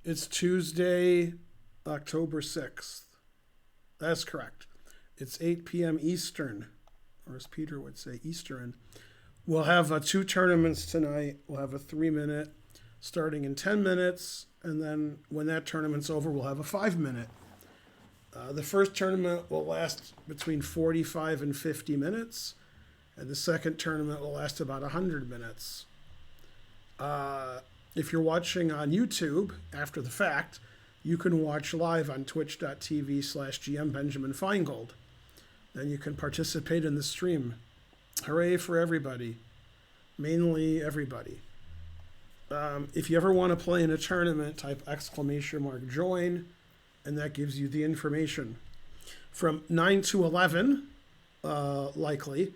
It's Tuesday, October 6th. That's correct. It's 8 p.m. Eastern, or as Peter would say, Eastern. We'll have two tournaments tonight. We'll have a 3 minute starting in 10 minutes, and then when that tournament's over, we'll have a 5 minute. The first tournament will last between 45 and 50 minutes, and the second tournament will last about 100 minutes. If you're watching on YouTube after the fact, you can watch live on twitch.tv/GM Benjamin Feingold. Then you can participate in the stream. Hooray for everybody. Mainly everybody. If you ever want to play in a tournament, type !join, and that gives you the information. From 9 to 11, likely,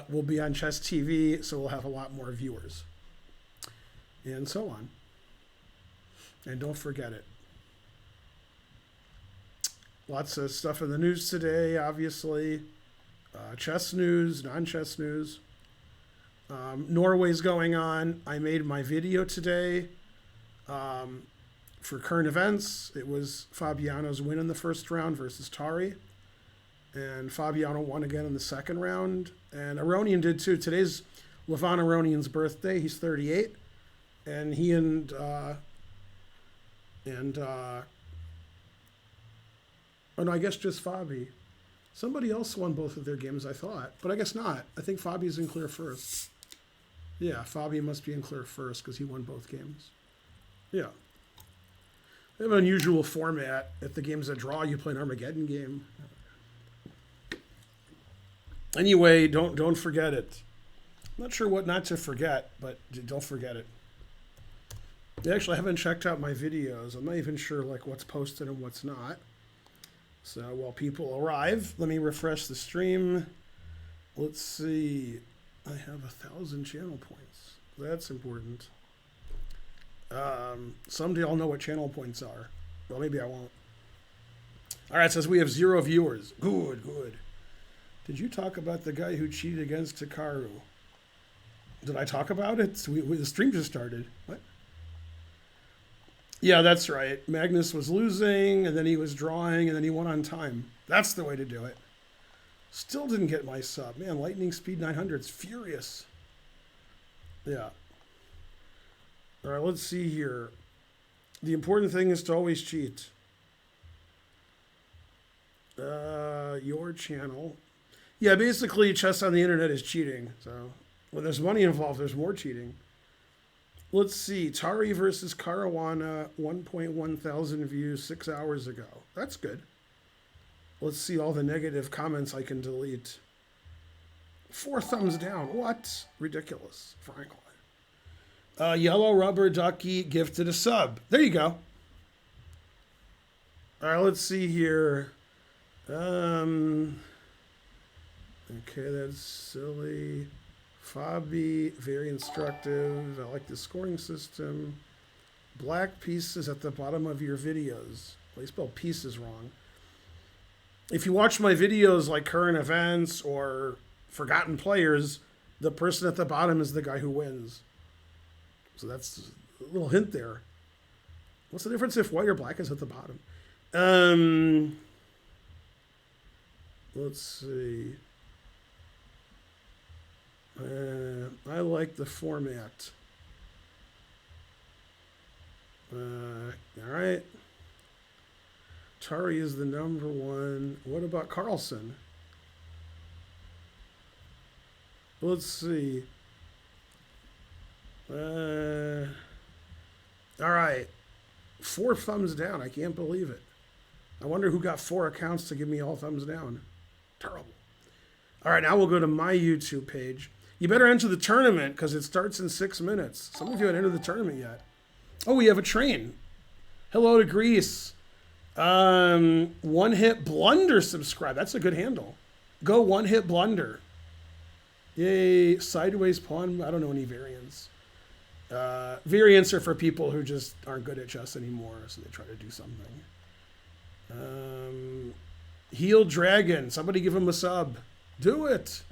we'll be on Chess TV, so we'll have a lot more viewers. And so on. And don't forget it. Lots of stuff in the news today, obviously. Chess news, non-chess news. Norway's going on. I made my video today for current events. It was Fabiano's win in the first round versus Tari. And Fabiano won again in the second round. And Aronian did too. Today's Levon Aronian's birthday. He's 38. And he and oh no, I guess just Fabi. Somebody else won both of their games, I thought, but I guess not. I think Fabi's in clear first. Yeah, Fabi must be in clear first because he won both games. Yeah. They have an unusual format. If the game's a draw, you play an Armageddon game. Anyway, don't forget it. I'm not sure what not to forget, but don't forget it. Actually, I haven't checked out my videos. I'm not even sure like what's posted and what's not. So while people arrive, let me refresh the stream. Let's see. I have 1,000 channel points. That's important. Someday I'll know what channel points are. Well, maybe I won't. All right, it says we have 0 viewers. Good, good. Did you talk about the guy who cheated against Hikaru? Did I talk about it? The stream just started. What? Yeah, that's right. Magnus was losing, and then he was drawing, and then he won on time. That's the way to do it. Still didn't get my sub. Man, lightning speed 900 is furious. Yeah. All right, let's see here. The important thing is to always cheat. Your channel. Yeah, basically, chess on the internet is cheating. So when there's money involved, there's more cheating. Let's see. Tari versus Caruana, 1.1 thousand views 6 hours ago. That's good. Let's see all the negative comments I can delete. 4 thumbs down. What? Ridiculous. Franklin. Yellow Rubber Ducky gifted a sub. There you go. All right, let's see here. Okay, that's silly. Fabi, very instructive. I like the scoring system. Black pieces at the bottom of your videos. Well, you spelled pieces wrong. If you watch my videos like current events or forgotten players, the person at the bottom is the guy who wins. So that's a little hint there. What's the difference if white or black is at the bottom? Let's see. I like the format. All right. Tari is the number 1. What about Carlson? Let's see. All right. 4 thumbs down. I can't believe it. I wonder who got 4 accounts to give me all thumbs down. Terrible. All right, now we'll go to my YouTube page. You better enter the tournament because it starts in 6 minutes. Some of you haven't entered the tournament yet. Oh, we have a train. Hello to Greece. One Hit Blunder subscribe. That's a good handle. Go One Hit Blunder. Yay. Sideways pawn. I don't know any variants. Variants are for people who just aren't good at chess anymore, so they try to do something. Heel Dragon. Somebody give him a sub. Do it.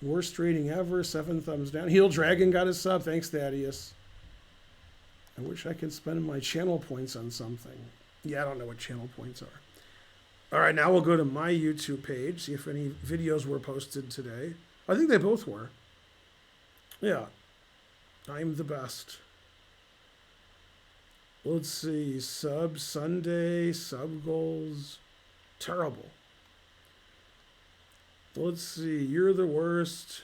Worst rating ever. 7 thumbs down. Heel Dragon got a sub. Thanks, Thaddeus. I wish I could spend my channel points on something. Yeah, I don't know what channel points are. All right, now we'll go to my YouTube page, see if any videos were posted today. I think they both were. Yeah. I'm the best. Let's see. Sub Sunday, sub goals. Terrible. Let's see. You're the worst.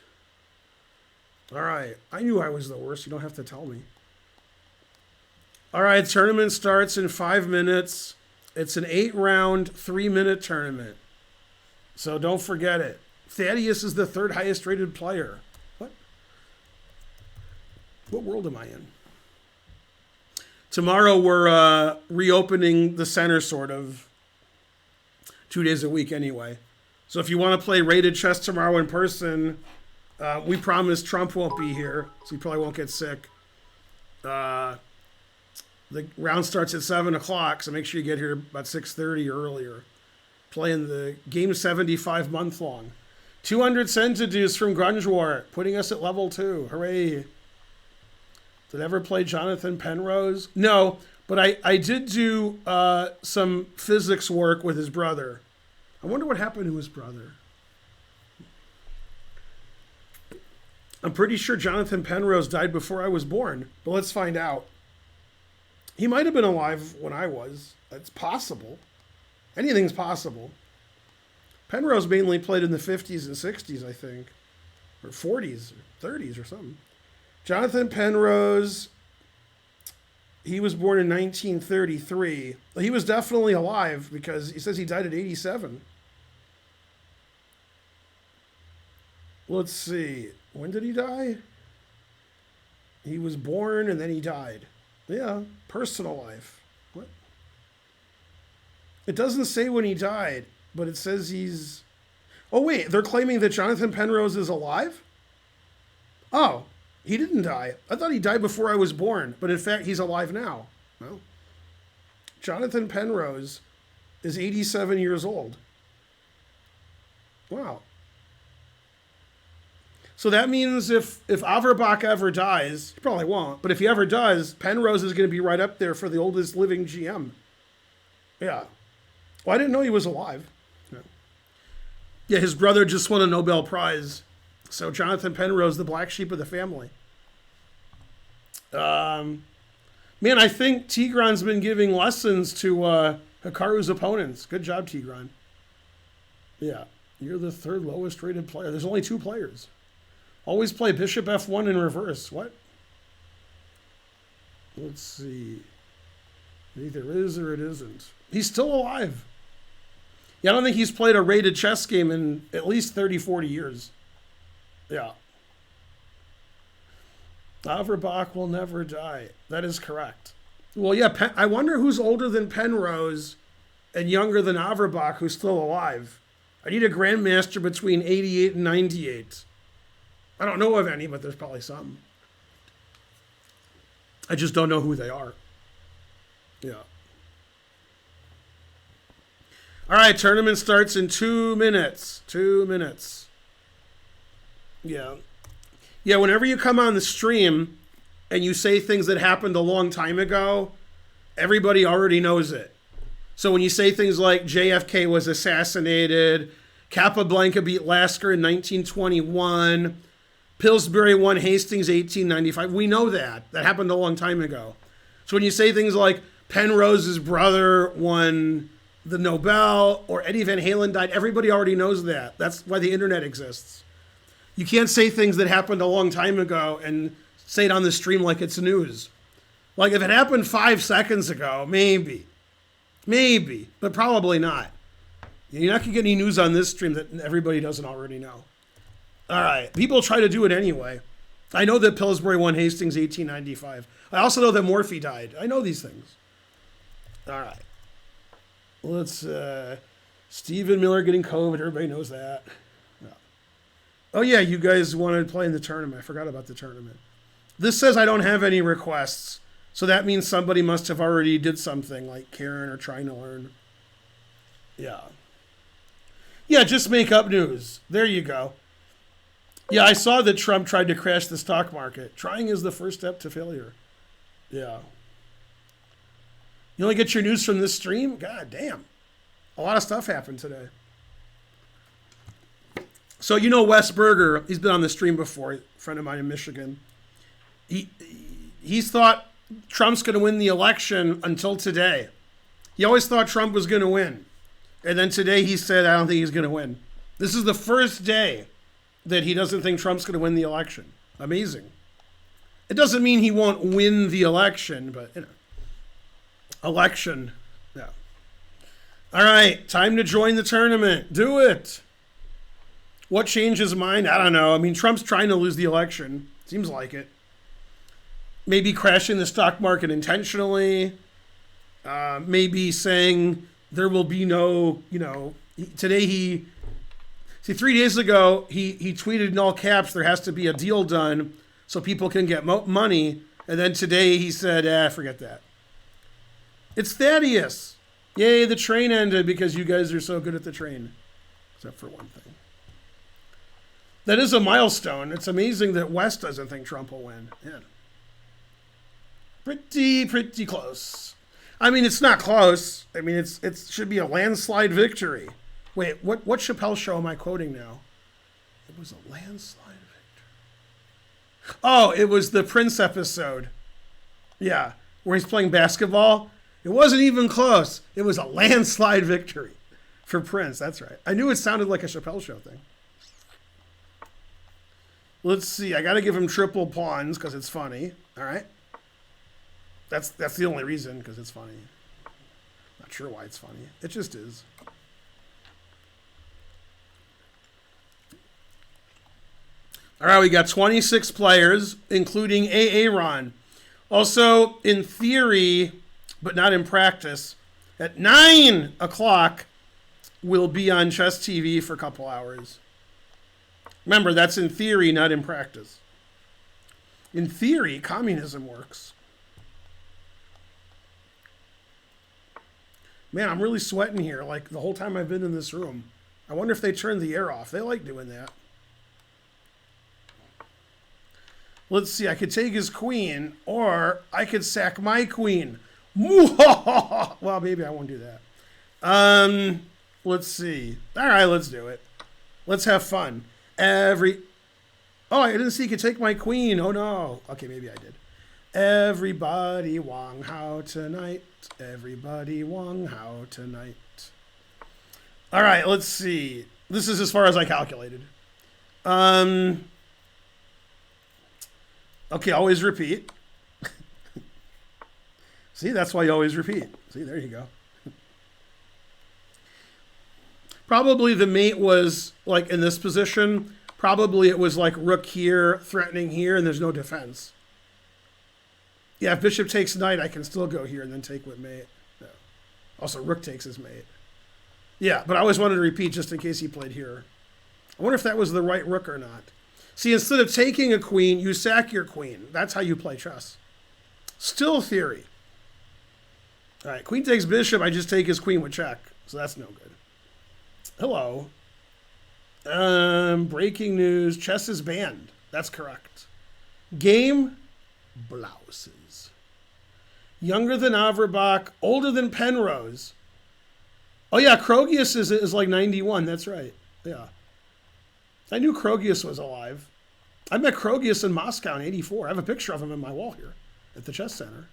All right. I knew I was the worst. You don't have to tell me. All right. Tournament starts in 5 minutes. It's an 8-round, 3-minute tournament. So don't forget it. Thaddeus is the 3rd highest rated player. What? What world am I in? Tomorrow we're reopening the center, sort of. 2 days a week anyway. So if you want to play rated chess tomorrow in person, we promise Trump won't be here, so he probably won't get sick. The round starts at 7 o'clock, so make sure you get here about 6:30 or earlier. Playing the game 75 month long. 200 centidues from Grungewart, putting us at level 2. Hooray. Did I ever play Jonathan Penrose? No, but I did do some physics work with his brother. I wonder what happened to his brother. I'm pretty sure Jonathan Penrose died before I was born, but let's find out. He might have been alive when I was. That's possible. Anything's possible. Penrose mainly played in the 50s and 60s, I think. Or 40s, or 30s or something. Jonathan Penrose, he was born in 1933. He was definitely alive because he says he died at 87. Let's see. When did he die? He was born and then he died. Yeah, personal life. What? It doesn't say when he died, but it says he's... Oh, wait, they're claiming that Jonathan Penrose is alive? Oh, he didn't die. I thought he died before I was born, but in fact, he's alive now. Well, Jonathan Penrose is 87 years old. Wow. So that means if Averbach ever dies, he probably won't, but if he ever does, Penrose is going to be right up there for the oldest living GM. Yeah. Well, I didn't know he was alive. Yeah, his brother just won a Nobel Prize. So Jonathan Penrose, the black sheep of the family. Man, I think Tigran's been giving lessons to Hikaru's opponents. Good job, Tigran. Yeah, you're the 3rd lowest rated player. There's only 2 players. Always play bishop f1 in reverse. What? Let's see. It either is or it isn't. He's still alive. Yeah, I don't think he's played a rated chess game in at least 30, 40 years. Yeah. Averbach will never die. That is correct. Well, yeah, I wonder who's older than Penrose and younger than Averbach who's still alive. I need a grandmaster between 88 and 98. I don't know of any, but there's probably some. I just don't know who they are. Yeah. All right, tournament starts in 2 minutes. 2 minutes. Yeah. Yeah, whenever you come on the stream and you say things that happened a long time ago, everybody already knows it. So when you say things like JFK was assassinated, Capablanca beat Lasker in 1921, Pillsbury won Hastings 1895. We know that. That happened a long time ago. So when you say things like Penrose's brother won the Nobel or Eddie Van Halen died, everybody already knows that. That's why the internet exists. You can't say things that happened a long time ago and say it on the stream like it's news. Like if it happened 5 seconds ago, maybe, but probably not. You're not going to get any news on this stream that everybody doesn't already know. All right. People try to do it anyway. I know that Pillsbury won Hastings 1895. I also know that Morphy died. I know these things. All right. Let's, Stephen Miller getting COVID. Everybody knows that. Yeah. Oh, yeah. You guys wanted to play in the tournament. I forgot about the tournament. This says I don't have any requests. So that means somebody must have already did something like Karen or trying to learn. Yeah. Yeah, just make up news. There you go. Yeah, I saw that Trump tried to crash the stock market. Trying is the first step to failure. Yeah. You only get your news from this stream? God damn. A lot of stuff happened today. So you know Wes Berger, he's been on the stream before, a friend of mine in Michigan. He's thought Trump's going to win the election until today. He always thought Trump was going to win. And then today he said, I don't think he's going to win. This is the first day that he doesn't think Trump's going to win the election. Amazing. It doesn't mean he won't win the election, but, you know. Election. Yeah. All right, time to join the tournament. Do it. What changed his mind? I don't know. I mean, Trump's trying to lose the election. Seems like it. Maybe crashing the stock market intentionally. Maybe saying there will be no, today 3 days ago, he tweeted in all caps, there has to be a deal done so people can get money. And then today he said, forget that. It's Thaddeus. Yay, the train ended because you guys are so good at the train. Except for one thing. That is a milestone. It's amazing that West doesn't think Trump will win. Yeah. Pretty close. I mean, it's not close. I mean, it should be a landslide victory. Wait, what Chappelle show am I quoting now? It was a landslide victory. Oh, it was the Prince episode. Yeah, where he's playing basketball. It wasn't even close. It was a landslide victory for Prince. That's right. I knew it sounded like a Chappelle show thing. Let's see. I got to give him triple pawns because it's funny. All right. That's the only reason, because it's funny. Not sure why it's funny. It just is. All right, we got 26 players, including Aaron. Also, in theory, but not in practice, at 9 o'clock, we'll be on Chess TV for a couple hours. Remember, that's in theory, not in practice. In theory, communism works. Man, I'm really sweating here, like the whole time I've been in this room. I wonder if they turned the air off. They like doing that. Let's see, I could take his queen, or I could sack my queen. Well, maybe I won't do that. Let's see. All right, let's do it. Let's have fun. Oh, I didn't see you could take my queen. Oh, no. Okay, maybe I did. Everybody Wang Hao tonight. Everybody Wang Hao tonight. All right, let's see. This is as far as I calculated. Okay, always repeat. See, that's why you always repeat. See, there you go. Probably the mate was like in this position. Probably it was like rook here, threatening here, and there's no defense. Yeah, if bishop takes knight, I can still go here and then take with mate. No. Also, rook takes his mate. Yeah, but I always wanted to repeat just in case he played here. I wonder if that was the right rook or not. See, instead of taking a queen, you sack your queen. That's how you play chess. Still theory. All right, queen takes bishop. I just take his queen with check. So that's no good. Hello. Breaking news. Chess is banned. That's correct. Game. Blouses. Younger than Averbach. Older than Penrose. Oh, yeah. Krogius is like 91. That's right. Yeah. I knew Krogius was alive. I met Krogius in Moscow in 84. I have a picture of him in my wall here at the Chess Center.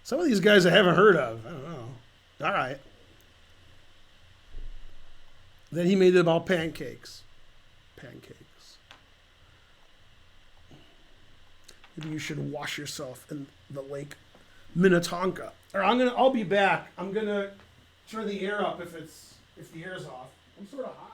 Some of these guys I haven't heard of. I don't know. All right. Then he made it about pancakes. Pancakes. Maybe you should wash yourself in the Lake Minnetonka. Or I'll be back. I'm gonna turn the air up if the air's off. I'm sort of hot.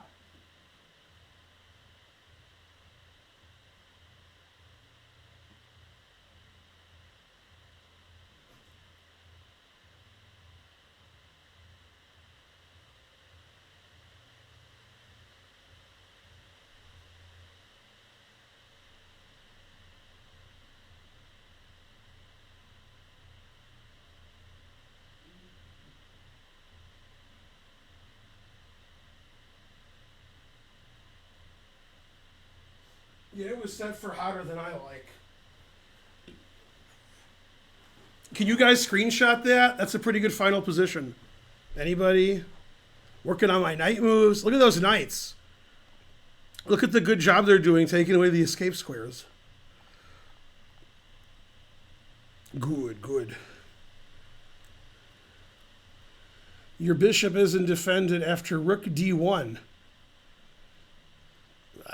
Yeah, it was set for hotter than I like. Can you guys screenshot that? That's a pretty good final position. Anybody? Working on my knight moves. Look at those knights. Look at the good job they're doing taking away the escape squares. Good, good. Your bishop isn't defended after rook d1.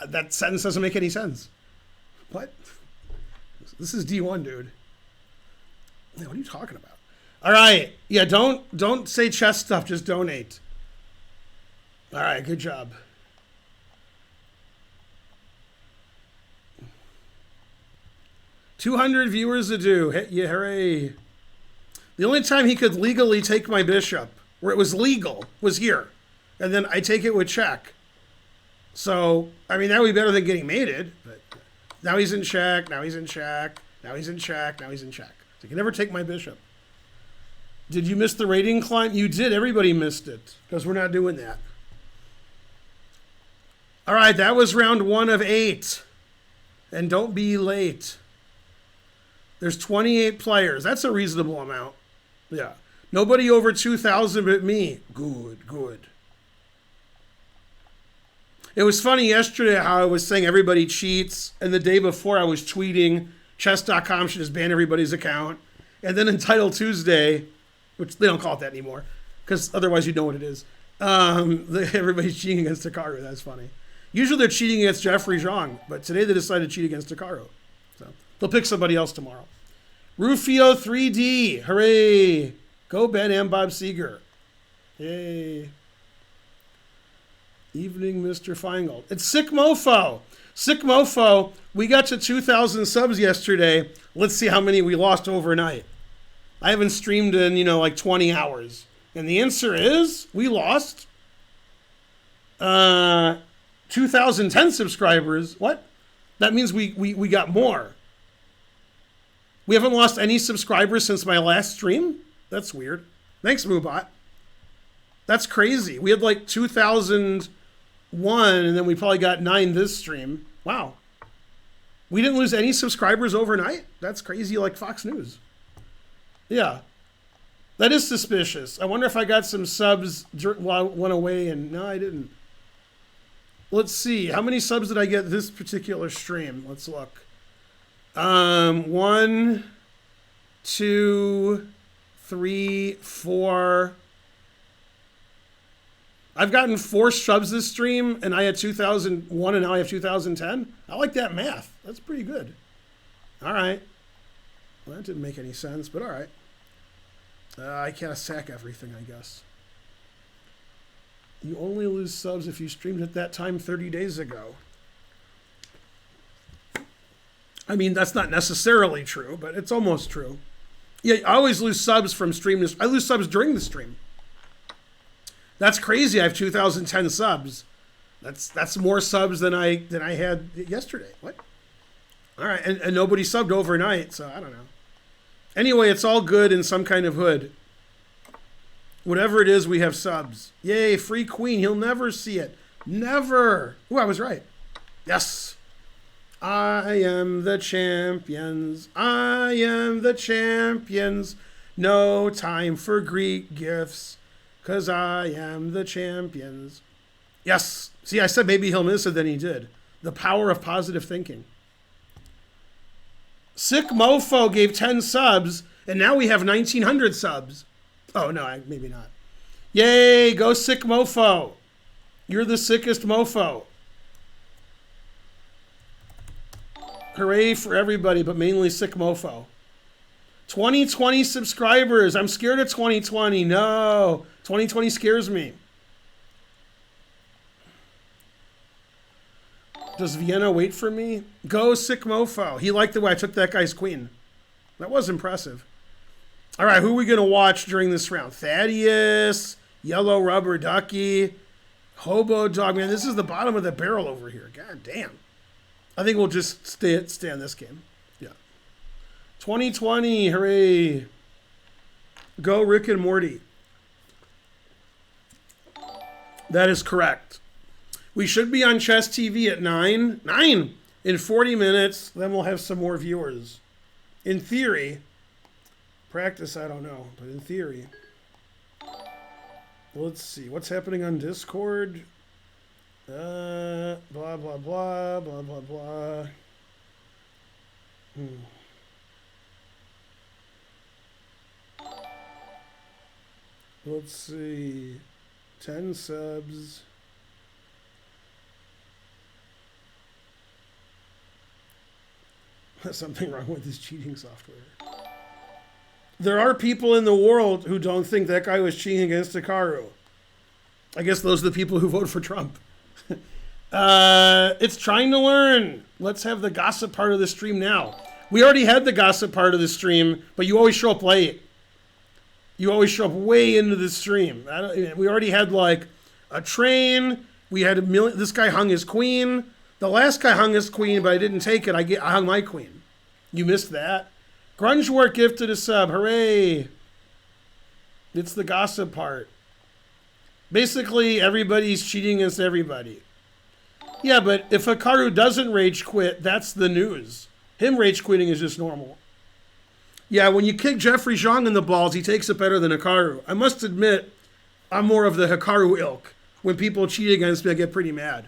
That sentence doesn't make any sense. What? This is d1, dude. What are you talking about? All right. Yeah, don't say chess stuff. Just donate. All right. Good job. $200 viewers to do. Yeah, hooray. The only time he could legally take my bishop, where it was legal, was here. And then I take it with check. So, I mean, that would be better than getting mated. But now he's in check. Now he's in check. Now he's in check. Now he's in check. So he can never take my bishop. Did you miss the rating climb? You did. Everybody missed it. Because we're not doing that. All right, that was round 1 of 8. And don't be late. There's 28 players. That's a reasonable amount. Yeah. Nobody over 2,000 but me. Good, good. It was funny yesterday how I was saying everybody cheats, and the day before I was tweeting chess.com should just ban everybody's account. And then in Title Tuesday, which they don't call it that anymore, because otherwise you know what it is, everybody's cheating against Hikaru. That's funny. Usually they're cheating against Jeffrey Zhang, but today they decided to cheat against Hikaru. So they'll pick somebody else tomorrow. Rufio 3D. Hooray. Go Ben and Bob Seeger. Yay. Evening, Mr. Feingold. It's Sick Mofo. Sick Mofo, we got to 2,000 subs yesterday. Let's see how many we lost overnight. I haven't streamed in, like 20 hours. And the answer is we lost 2,010 subscribers. What? That means we got more. We haven't lost any subscribers since my last stream? That's weird. Thanks, Moobot. That's crazy. We had like 2,001, and then we probably got 9 this stream. Wow. We didn't lose any subscribers overnight? That's crazy, like Fox News. Yeah. That is suspicious. I wonder if I got some subs while I went away, and no, I didn't. Let's see. How many subs did I get this particular stream? Let's look. 1, 2, 3, 4. I've gotten 4 subs this stream, and I had 2,001, and now I have 2,010. I like that math. That's pretty good. All right. Well, that didn't make any sense, but all right. I can't sack everything, I guess. You only lose subs if you streamed at that time 30 days ago. I mean, that's not necessarily true, but it's almost true. Yeah, I always lose subs from stream to I lose subs during the stream. That's crazy. I have 2,010 subs. That's more subs than I had yesterday. What? All right, and nobody subbed overnight, so I don't know. Anyway, it's all good in some kind of hood. Whatever it is, we have subs. Yay, free queen. He'll never see it. Never. Ooh, I was right. Yes. I am the champions. I am the champions. No time for Greek gifts, 'cause I am the champions. Yes. See, I said maybe he'll miss it, then he did. The power of positive thinking. Sick Mofo gave 10 subs, and now we have 1,900 subs. Oh, no, maybe not. Yay, go Sick Mofo. You're the sickest mofo. Hooray for everybody, but mainly Sick Mofo. 2020 subscribers. I'm scared of 2020. No, 2020 scares me. Does Vienna wait for me? Go Sick Mofo. He liked the way I took that guy's queen. That was impressive. All right, who are we going to watch during this round? Thaddeus, Yellow Rubber Ducky, Hobo Dog. Man, this is the bottom of the barrel over here. God damn. I think we'll just stay on this game. Yeah. 2020, hooray. Go Rick and Morty. That is correct. We should be on Chess TV at 9. 9! In 40 minutes, then we'll have some more viewers. In theory, Practice, I don't know, but in theory. Let's see. What's happening on Discord? Blah, blah, blah, blah, blah, blah. Let's see. 10 subs. Something wrong with his cheating software. There are people in the world who don't think that guy was cheating against Hikaru. I guess those are the people who vote for Trump. It's trying to learn. Let's have the gossip part of the stream now. We already had the gossip part of the stream, but you always show up late. You always show up way into the stream. We already had like a train. We had a million. This guy hung his queen. The last guy hung his queen, but I didn't take it. I hung my queen. You missed that. Grungewort gifted a sub. Hooray. It's the gossip part. Basically, everybody's cheating against everybody. Yeah, but if Hikaru doesn't rage quit, that's the news. Him rage quitting is just normal. Yeah, when you kick Jeffrey Zhang in the balls, he takes it better than Hikaru. I must admit, I'm more of the Hikaru ilk. When people cheat against me, I get pretty mad.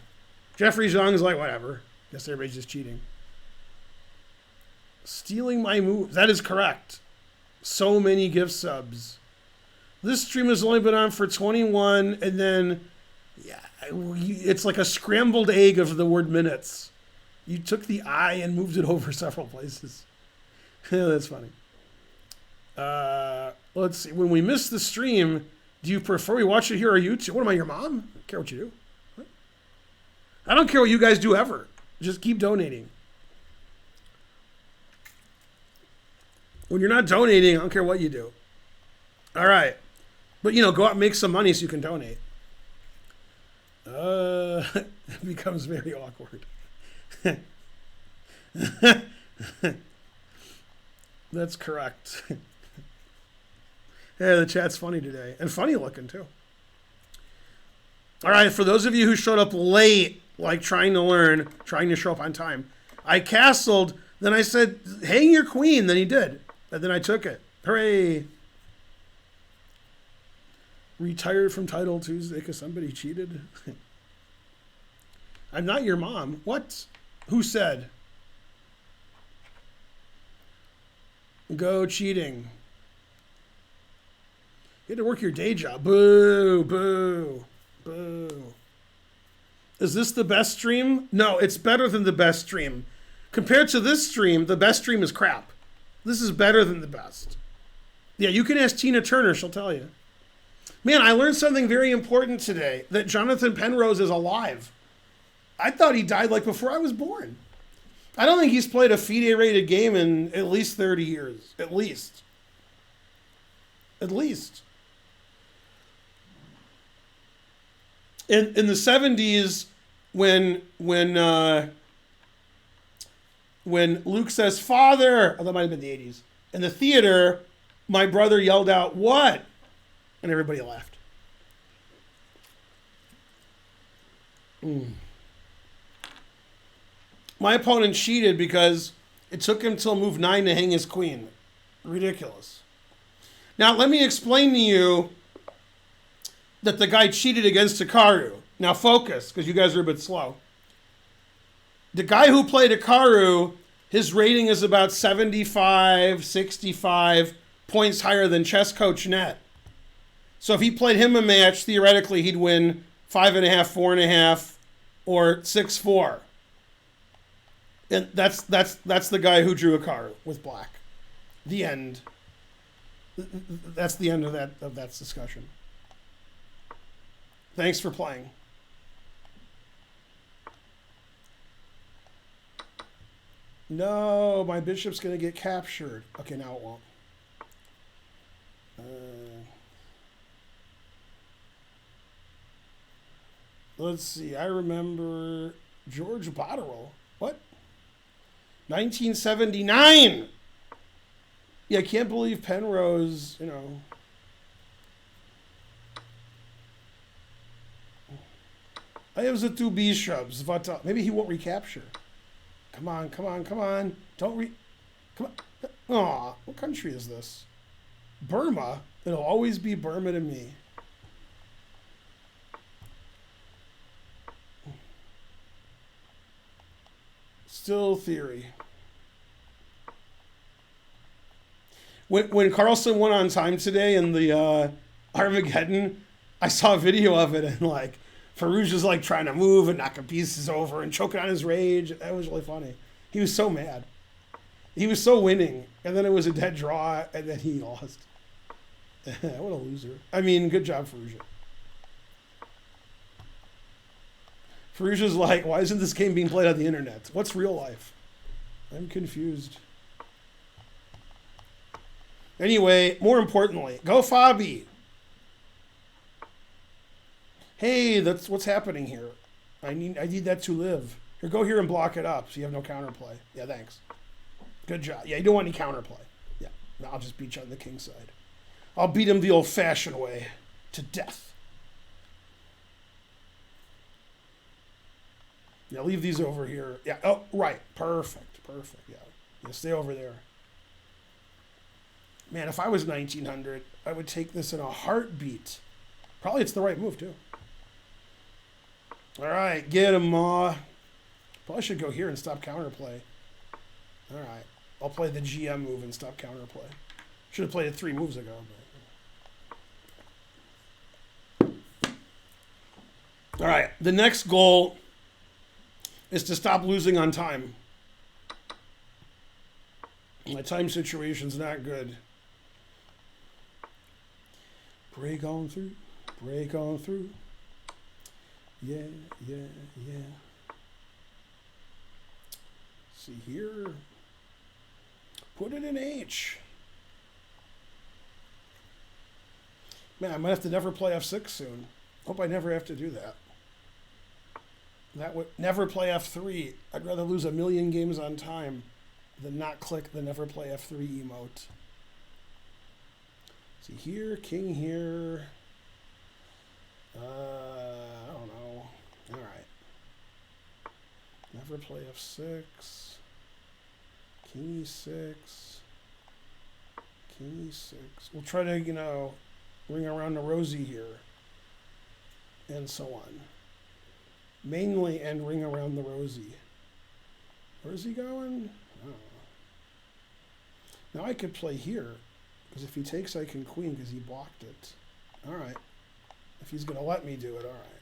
Jeffrey Zhang is like, whatever. Guess everybody's just cheating. Stealing my moves. That is correct. So many gift subs. This stream has only been on for 21, and then yeah, it's like a scrambled egg of the word minutes. You took the I and moved it over several places. Yeah, that's funny. Let's see. When we miss the stream, do you prefer we watch it here or YouTube? What am I, your mom? I don't care what you do. What? I don't care what you guys do ever. Just keep donating. When you're not donating, I don't care what you do. All right. But, go out and make some money so you can donate. It becomes very awkward. That's correct. Yeah, the chat's funny today. And funny looking, too. All right, for those of you who showed up late, like trying to learn, trying to show up on time, I castled, then I said, hang your queen, then he did. And then I took it. Hooray. Retired from Title Tuesday because somebody cheated. I'm not your mom. What? Who said? Go cheating. You had to work your day job. Boo, boo, boo. Is this the best stream? No, it's better than the best stream. Compared to this stream, the best stream is crap. This is better than the best. Yeah, you can ask Tina Turner. She'll tell you. Man, I learned something very important today, that Jonathan Penrose is alive. I thought he died like before I was born. I don't think he's played a FIDE-rated game in at least 30 years. At least. At least. In the 70s, when Luke says, "Father," oh, that might have been the 80s, in the theater, my brother yelled out, "What?" And everybody laughed. My opponent cheated because it took him till move 9 to hang his queen. Ridiculous. Now, let me explain to you that the guy cheated against Hikaru. Now, focus, because you guys are a bit slow. The guy who played Hikaru, his rating is about 75, 65 points higher than chess coach Net. So if he played him a match, theoretically, he'd win 5.5, 4.5, or 6-4. And that's the guy who drew Hikaru with black. The end. That's the end of that discussion. Thanks for playing. No, my bishop's going to get captured. Okay, now it won't. Let's see. I remember George Botterill. What? 1979. Yeah, I can't believe Penrose, I have the two bishops, but maybe he won't recapture. Come on. Don't come on. Aw, what country is this? Burma. It'll always be Burma to me. Still theory. When Carlson went on time today in the Armageddon, I saw a video of it, and like Farouj was like trying to move and knocking pieces over and choking on his rage. That was really funny. He was so mad. He was so winning, and then it was a dead draw, and then he lost. What a loser. I mean, good job, Farouj. Farouj is like, why isn't this game being played on the internet? What's real life? I'm confused. Anyway, more importantly, go Fabi. Hey, that's what's happening here. I need that to live. Here, go here and block it up so you have no counterplay. Yeah, thanks. Good job. Yeah, you don't want any counterplay. Yeah, no, I'll just beat you on the king side. I'll beat him the old-fashioned way, to death. Yeah, leave these over here. Yeah, oh, right. Perfect, perfect. Yeah, stay over there. Man, if I was 1900, I would take this in a heartbeat. Probably it's the right move, too. All right, get him, Ma. Probably should go here and stop counterplay. All right, I'll play the GM move and stop counterplay. Should have played it 3 moves ago. But... All right, the next goal is to stop losing on time. My time situation's not good. Break on through, break on through. Yeah, yeah, yeah. See here. Put it in H. Man, I might have to never play F6 soon. Hope I never have to do that. That would never play F3. I'd rather lose 1,000,000 games on time than not click the never play F3 emote. See here, king here. I don't know. All right. Never play F6. King E6. King E6. We'll try to, ring around the rosy here. And so on. Mainly and ring around the rosy. Where's he going? I don't know. Now I could play here. Because if he takes, I can queen because he blocked it. All right. If he's going to let me do it, all right.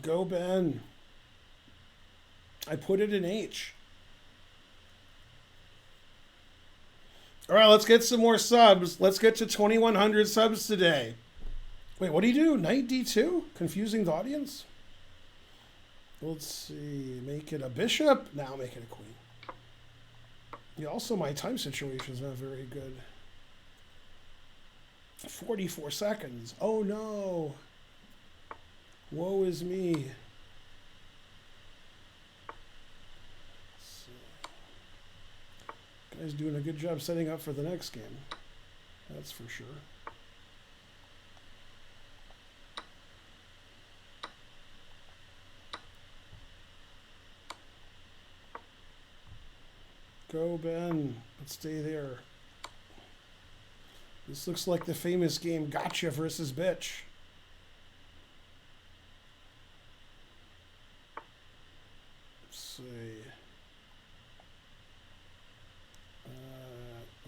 Go, Ben. I put it in H. All right, let's get some more subs. Let's get to 2,100 subs today. Wait, what do you do? Knight D2? Confusing the audience? Let's see. Make it a bishop? Now make it a queen. Yeah, also my time situation is not very good. 44 seconds. Oh no. Woe is me. Guy's doing a good job setting up for the next game. That's for sure. Go, Ben. Let's stay there. This looks like the famous game Gotcha versus Bitch. Let's see.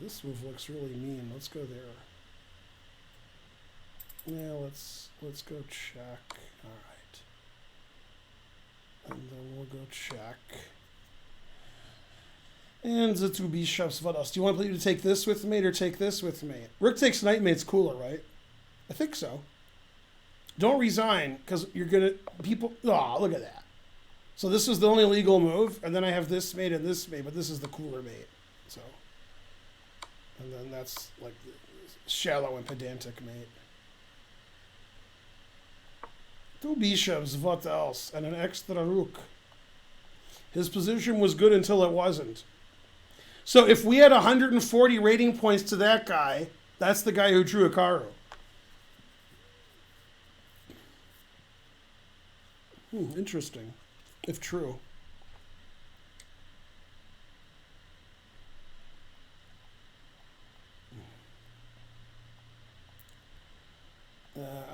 This move looks really mean. Let's go there. Yeah, let's go check. All right. And then we'll go check. And the 2 bishops, what else? Do you want me to take this with mate or take this with mate? Rook takes knight mate's cooler, right? I think so. Don't resign, because you're going to... People... Oh, look at that. So this is the only legal move, and then I have this mate and this mate, but this is the cooler mate. So... And then that's like shallow and pedantic mate. 2 bishops, what else? And an extra rook. His position was good until it wasn't. So if we had 140 rating points to that guy, that's the guy who drew Hikaru. Interesting. If true.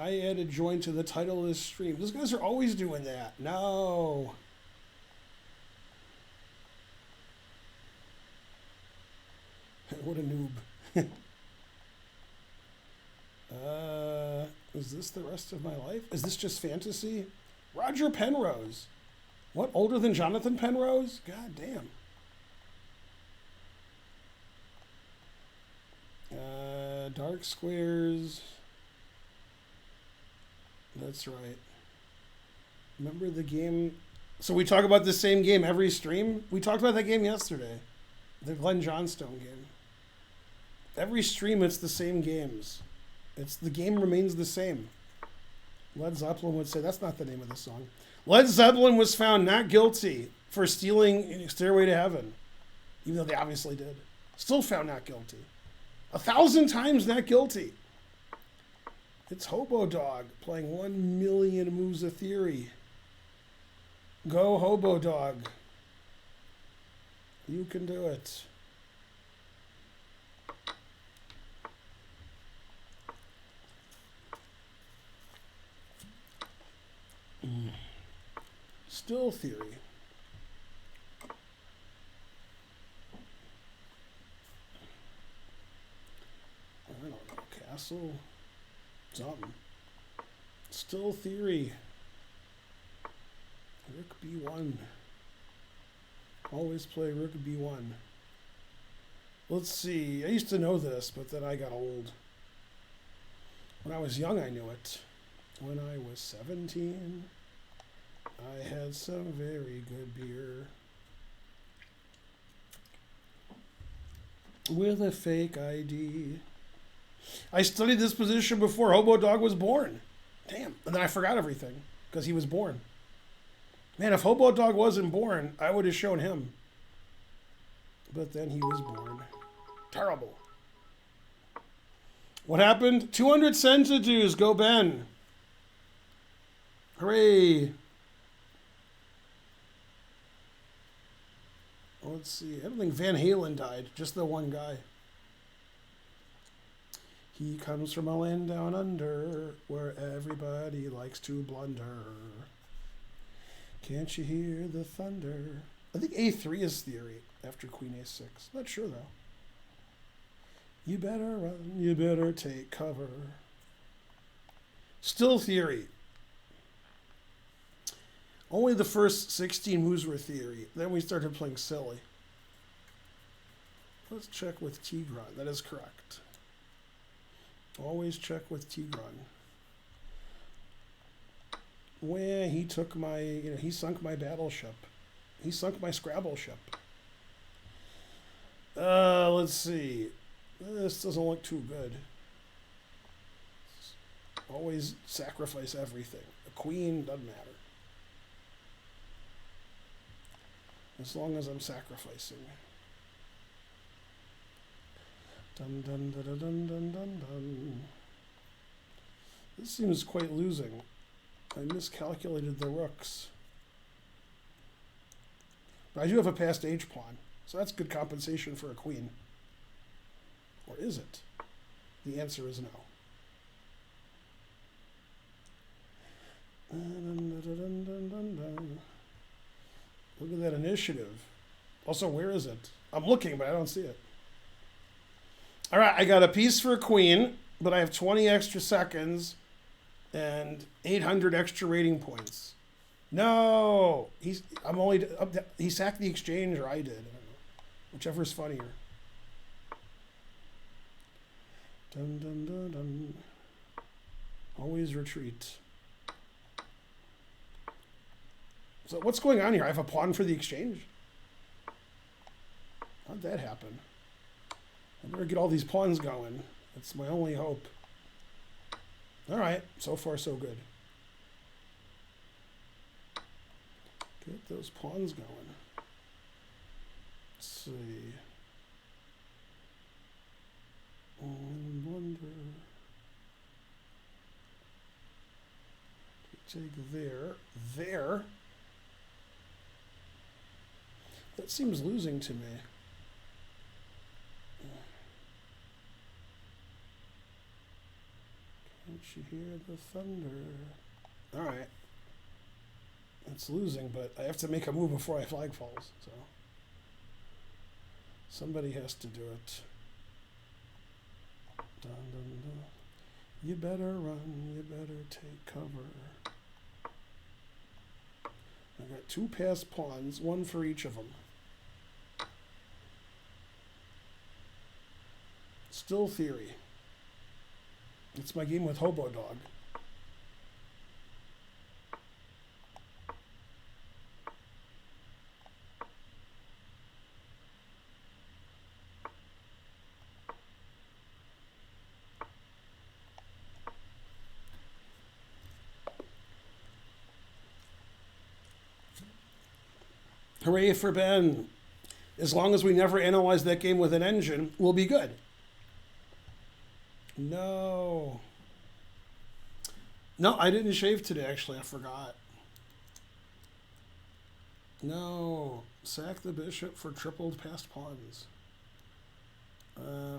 I added join to the title of this stream. Those guys are always doing that. No. What a noob. Is this the rest of my life? Is this just fantasy? Roger Penrose. What, older than Jonathan Penrose? God damn. Dark squares. That's right. Remember the game? So we talk about the same game every stream? We talked about that game yesterday. The Glenn Johnstone game. Every stream, it's the same games. The game remains the same. Led Zeppelin would say, that's not the name of the song. Led Zeppelin was found not guilty for stealing Stairway to Heaven. Even though they obviously did. Still found not guilty. 1,000 times not guilty. It's Hobo Dog playing 1 million moves of theory. Go Hobo Dog. You can do it. Still theory. I don't know. Castle. Something. Still theory. Rook B1. Always play Rook B1. Let's see. I used to know this, but then I got old. When I was young, I knew it. When I was 17, I had some very good beer. With a fake ID. I studied this position before Hobo Dog was born. Damn. And then I forgot everything because he was born. Man, if Hobo Dog wasn't born, I would have shown him. But then he was born. Terrible. What happened? 200 centidues. Go Ben. Hooray. Let's see. I don't think Van Halen died. Just the one guy. He comes from a land down under where everybody likes to blunder. Can't you hear the thunder? I think A3 is theory after Queen A6. Not sure though. You better run. You better take cover. Still theory. Only the first 16 moves were theory. Then we started playing silly. Let's check with Tigran. That is correct. Always check with Tigran. Well, he took my, he sunk my battleship. He sunk my Scrabble ship. Let's see. This doesn't look too good. Always sacrifice everything. A queen doesn't matter. As long as I'm sacrificing. Dun dun dun dun dun dun dun. This seems quite losing. I miscalculated the rooks. But I do have a passed H pawn, so that's good compensation for a queen. Or is it? The answer is no. Dun, dun, dun, dun, dun, dun. Look at that initiative. Also, where is it? I'm looking, but I don't see it. All right, I got a piece for a queen, but I have 20 extra seconds and 800 extra rating points. No, he sacked the exchange, or I did. I don't know. Whichever's funnier. Dun dun dun dun. Always retreat. So what's going on here? I have a pawn for the exchange? How'd that happen? I better get all these pawns going. That's my only hope. All right, so far so good. Get those pawns going. Let's see. Blunder. Take there. There. That seems losing to me. Can't you hear the thunder? All right. It's losing, but I have to make a move before I flag falls. So somebody has to do it. Dun, dun, dun. You better run. You better take cover. I got 2 passed pawns, 1 for each of them. Still theory. It's my game with Hobo Dog. Hooray for Ben. As long as we never analyze that game with an engine, we'll be good. No. No, I didn't shave today, actually. I forgot. No. Sack the bishop for tripled passed pawns.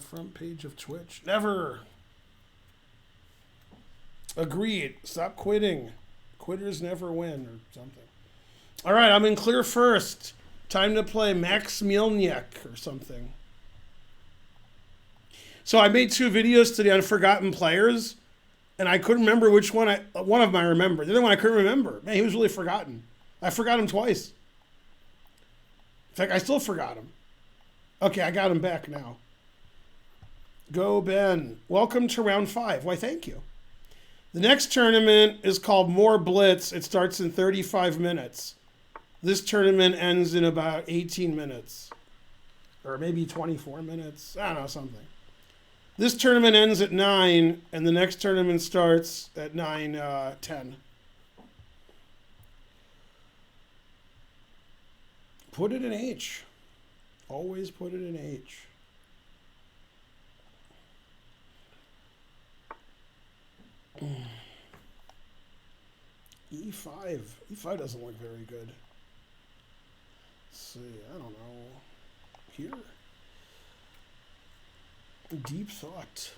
Front page of Twitch. Never. Agreed. Stop quitting. Quitters never win or something. All right, I'm in clear first. Time to play Max Mielniak or something. So I made 2 videos today on forgotten players, and I couldn't remember which one one of them I remember. The other one I couldn't remember. Man, he was really forgotten. I forgot him twice. In fact, I still forgot him. Okay, I got him back now. Go, Ben. Welcome to round 5. Why, thank you. The next tournament is called More Blitz. It starts in 35 minutes. This tournament ends in about 18 minutes. Or maybe 24 minutes. I don't know, something. This tournament ends at 9, and the next tournament starts at 9:10. Put it in H. Always put it in H. E5. E5 doesn't look very good. Let's see. I don't know. Here. Deep thought.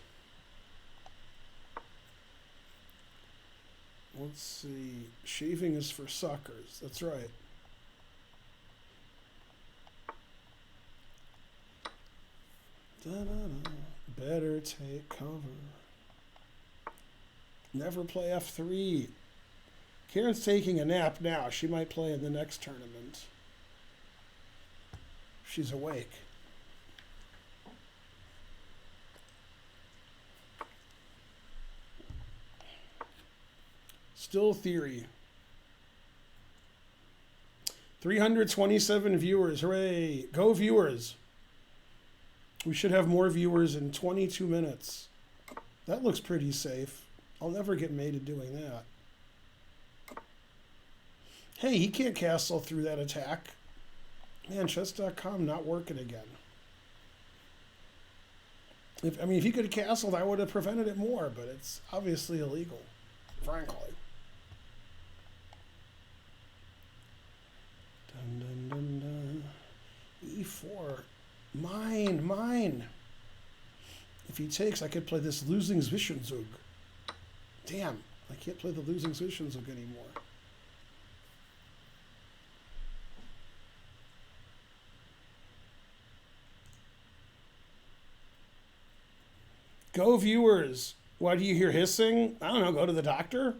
Let's see. Shaving is for suckers. That's right. Da-da-da. Better take cover. Never play F3. Karen's taking a nap now. She might play in the next tournament. She's awake. Still theory. 327 viewers. Hooray. Go viewers. We should have more viewers in 22 minutes. That looks pretty safe. I'll never get mated doing that. Hey, he can't castle through that attack. Man, chess.com not working again. If he could have castled, I would have prevented it more, but it's obviously illegal, frankly. Dun, dun, dun, dun. E4. Mine. If he takes, I could play this losing Zwischenzug. Damn, I can't play the losing Zwischenzug anymore. Go viewers. Why do you hear hissing? I don't know, go to the doctor?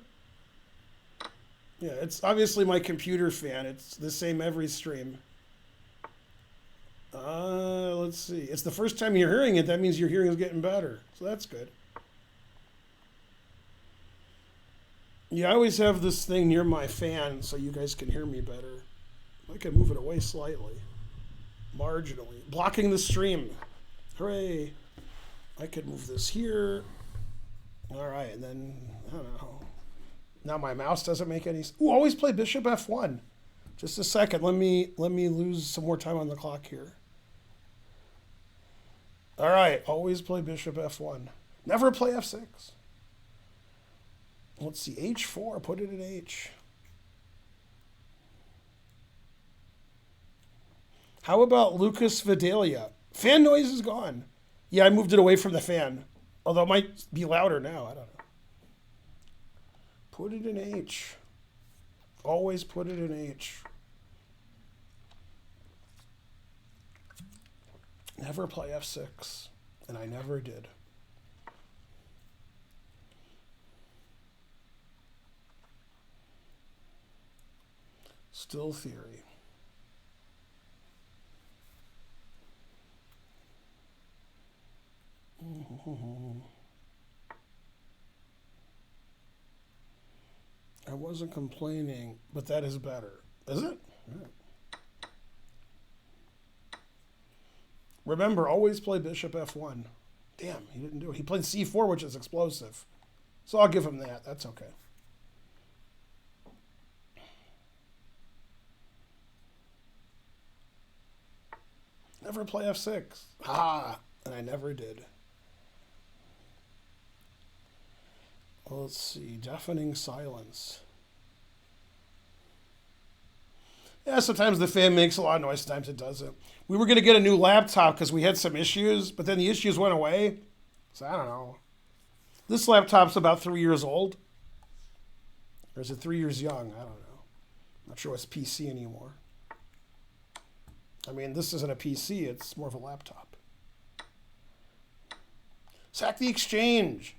Yeah, it's obviously my computer fan. It's the same every stream. Let's see. It's the first time you're hearing it. That means your hearing is getting better. So that's good. Yeah, I always have this thing near my fan so you guys can hear me better. I can move it away slightly. Marginally. Blocking the stream. Hooray. I could move this here. All right, and then, I don't know. Now my mouse doesn't make any... Ooh, always play bishop f1. Just a second. Let me lose some more time on the clock here. All right, always play bishop f1. Never play f6. Let's see, H4, put it in H. How about Lucas Vidalia? Fan noise is gone. Yeah, I moved it away from the fan. Although it might be louder now. I don't know. Put it in H. Always put it in H. Never play F6. And I never did. Still theory. I wasn't complaining, but that is better. Is it? Right. Remember, always play bishop f1. Damn, he didn't do it. He played c4, which is explosive. So I'll give him that. That's okay. Never play f6. Ah, and I never did. Well, let's see. Deafening silence. Yeah, sometimes the fan makes a lot of noise. Sometimes it doesn't. We were going to get a new laptop because we had some issues, but then the issues went away. So I don't know. This laptop's about 3 years old. Or is it 3 years young? I don't know. Not sure what's PC anymore. I mean, this isn't a PC. It's more of a laptop. Sack the exchange.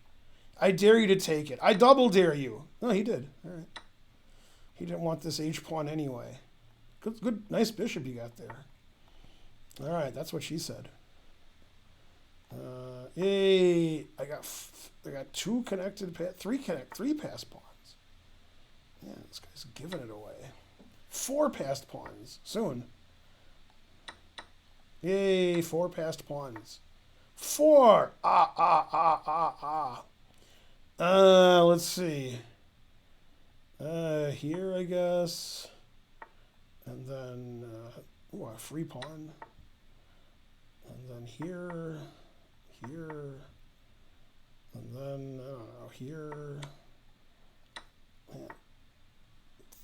I dare you to take it. I double dare you. No, he did. All right. He didn't want this H pawn anyway. Good, nice bishop you got there. All right, that's what she said. Yay! I got two connected, three passed pawns. Yeah, this guy's giving it away. 4 passed pawns soon. Yay! 4 passed pawns. 4. Let's see. Here, I guess. And then, a free pawn. And then here, and then, I don't know, here. Man,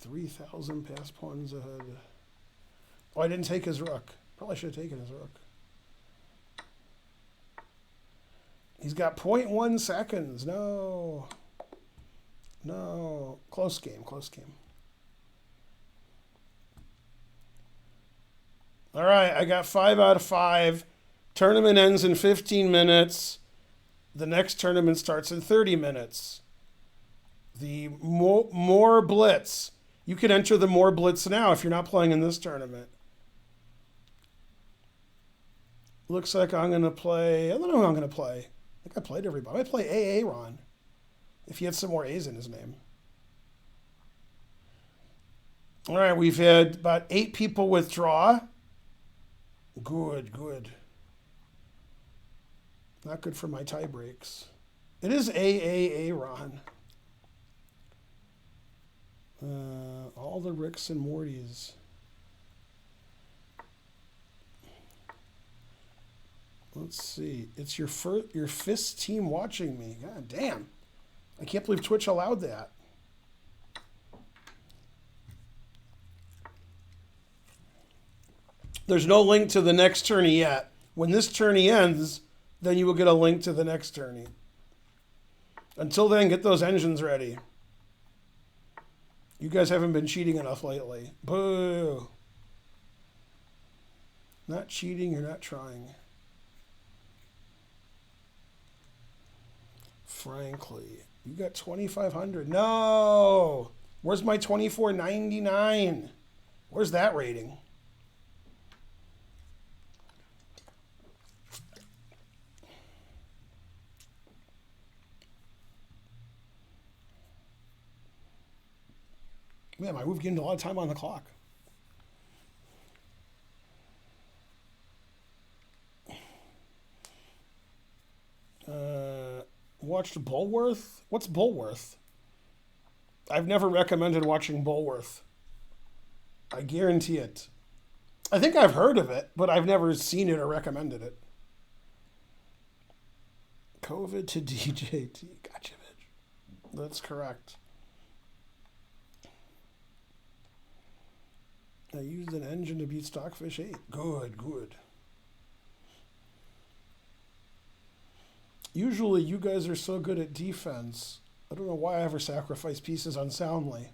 3,000 pass pawns ahead. Oh, I didn't take his rook. Probably should have taken his rook. He's got 0.1 seconds. No. No. Close game, close game. All right, I got 5 out of 5. Tournament ends in 15 minutes. The next tournament starts in 30 minutes. The more Blitz. You can enter the more Blitz now if you're not playing in this tournament. Looks like I'm going to play... I don't know who I'm going to play. I think I played everybody. I might play A.A. Ron. If he had some more A's in his name. All right, we've had about 8 people withdraw. Good, good. Not good for my tie breaks. It is A.A. Ron. All the Ricks and Mortys. Let's see. It's your 5th team watching me. God damn. I can't believe Twitch allowed that. There's no link to the next tourney yet. When this tourney ends, then you will get a link to the next tourney. Until then, get those engines ready. You guys haven't been cheating enough lately. Boo. Not cheating, you're not trying. Frankly, you got 2,500. No! Where's my 24.99? Where's that rating? Man, my move gained a lot of time on the clock. Watched Bulworth? What's Bulworth? I've never recommended watching Bulworth. I guarantee it. I think I've heard of it, but I've never seen it or recommended it. COVID to DJT. Gotcha, bitch. That's correct. I used an engine to beat Stockfish 8. Good, good. Usually you guys are so good at defense. I don't know why I ever sacrifice pieces unsoundly.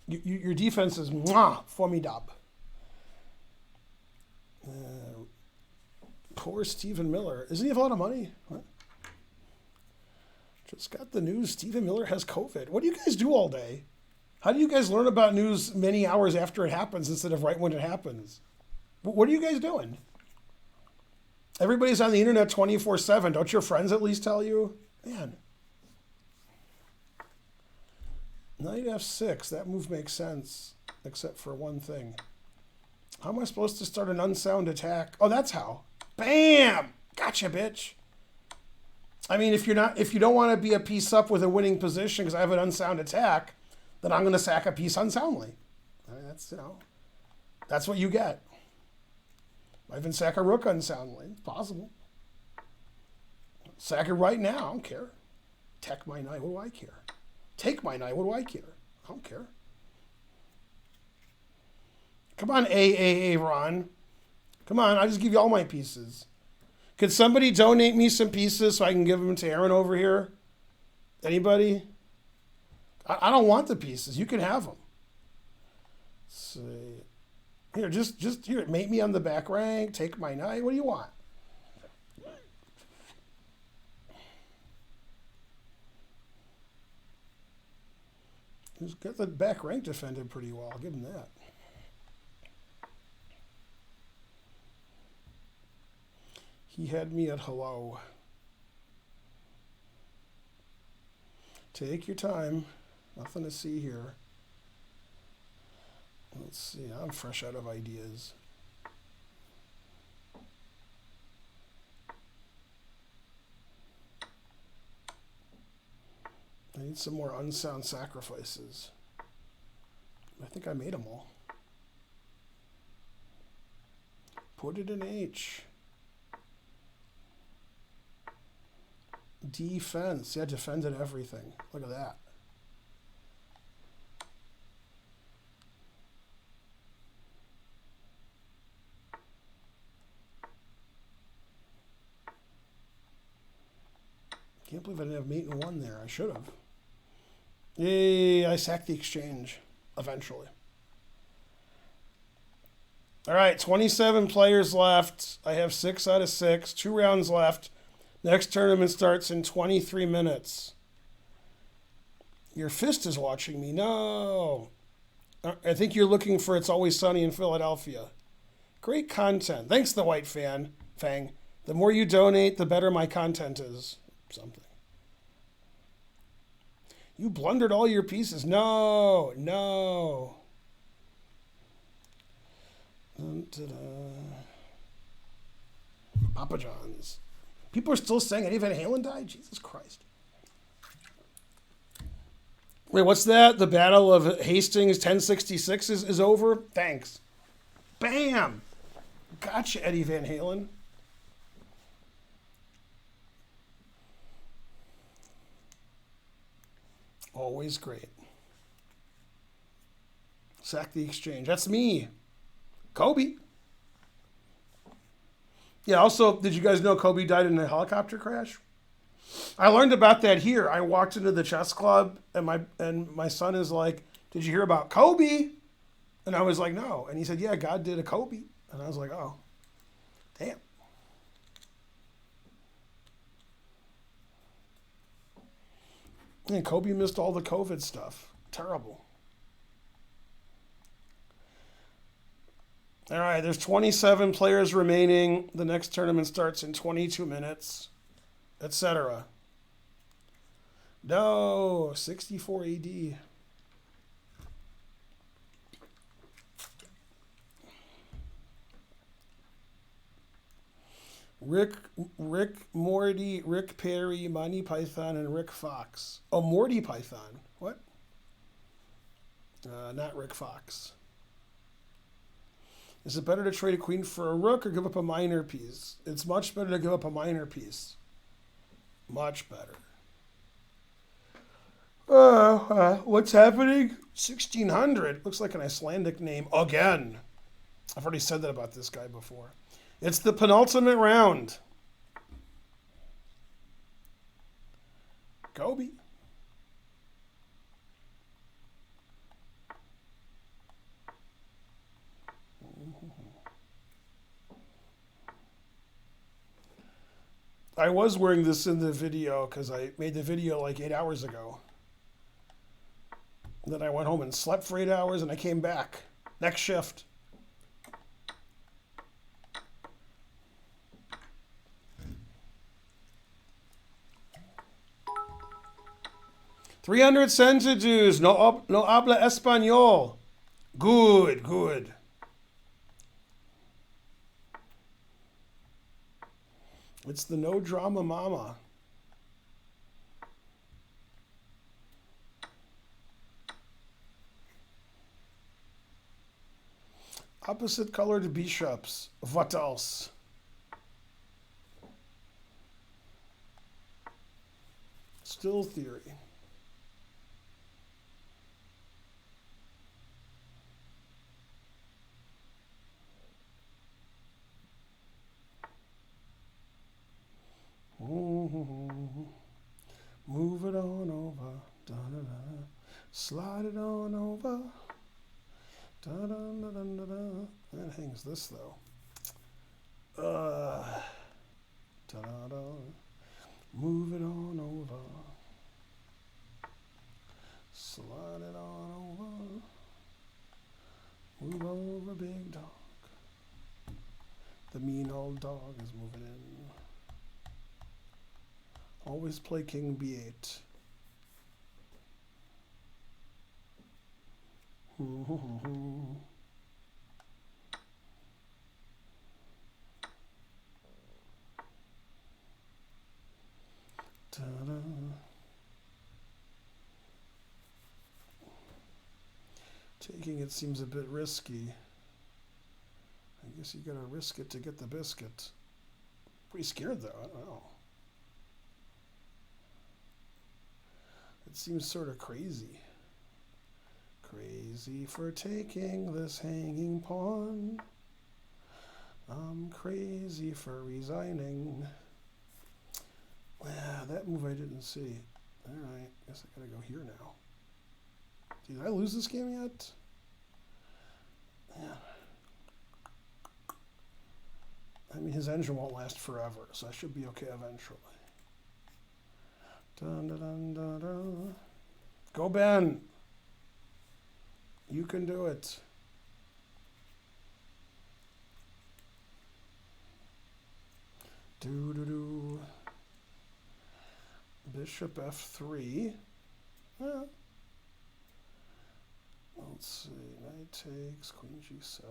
Your defense is formidable. Poor Stephen Miller. Doesn't he have a lot of money? What? Just got the news. Stephen Miller has COVID. What do you guys do all day? How do you guys learn about news many hours after it happens instead of right when it happens? What are you guys doing? Everybody's on the internet 24/7. Don't your friends at least tell you? Man. Knight f6. That move makes sense, except for one thing. How am I supposed to start an unsound attack? Oh, that's how. Bam! Gotcha, bitch. I mean, if you don't want to be a piece up with a winning position because I have an unsound attack, then I'm going to sack a piece unsoundly. I mean, that's what you get. I even sack a rook unsoundly. It's possible. Sack it right now. I don't care. Tech my knight. What do I care? Take my knight. What do I care? I don't care. Come on, Ron. Come on, I'll just give you all my pieces. Could somebody donate me some pieces so I can give them to Aaron over here? Anybody? I don't want the pieces. You can have them. Let's see. Here, just here. Mate me on the back rank. Take my knight. What do you want? He's got the back rank defended pretty well. I'll give him that. He had me at hello. Take your time. Nothing to see here. Let's see. I'm fresh out of ideas. I need some more unsound sacrifices. I think I made them all. Put it in H. Defense. Yeah, defended everything. Look at that. Can't believe I didn't have mate in one there. I should have. Yay, I sacked the exchange eventually. All right, 27 players left. I have 6 out of 6. 2 rounds left. Next tournament starts in 23 minutes. Your fist is watching me. No. I think you're looking for It's Always Sunny in Philadelphia. Great content. Thanks, the White Fang. The more you donate, the better my content is. Something. You blundered all your pieces. No. Papa John's. People are still saying Eddie Van Halen died? Jesus Christ. Wait, what's that? The Battle of Hastings 1066 is over? Thanks. Bam! Gotcha, Eddie Van Halen. Always great. Sack the exchange. That's me. Kobe. Yeah, also, did you guys know Kobe died in a helicopter crash? I learned about that here. I walked into the chess club, and my son is like, "Did you hear about Kobe?" And I was like, "No." And he said, "Yeah, God did a Kobe." And I was like, "Oh, damn." And Kobe missed all the COVID stuff. Terrible. All right, there's 27 players remaining. The next tournament starts in 22 minutes, etc. No, 64 AD. Rick Morty, Rick Perry, Monty Python, and Rick Fox. Oh, Morty Python. What? Not Rick Fox. Is it better to trade a queen for a rook or give up a minor piece? It's much better to give up a minor piece. Much better. What's happening? 1600. Looks like an Icelandic name again. I've already said that about this guy before. It's the penultimate round. Gobi. I was wearing this in the video because I made the video like 8 hours ago. Then I went home and slept for 8 hours and I came back. Next shift. $300 centidues. No habla español. Good, good. It's the no drama mama. Opposite colored bishops. What else? Still theory. Move it on over. Da, da, da. Slide it on over. Da, da, da, da, da, da. That hangs this though. Da, da, da. Move it on over. Slide it on over. Move over, big dog. The mean old dog is moving in. Always play king b8. Ta-da. Taking it seems a bit risky. I guess you gotta risk it to get the biscuit. Pretty scared though, I don't know. It seems sort of crazy. Crazy for taking this hanging pawn. I'm crazy for resigning. Wow, that move I didn't see. Alright, guess I gotta go here now. Did I lose this game yet? Yeah. I mean, his engine won't last forever, so I should be okay eventually. Dun, dun, dun, dun, dun. Go, Ben. You can do it. Do. Bishop f3. Well, let's see. Knight takes, queen g7.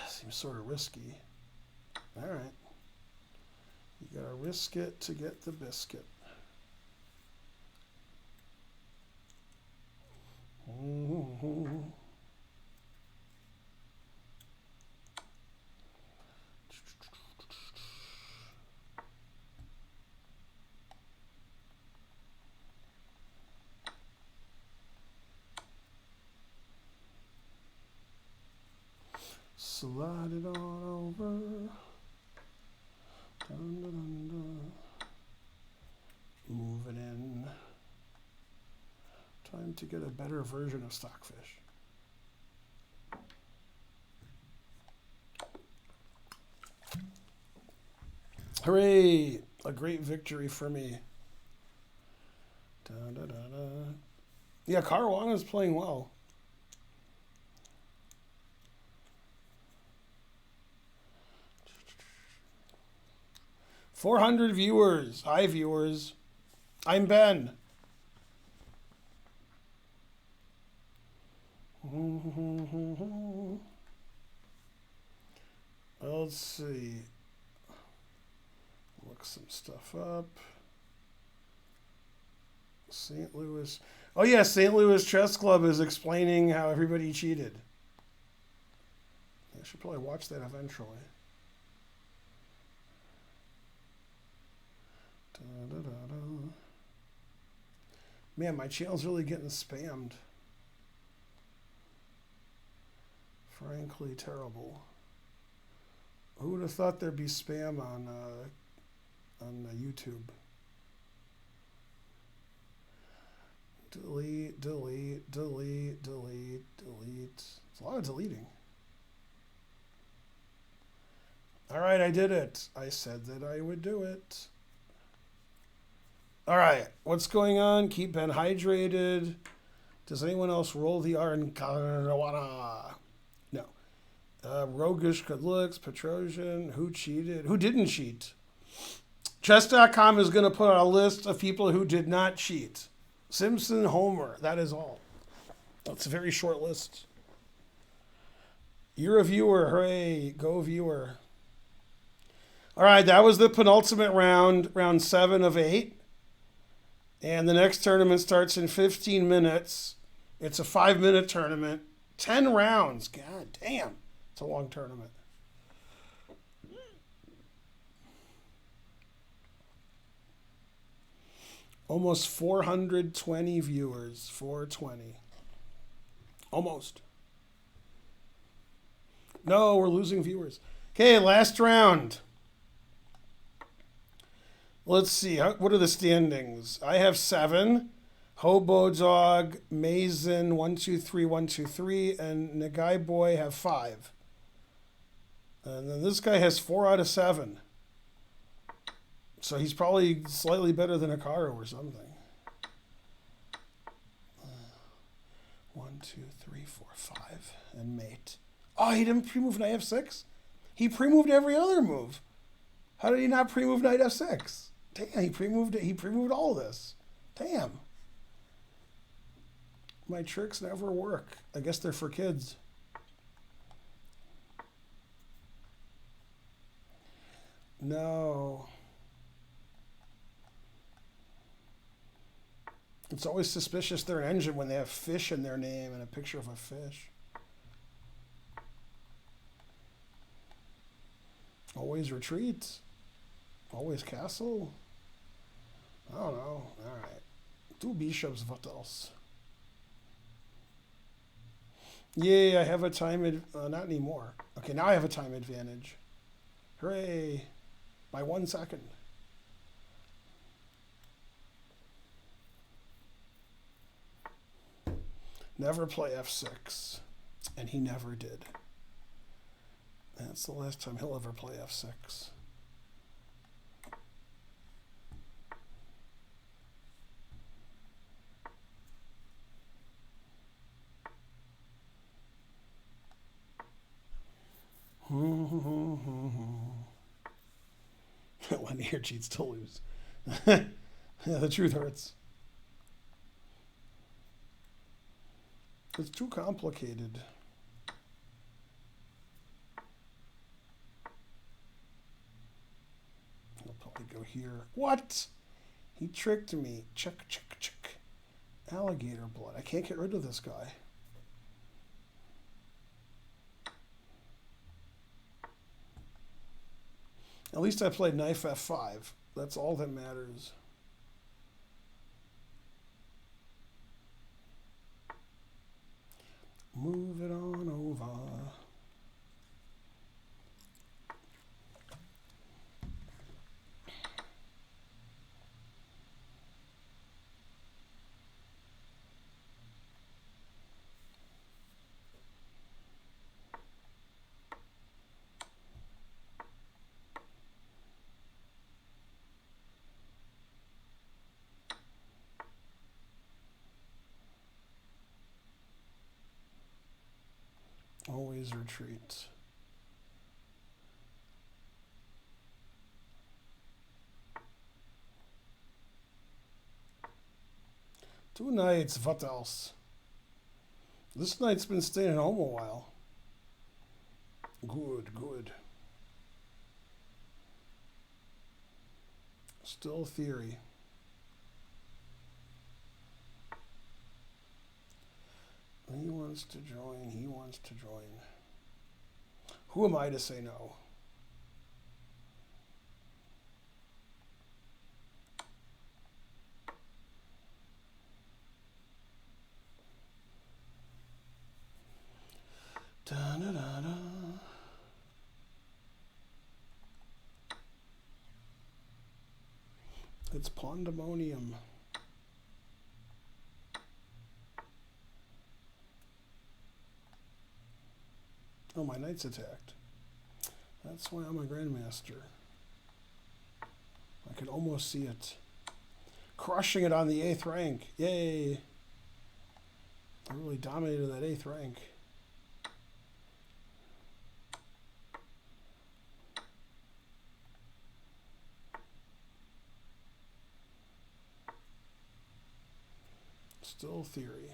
Seems sort of risky. All right. You gotta risk it to get the biscuit. Slide it on over. Dun, dun, dun, dun. Move it in. Time to get a better version of Stockfish. Hooray! A great victory for me. Da, da, da, da. Yeah, Caruana's playing well. $400 viewers. Hi, viewers. I'm Ben. Let's see. look some stuff up. St. Louis. Oh, yeah, St. Louis Chess Club is explaining how everybody cheated. I should probably watch that eventually. Da-da-da-da. Man, my channel's really getting spammed. Frankly, terrible. Who would have thought there'd be spam on YouTube? Delete, delete, delete, delete, delete. It's a lot of deleting. All right, I did it. I said that I would do it. All right, what's going on? Keep Ben hydrated. Does anyone else roll the R in Karawana? No. Roguish good looks, Petrosian. Who cheated? Who didn't cheat? Chess.com is going to put out a list of people who did not cheat. Simpson, Homer. That is all. That's a very short list. You're a viewer. Hooray. Go viewer. All right, that was the penultimate round, round 7 of 8. And the next tournament starts in 15 minutes. It's a 5-minute tournament. 10 rounds. God damn. It's a long tournament. Almost 420 viewers. 420. Almost. No, we're losing viewers. Okay, last round. Let's see. What are the standings? I have 7. Hobo Dog, Mason, 1, 2, 3, 1, 2, 3, and Nagai Boy have 5. And then this guy has 4 out of 7. So he's probably slightly better than Hikaru or something. 1, 2, 3, 4, 5, and mate. Oh, he didn't pre-move knight f6? He pre-moved every other move. How did he not pre-move knight f6? Damn, he pre-moved all this. Damn. My tricks never work. I guess they're for kids. No. It's always suspicious they're an engine when they have fish in their name and a picture of a fish. Always retreat. Always castle. I don't know. All right. 2 bishops, what else? Yay, I have a time... not anymore. Okay, now I have a time advantage. Hooray. By 1 second. Never play f6. And he never did. That's the last time he'll ever play f6. Linear cheats to lose. Yeah, the truth hurts. It's too complicated. I'll probably go here. What? He tricked me. Check, check, check. Alligator blood. I can't get rid of this guy. At least I played knife f5. That's all that matters. Move it on over. Always retreat. Two nights, what else? This night's been staying at home a while. Good, good. Still theory. He wants to join. He wants to join. Who am I to say no? Da-da-da-da. It's pandemonium. Oh, my knight's attacked. That's why I'm a grandmaster. I can almost see it. Crushing it on the 8th rank. Yay. I really dominated that 8th rank. Still theory.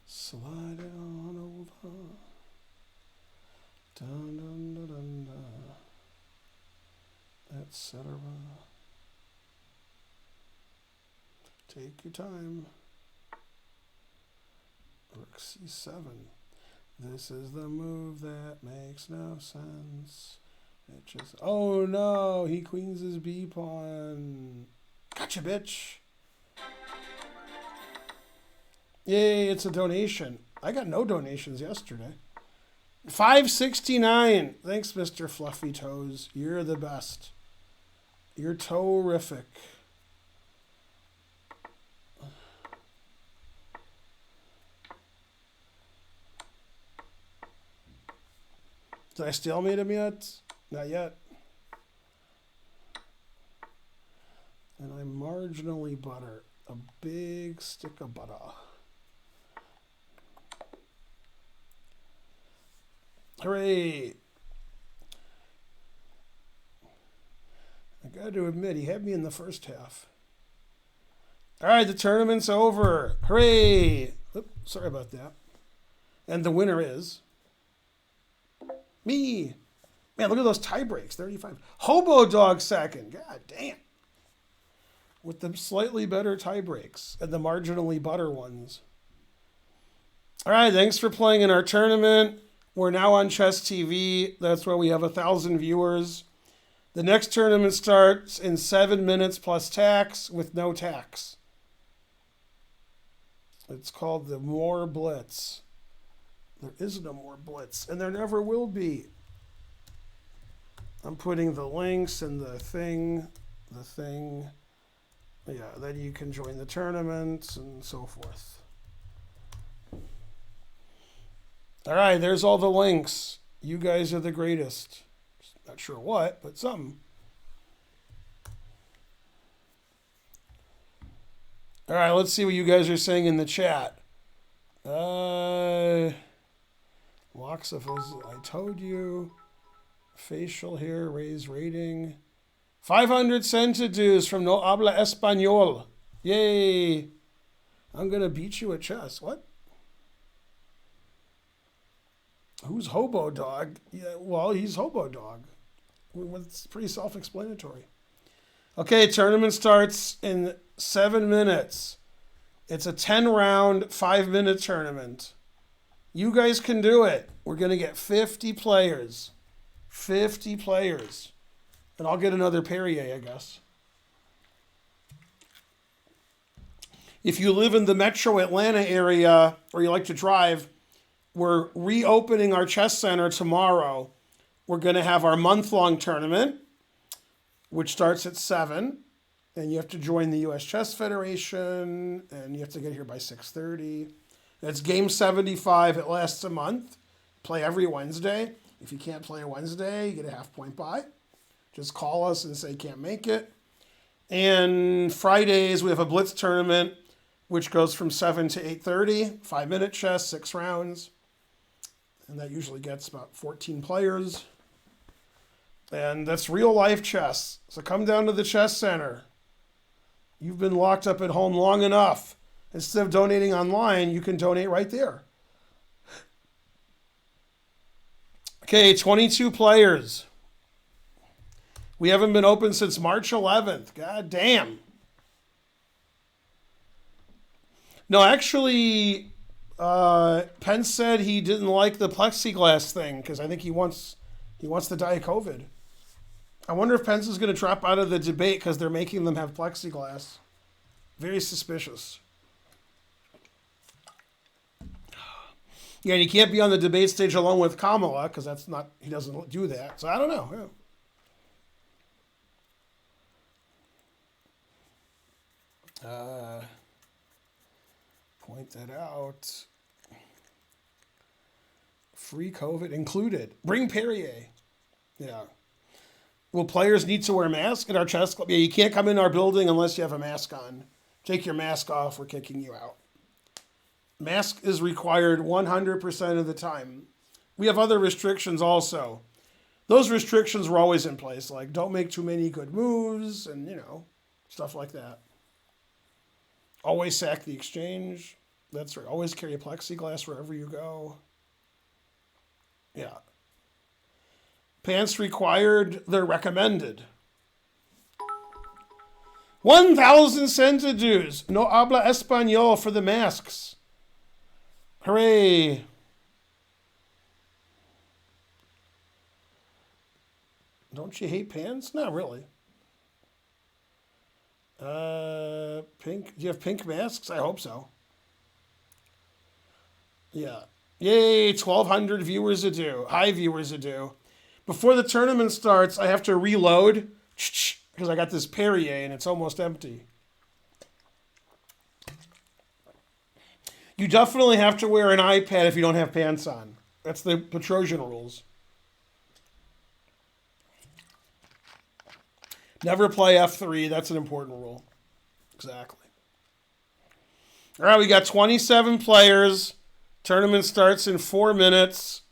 Slide it on over. Dun dun dun dun dun. Etc. Take your time. Rook c7. This is the move that makes no sense. It just. Oh no! He queens his b pawn. Gotcha, bitch. Yay! It's a donation. I got no donations yesterday. $5.69. Thanks, Mr. Fluffy Toes. You're the best. You're terrific. Did I stalemate him yet? Not yet. And I marginally butter. A big stick of butter. Hooray! I got to admit, he had me in the first half. All right, the tournament's over. Hooray! Oops, sorry about that. And the winner is me. Man, look at those tie breaks. 35. Hobo Dog second. God damn. With the slightly better tie breaks and the marginally butter ones. All right, thanks for playing in our tournament. We're now on Chess TV. That's where we have 1,000 viewers. The next tournament starts in 7 minutes plus tax with no tax. It's called the More Blitz. There is no more Blitz, and there never will be. I'm putting the links and the thing. Yeah, then you can join the tournaments and so forth. All right, there's all the links. You guys are the greatest. Not sure what, but something. All right, let's see what you guys are saying in the chat. Locks of I told you. Facial hair, raise rating. 500 centidues from No Habla Español. Yay. I'm going to beat you at chess. What? Who's Hobo Dog? Yeah, well, he's Hobo Dog. It's pretty self-explanatory. Okay, tournament starts in 7 minutes. It's a 10-round, 5-minute tournament. You guys can do it. We're going to get 50 players. 50 players. And I'll get another Perrier, I guess. If you live in the metro Atlanta area or you like to drive, we're reopening our chess center tomorrow. We're going to have our month-long tournament, which starts at 7. And you have to join the U.S. Chess Federation, and you have to get here by 6:30. It's game 75. It lasts a month. Play every Wednesday. If you can't play a Wednesday, you get a half point buy. Just call us and say can't make it. And Fridays, we have a blitz tournament, which goes from 7 to 8:30, 5-minute chess, 6 rounds. And that usually gets about 14 players. And that's real life chess. So come down to the chess center. You've been locked up at home long enough. Instead of donating online, you can donate right there. Okay, 22 players. We haven't been open since March 11th. God damn. No, actually, Pence said he didn't like the plexiglass thing because I think he wants to die of COVID. I wonder if Pence is going to drop out of the debate because they're making them have plexiglass. Very suspicious. Yeah, and he can't be on the debate stage alone with Kamala because he doesn't do that. So I don't know. Yeah. Point that out. Free COVID included. Bring Perrier. Yeah. Will players need to wear masks at our chess club? Yeah, you can't come in our building unless you have a mask on. Take your mask off, we're kicking you out. Mask is required 100% of the time. We have other restrictions also. Those restrictions were always in place, like don't make too many good moves and, stuff like that. Always sack the exchange. That's right. Always carry a plexiglass wherever you go. Yeah. Pants required, they're recommended. 1,000 centidues. No habla español for the masks. Hooray. Don't you hate pants? Not really. Pink. Do you have pink masks? I hope so. Yeah. Yay, 1,200 viewers a do. Hi, viewers a do. Before the tournament starts, I have to reload because I got this Perrier and it's almost empty. You definitely have to wear an iPad if you don't have pants on. That's the Petrosian rules. Never play F3. That's an important rule. Exactly. All right, we got 27 players. Tournament starts in 4 minutes.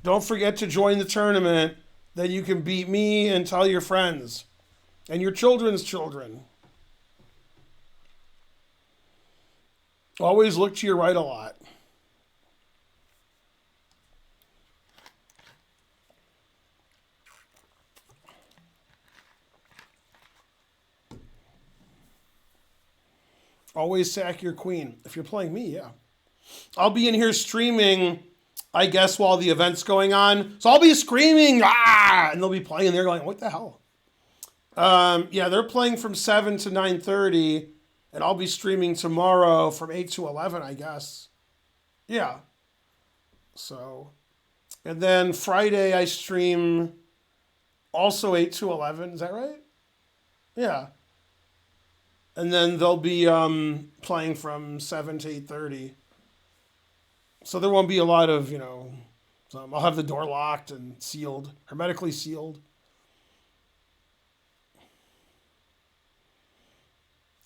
Don't forget to join the tournament. Then you can beat me and tell your friends and your children's children. Always look to your right a lot. Always sack your queen. If you're playing me, yeah. I'll be in here streaming, I guess, while the event's going on. So I'll be screaming, ah! And they'll be playing. They're going, what the hell? Yeah, they're playing from 7 to 9:30. And I'll be streaming tomorrow from 8 to 11, I guess. Yeah. So, and then Friday I stream also 8 to 11. Is that right? Yeah. And then they'll be playing from 7 to 8:30. So there won't be a lot of, I'll have the door locked and sealed, hermetically sealed.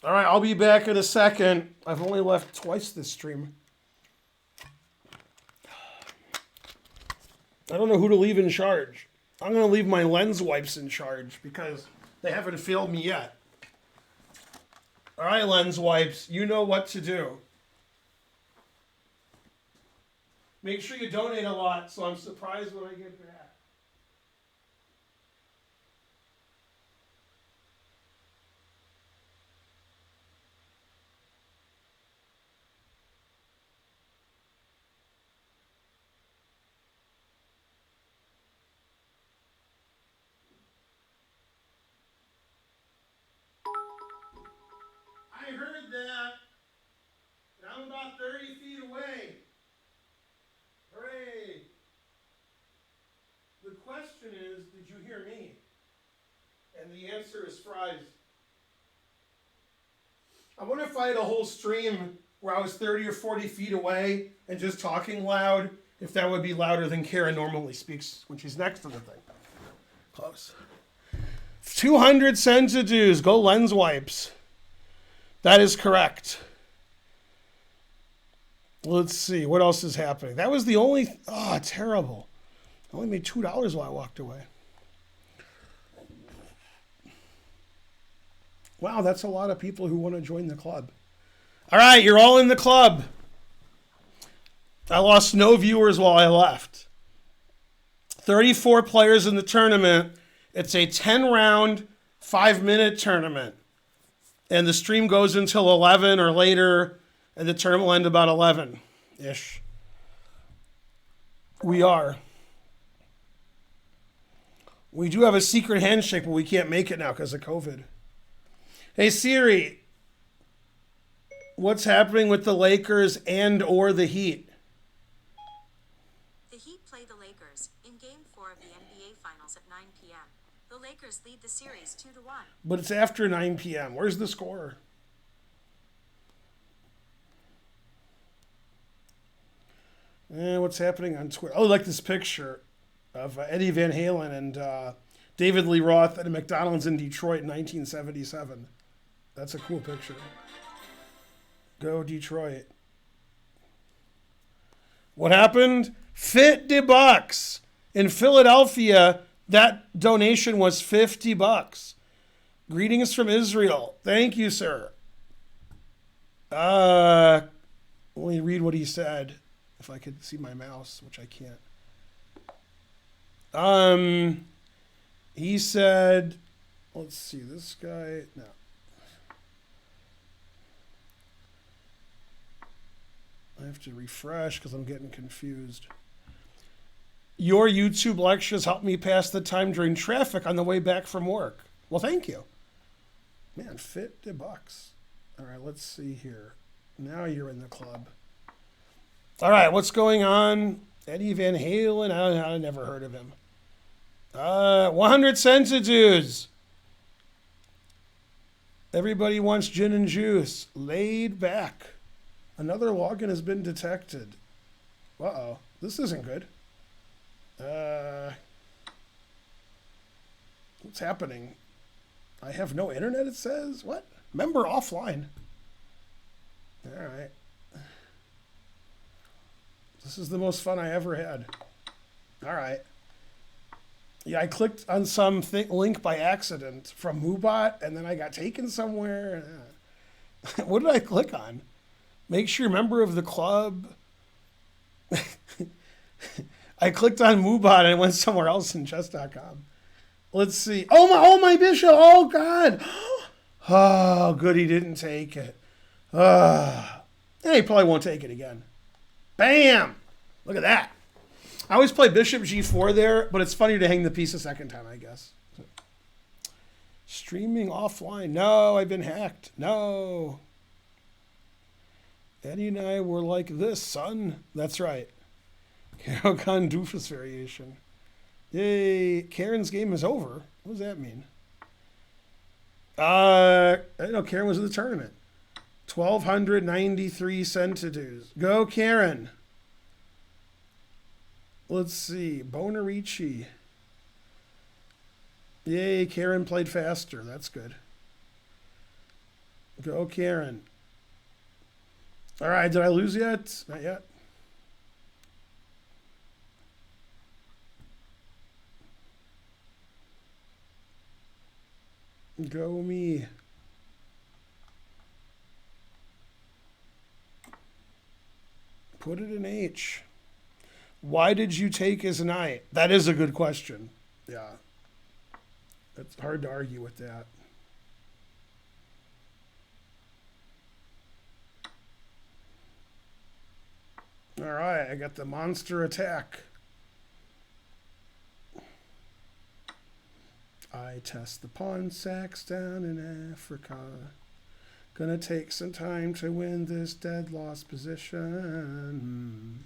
All right, I'll be back in a second. I've only left twice this stream. I don't know who to leave in charge. I'm going to leave my lens wipes in charge because they haven't failed me yet. All right, lens wipes, you know what to do. Make sure you donate a lot so I'm surprised when I get back. I heard that. And I'm about 30 feet away. Hooray. The question is, did you hear me? And the answer is fries. I wonder if I had a whole stream where I was 30 or 40 feet away and just talking loud, if that would be louder than Kara normally speaks when she's next to the thing. Close. 200 centidues. Go lens wipes. That is correct. Let's see. What else is happening? That was the only... Oh, terrible. I only made $2 while I walked away. Wow, that's a lot of people who want to join the club. All right, you're all in the club. I lost no viewers while I left. 34 players in the tournament. It's a 10-round, 5-minute tournament. And the stream goes until 11 or later, and the tournament will end about 11-ish. We are. We do have a secret handshake, but we can't make it now because of COVID. Hey, Siri, what's happening with the Lakers and or the Heat? The Heat play the Lakers in Game 4 of the NBA Finals at 9 p.m. The Lakers lead the series 2-1. But it's after 9 p.m. Where's the score? What's happening on Twitter? Oh, I like this picture of Eddie Van Halen and David Lee Roth at a McDonald's in Detroit in 1977. That's a cool picture. Go Detroit. What happened? $50 in Philadelphia. That donation was $50. Greetings from Israel. Thank you, sir. Let me read what he said. If I could see my mouse, which I can't. He said, let's see, this guy, no. I have to refresh because I'm getting confused. Your YouTube lectures helped me pass the time during traffic on the way back from work. Well, thank you. Man, $50. All right, let's see here. Now you're in the club. All right, what's going on? Eddie Van Halen, I never heard of him. 100 centidudes. Everybody wants gin and juice. Laid back. Another login has been detected. Uh-oh. This isn't good. What's happening? I have no internet, it says. What? Member offline. All right. This is the most fun I ever had. All right. Yeah, I clicked on some link by accident from Moobot, and then I got taken somewhere. What did I click on? Make sure you're a member of the club. I clicked on Moobot and it went somewhere else in chess.com. Let's see. Oh my bishop. Oh God. Oh, good. He didn't take it. He probably won't take it again. Bam. Look at that. I always play bishop g4 there, but it's funny to hang the piece a second time, I guess. Streaming offline. No, I've been hacked. No. Eddie and I were like this, son. That's right. Carol Khan doofus variation. Yay. Karen's game is over. What does that mean? I don't know. Karen was in the tournament. 1,293 centidues. Go, Karen. Let's see. Bonarici. Yay, Karen played faster. That's good. Go, Karen. All right, did I lose yet? Not yet. Go me. Put it in H. Why did you take his knight? That is a good question. Yeah. It's hard to argue with that. All right, I got the monster attack. I test the pawn sacks down in Africa. Gonna take some time to win this dead lost position.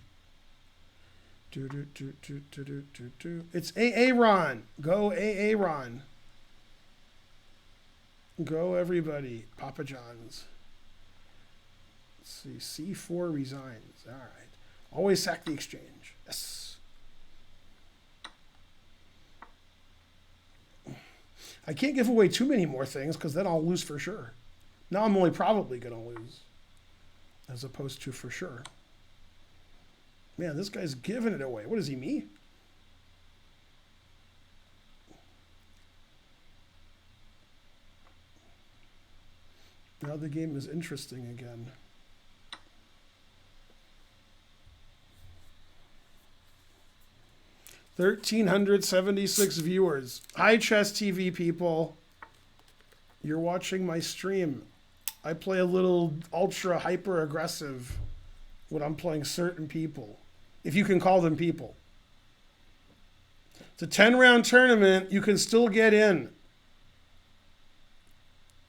It's Aaron. Go Aaron. Go everybody. Papa John's. Let's see. C4 resigns. All right. Always sack the exchange. Yes. I can't give away too many more things because then I'll lose for sure. Now I'm only probably going to lose as opposed to for sure. Man, this guy's giving it away. What is he, me? Now the game is interesting again. $1,376 viewers. Hi, Chess TV people. You're watching my stream. I play a little ultra hyper aggressive when I'm playing certain people, if you can call them people. It's a 10-round tournament. You can still get in.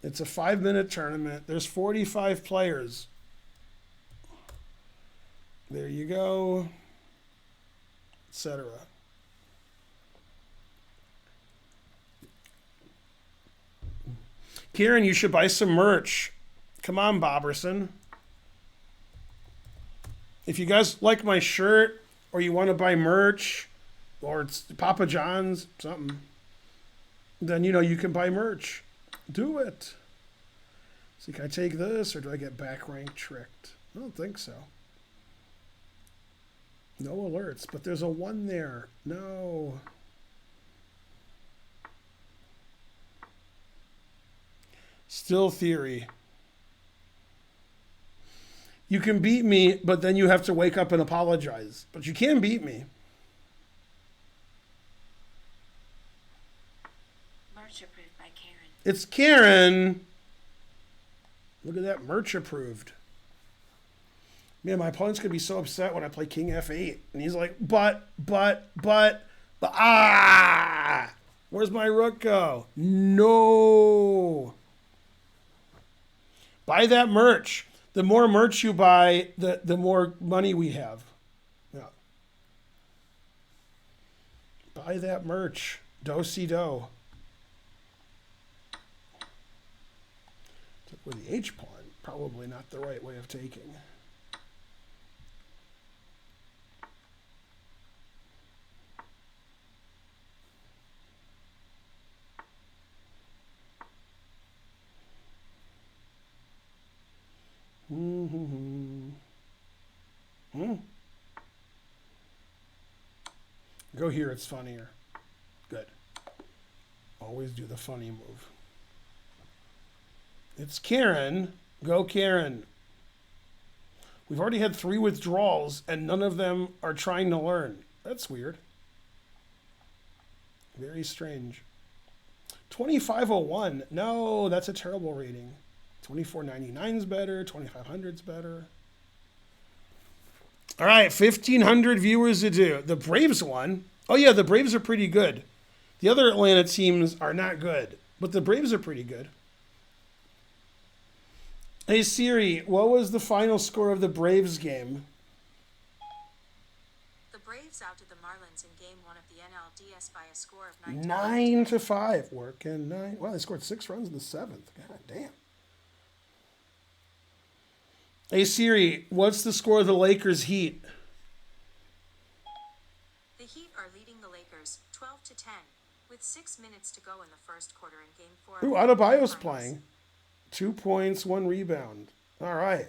It's a 5-minute tournament. There's 45 players. There you go, etc. Kieran, you should buy some merch. Come on, Boberson. If you guys like my shirt or you want to buy merch or it's Papa John's, something, then, you can buy merch. Do it. See, can I take this or do I get back rank tricked? I don't think so. No alerts, but there's a 1 there. No. Still theory. You can beat me, but then you have to wake up and apologize. But you can beat me. Merch approved by Karen. It's Karen. Look at that, merch approved. Man, my opponent's going to be so upset when I play King F8. And he's like, but, where's my rook go? No. Buy that merch. The more merch you buy, the more money we have. Yeah. Buy that merch. Do-si-do. Took with the H pawn. Probably not the right way of taking. Go here, it's funnier. Good. Always do the funny move. It's Karen. Go Karen. We've already had 3 withdrawals and none of them are trying to learn. That's weird. Very strange. 2501. No, that's a terrible rating. 2499 is better. 2500 is better. All right, 1,500 viewers to do. The Braves won. Oh, yeah, the Braves are pretty good. The other Atlanta teams are not good, but the Braves are pretty good. Hey, Siri, what was the final score of the Braves game? The Braves routed the Marlins in Game 1 of the NLDS by a score of 9-5. Working 9. Wow, they scored 6 runs in the 7th. God damn. Hey, Siri, what's the score of the Lakers Heat? The Heat are leading the Lakers 12-10 with 6 minutes to go in the first quarter in Game 4. Ooh, Adebayo's playing. 2 points, 1 rebound. All right.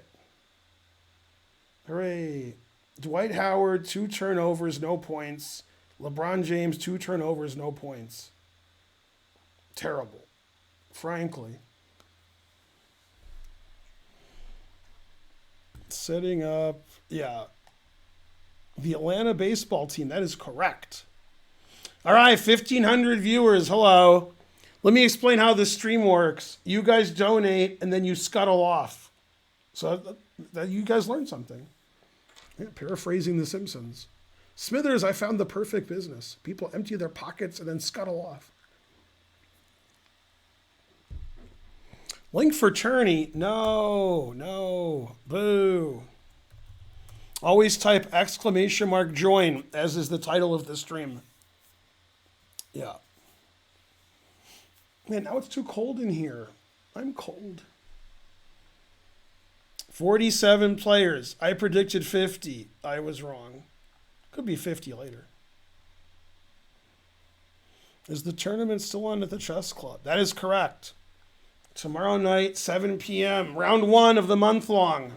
Hooray. Dwight Howard, 2 turnovers, no points. LeBron James, 2 turnovers, no points. Terrible, frankly. Setting up, yeah. The Atlanta baseball team, that is correct. All right, 1,500 viewers, hello. Let me explain how this stream works. You guys donate, and then you scuttle off. So that you guys learn something. Yeah, paraphrasing The Simpsons. Smithers, I found the perfect business. People empty their pockets and then scuttle off. Link for tourney. No. Boo. Always type !join, as is the title of the stream. Yeah. Man, now it's too cold in here. I'm cold. 47 players. I predicted 50. I was wrong. Could be 50 later. Is the tournament still on at the Chess Club? That is correct. Tomorrow night, 7 p.m., round one of the month long.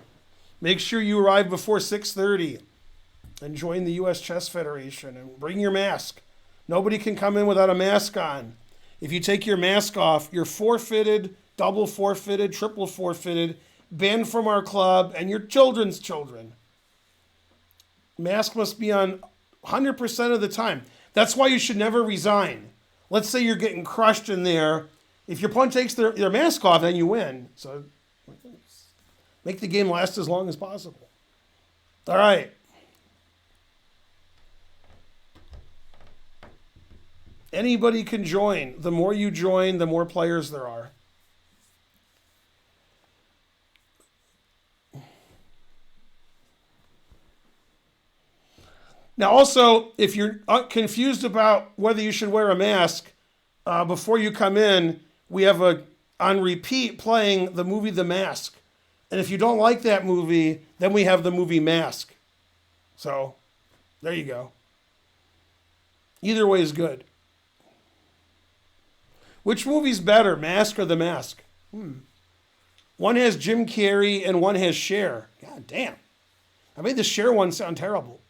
Make sure you arrive before 6:30 and join the U.S. Chess Federation and bring your mask. Nobody can come in without a mask on. If you take your mask off, you're forfeited, double forfeited, triple forfeited, banned from our club and your children's children. Mask must be on 100% of the time. That's why you should never resign. Let's say you're getting crushed in there. If your opponent takes their mask off, then you win. So make the game last as long as possible. All right. Anybody can join. The more you join, the more players there are. Now, also, if you're confused about whether you should wear a mask, before you come in, we have on repeat playing the movie The Mask. And if you don't like that movie, then we have the movie Mask. So, there you go. Either way is good. Which movie's better, Mask or The Mask? One has Jim Carrey and one has Cher. God damn. I made the Cher one sound terrible.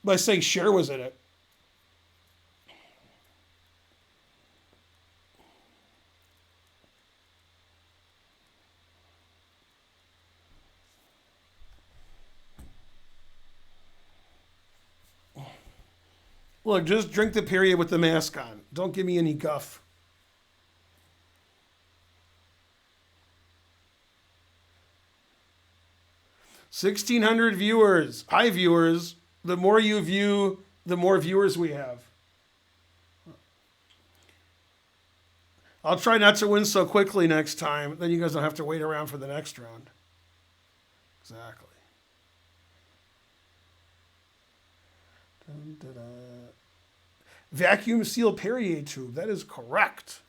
By saying Cher was in it. Look, just drink the period with the mask on. Don't give me any guff. $1,600 viewers. Hi, viewers. The more you view, the more viewers we have. I'll try not to win so quickly next time. Then you guys don't have to wait around for the next round. Exactly. Dun, dun, dun. Vacuum seal Perrier tube. That is correct.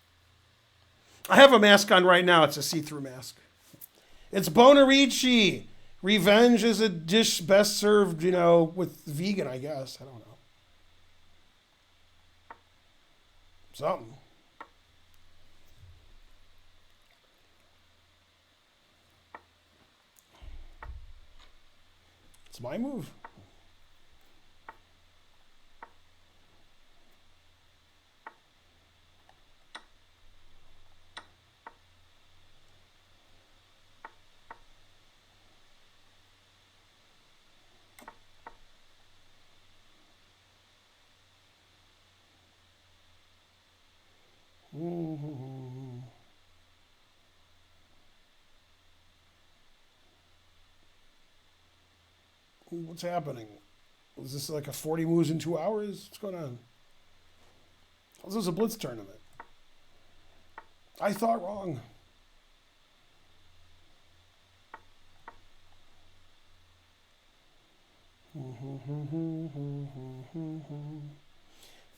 I have a mask on right now. It's a see-through mask. It's Bonarici. Revenge is a dish best served, with vegan, I guess. I don't know. Something. It's my move. What's happening? Is this like a 40 moves in 2 hours? What's going on? This is a blitz tournament. I thought wrong.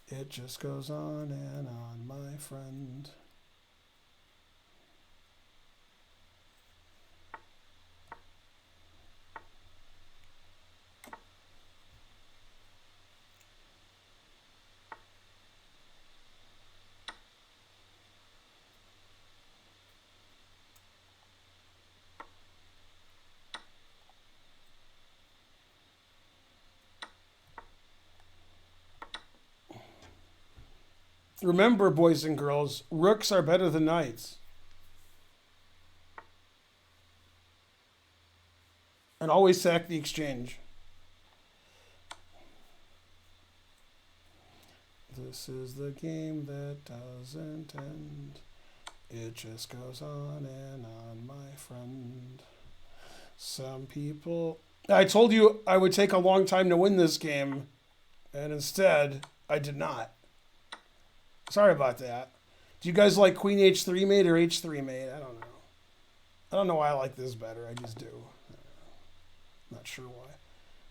It just goes on and on, my friend. Remember, boys and girls, rooks are better than knights. And always sack the exchange. This is the game that doesn't end. It just goes on and on, my friend. Some people... I told you I would take a long time to win this game, and instead, I did not. Sorry about that. Do you guys like Queen H3 mate or H3 mate? I don't know. I don't know why I like this better. I just do. Not sure why.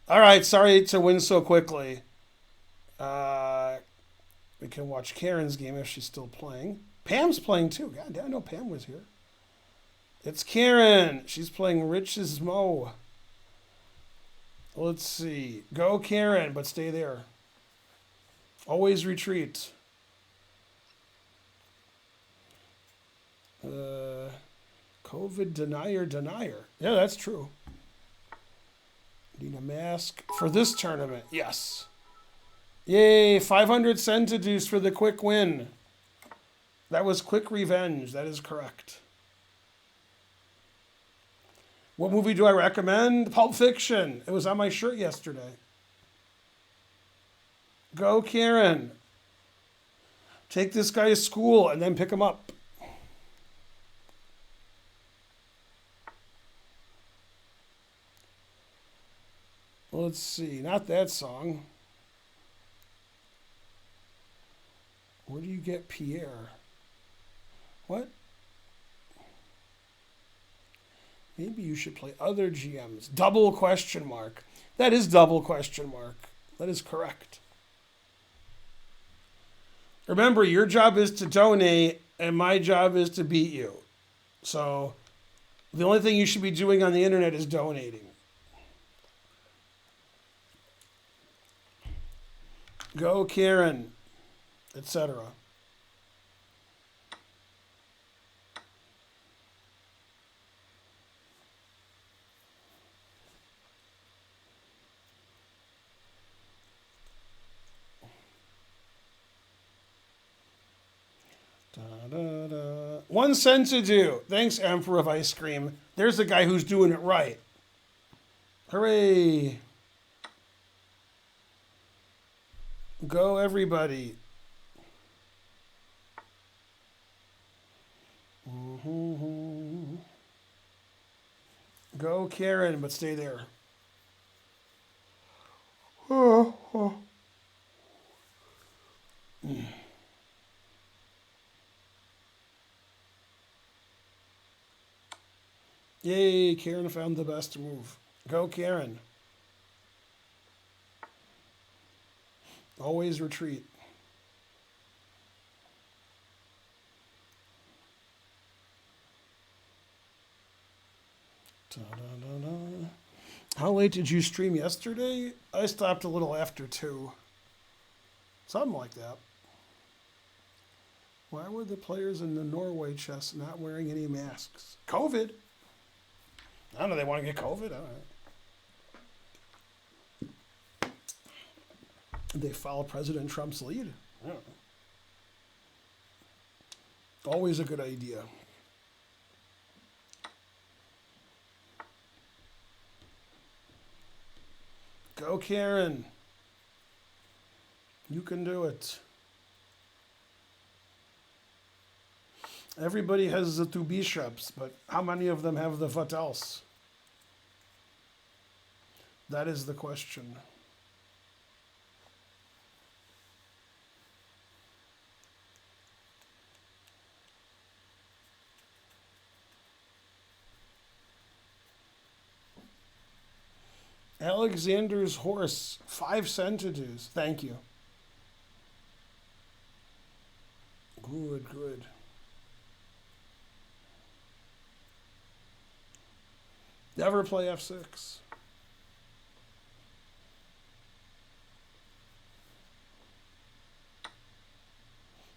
All right. Sorry to win so quickly. We can watch Karen's game if she's still playing. Pam's playing too. God damn, I know Pam was here. It's Karen. She's playing Rich as Mo. Let's see. Go Karen, but stay there. Always retreat. Uh, COVID denier. Yeah, that's true. Need a mask for this tournament. Yes. Yay, 500 centidues for the quick win. That was quick revenge. That is correct. What movie do I recommend? Pulp Fiction. It was on my shirt yesterday. Go, Karen. Take this guy to school and then pick him up. Let's see. Not that song. Where do you get Pierre? What? Maybe you should play other GMs. Double question mark. That is double question mark. That is correct. Remember, your job is to donate, and my job is to beat you. So, the only thing you should be doing on the internet is donating. Go, Karen, etc. Da, da, da. 1 cent to do. Thanks, Emperor of Ice Cream. There's a guy who's doing it right. Hooray. Go, everybody. Mm-hmm. Go, Karen, but stay there. Yay, Karen found the best move. Go, Karen. Always retreat. Da-da-da-da. How late did you stream yesterday? I stopped a little after 2. Something like that. Why were the players in the Norway chess not wearing any masks? COVID. I don't know. They want to get COVID. I don't know. They follow President Trump's lead. I don't know. Always a good idea. Go, Karen. You can do it. Everybody has the 2 bishops, but how many of them have the what else? That is the question. Alexander's horse, 5 centidues. Thank you. Good, good. Never play F6.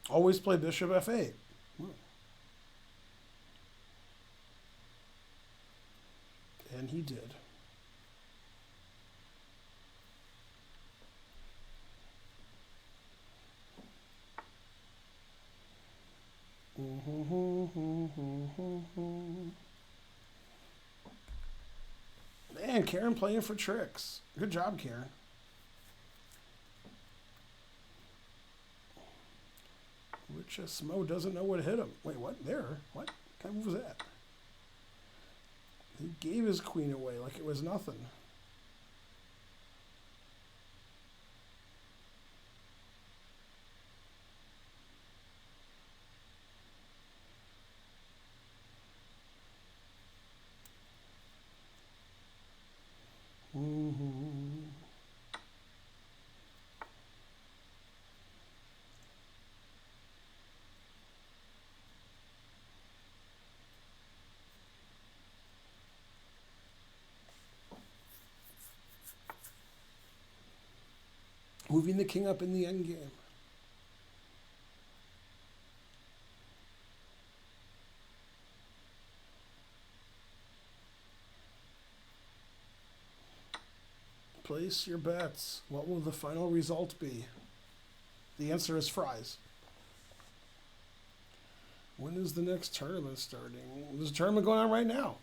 Always play Bishop F8. And he did. Man, Karen playing for tricks. Good job, Karen. Rich Smo doesn't know what hit him. Wait, what? There? What kind of move was that? He gave his queen away like it was nothing. Moving the king up in the endgame. Place your bets. What will the final result be? The answer is fries. When is the next tournament starting? There's a tournament going on right now.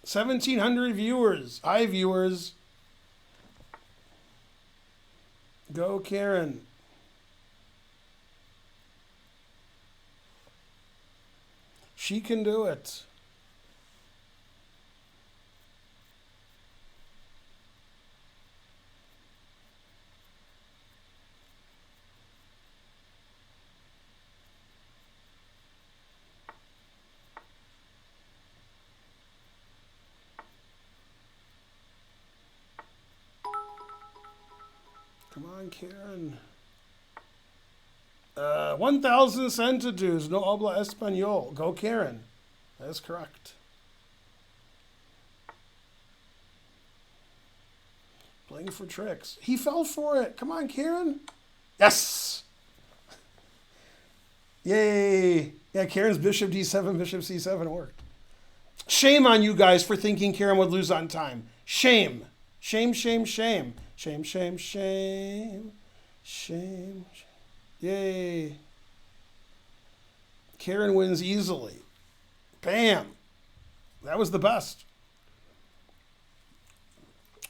1,700 viewers. Hi, viewers. Go, Karen. She can do it. Come on, Karen. 1,000 centuries. No habla español. Go, Karen. That is correct. Playing for tricks. He fell for it. Come on, Karen. Yes. Yay. Yeah, Karen's bishop d7, bishop c7 worked. Shame on you guys for thinking Karen would lose on time. Shame. Shame, shame, shame. Shame, shame, shame. Shame. Yay. Karen wins easily. Bam. That was the best.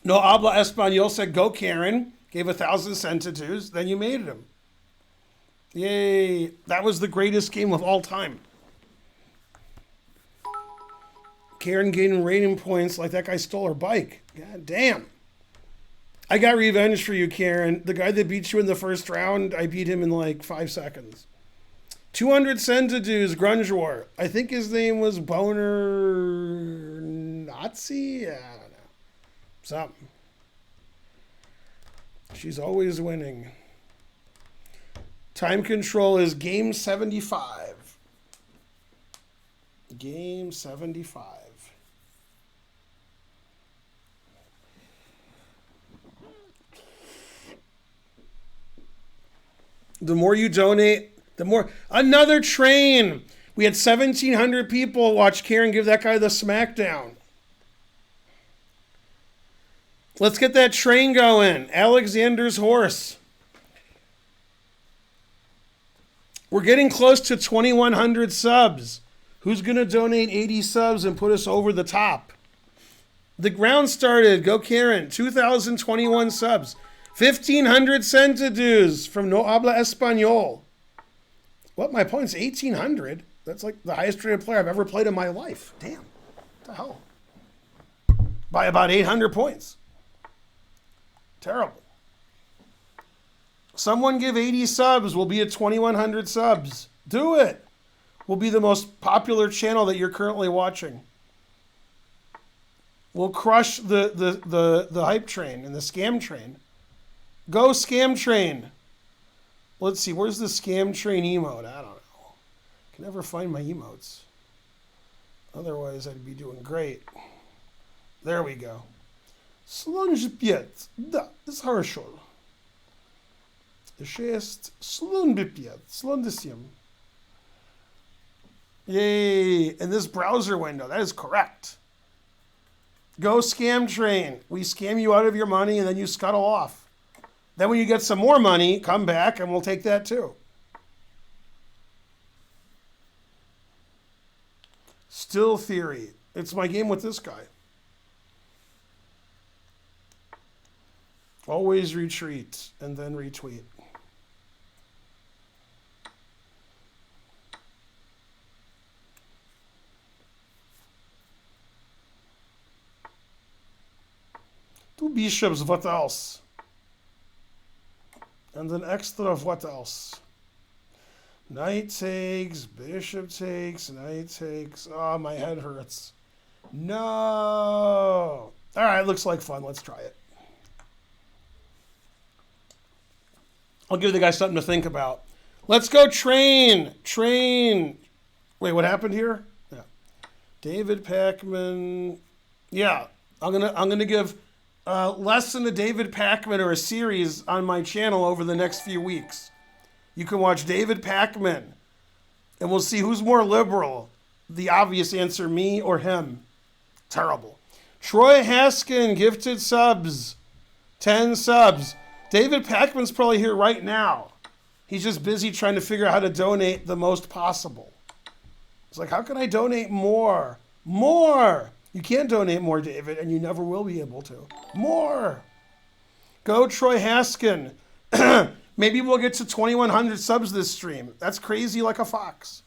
No habla español said, go, Karen. Gave 1,000 centuries. Then you made him. Yay. That was the greatest game of all time. Karen gaining rating points like that guy stole her bike. God damn. I got revenge for you, Karen. The guy that beat you in the first round, I beat him in like 5 seconds. 200 centuries, Grunge War. I think his name was Boner Nazi? I don't know. Something. She's always winning. Time control is game 75. Game 75. The more you donate, the more. Another train. We had 1,700 people watch Karen give that guy the smackdown. Let's get that train going. Alexander's horse. We're getting close to 2,100 subs. Who's going to donate 80 subs and put us over the top? The round started. Go, Karen. 2,021 subs. 1,500 centuries from No Habla Español. What? My opponent's 1,800? That's like the highest rated player I've ever played in my life. Damn. What the hell? By about 800 points. Terrible. Someone give 80 subs. We'll be at 2,100 subs. Do it. We'll be the most popular channel that you're currently watching. We'll crush the hype train and the scam train. Go scam train. Let's see, where's the scam train emote? I don't know. Can never find my emotes. Otherwise, I'd be doing great. There we go. Slunge piet. Da, is Herschel. Шесть slunbipiet. Slundisium. Yay. In this browser window, that is correct. Go scam train. We scam you out of your money and then you scuttle off. Then when you get some more money, come back and we'll take that too. Still theory. It's my game with this guy. Always retreat and then retweet. Two bishops, what else? And an extra of what else? Knight takes, bishop takes, knight takes. Oh, my head hurts. No. All right, looks like fun. Let's try it. I'll give the guy something to think about. Let's go train. Train. Wait, what happened here? Yeah. David Pacman. Yeah, I'm gonna give lesson to David Pacman or a series on my channel over the next few weeks. You can watch David Pacman, and we'll see who's more liberal. The obvious answer, me or him. Terrible. Troy Haskin, gifted subs. 10 subs. David Packman's probably here right now. He's just busy trying to figure out how to donate the most possible. It's like, how can I donate more? More! You can't donate more, David, and you never will be able to. More! Go Troy Haskin. Maybe we'll get to 2,100 subs this stream. That's crazy like a fox.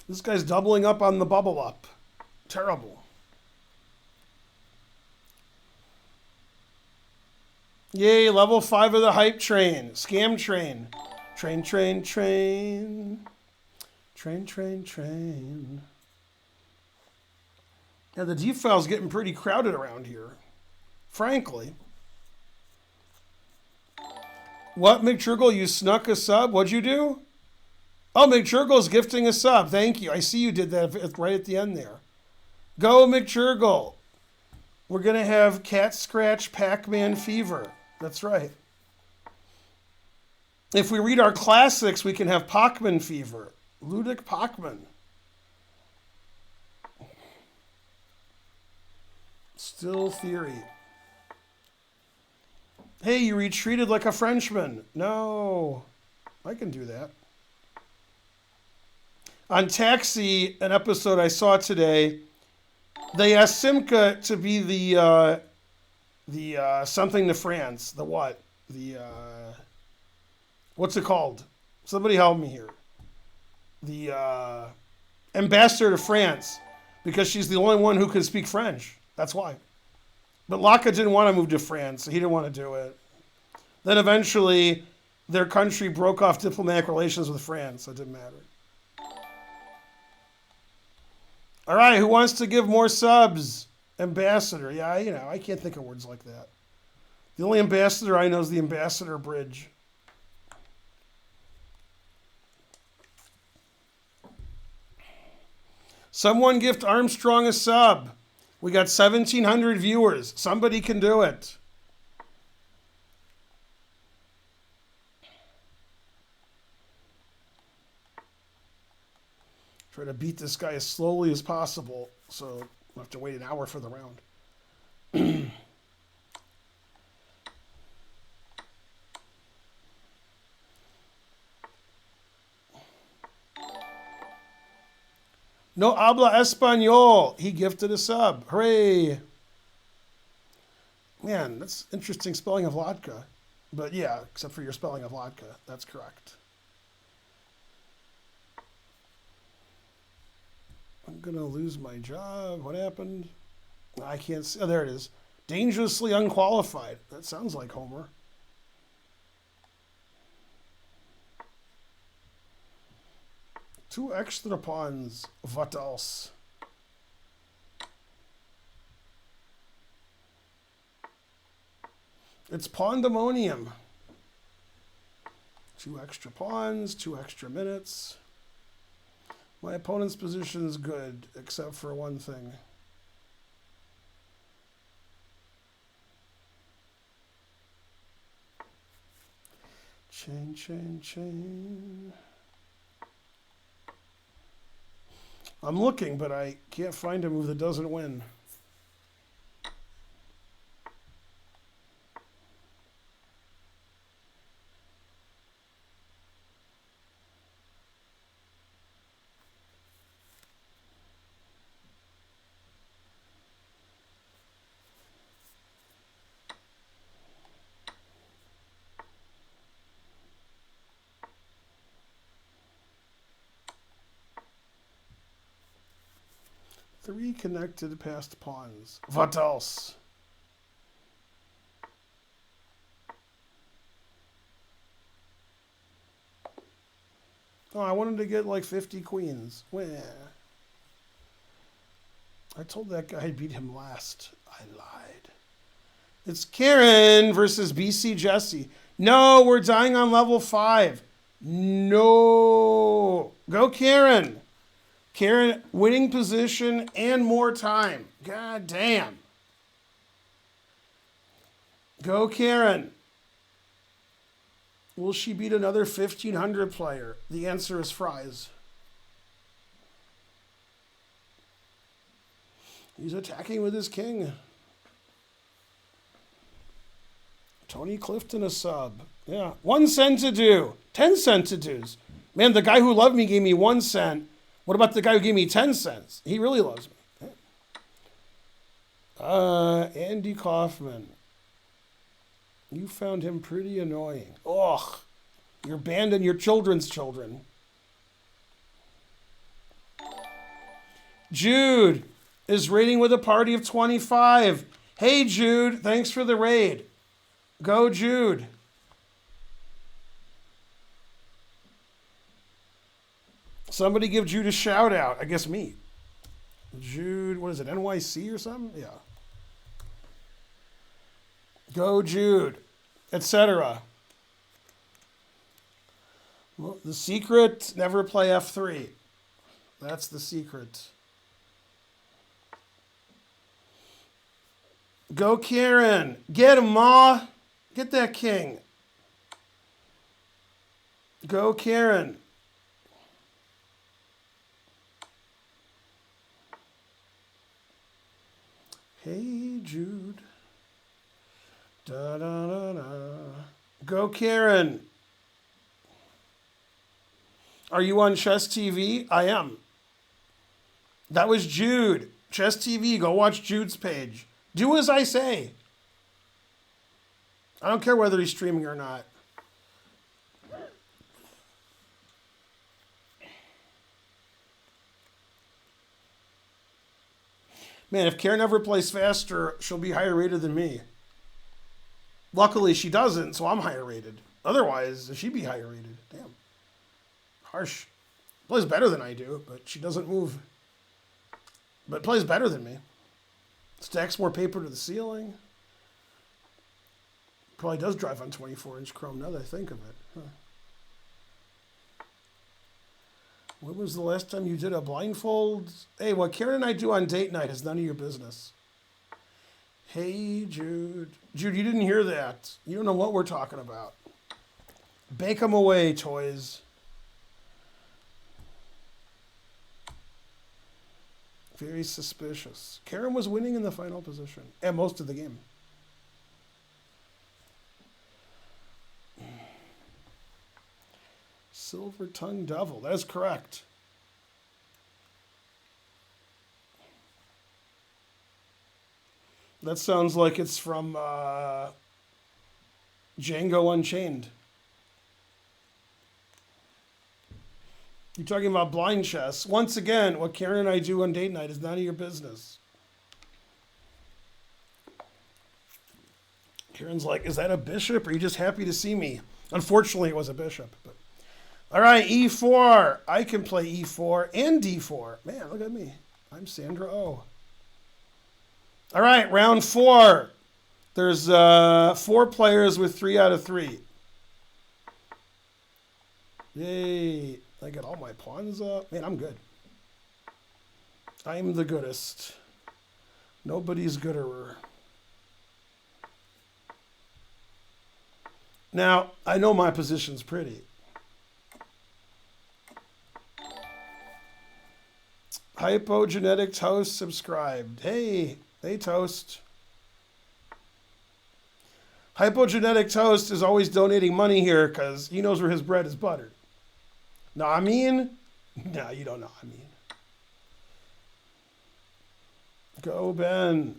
This guy's doubling up on the bubble up. Terrible. Yay, level 5 of the hype train. Scam train. Train, train, train. Train, train, train. Yeah, the defile's getting pretty crowded around here. Frankly. What, McJurgle? You snuck a sub? What'd you do? Oh, McJurgle's gifting a sub. Thank you. I see you did that right at the end there. Go, McJurgle. We're going to have Cat Scratch Pac-Man Fever. That's right. If we read our classics, we can have Pacman Fever. Ludic Pacman. Still theory. Hey, you retreated like a Frenchman. No. I can do that. On Taxi, an episode I saw today, they asked Simca to be the something to France. The what? What's it called? Somebody help me here. The ambassador to France, because she's the only one who can speak French. That's why. But Laka didn't want to move to France, so he didn't want to do it. Then eventually, their country broke off diplomatic relations with France, so it didn't matter. All right, who wants to give more subs? Ambassador. Yeah, I can't think of words like that. The only ambassador I know is the Ambassador Bridge. Someone gift Armstrong a sub. We got 1,700 viewers. Somebody can do it. Try to beat this guy as slowly as possible, so we'll have to wait an hour for the round. No habla español. He gifted a sub. Hooray. Man, that's interesting spelling of vodka. But yeah, except for your spelling of vodka. That's correct. I'm going to lose my job. What happened? I can't see. Oh, there it is. Dangerously unqualified. That sounds like Homer. Two extra pawns. What else? It's pandemonium. Two extra pawns, 2 extra minutes. My opponent's position is good, except for one thing. Chain, chain, chain. I'm looking, but I can't find a move that doesn't win. Three connected passed pawns. What else? Oh, I wanted to get like 50 queens. Well, I told that guy I'd beat him last. I lied. It's Karen versus BC Jesse. No, we're dying on level 5. No. Go Karen. Karen, winning position and more time. God damn. Go Karen. Will she beat another 1,500 player? The answer is fries. He's attacking with his king. Tony Clifton a sub. Yeah. 1 cent to do. 10 cent to do's. Man, the guy who loved me gave me 1 cent. What about the guy who gave me 10 cents? He really loves me. Andy Kaufman. You found him pretty annoying. Ugh. You're abandoning your children's children. Jude is raiding with a party of 25. Hey, Jude. Thanks for the raid. Go, Jude. Somebody give Jude a shout out. I guess me. Jude, what is it, NYC or something? Yeah. Go, Jude, etc. Well, the secret, never play F3. That's the secret. Go, Karen. Get him, Ma. Get that king. Go, Karen. Hey, Jude. Da da da da. Go, Karen. Are you on Chess TV? I am. That was Jude. Chess TV. Go watch Jude's page. Do as I say. I don't care whether he's streaming or not. Man, if Karen ever plays faster, she'll be higher rated than me. Luckily, she doesn't, so I'm higher rated. Otherwise, she'd be higher rated. Damn. Harsh. Plays better than I do, but she doesn't move. But plays better than me. Stacks more paper to the ceiling. Probably does drive on 24-inch chrome now that I think of it. Huh. When was the last time you did a blindfold? Hey, what Karen and I do on date night is none of your business. Hey, Jude. Jude, you didn't hear that. You don't know what we're talking about. Bake them away, toys. Very suspicious. Karen was winning in the final position. And most of the game. Silver Tongue Devil. That is correct. That sounds like it's from Django Unchained. You're talking about blind chess. Once again, what Karen and I do on date night is none of your business. Karen's like, is that a bishop? Or are you just happy to see me? Unfortunately, it was a bishop. But all right, E4. I can play E4 and D4. Man, look at me. I'm Sandra O. All right, round 4. There's 4 players with 3 out of 3. Yay. I got all my pawns up. Man, I'm good. I'm the goodest. Nobody's gooder. Now, I know my position's pretty. Hypogenetic Toast subscribed. Hey Toast. Hypogenetic Toast is always donating money here because he knows where his bread is buttered. No, I mean, no, you don't know. I mean, go Ben.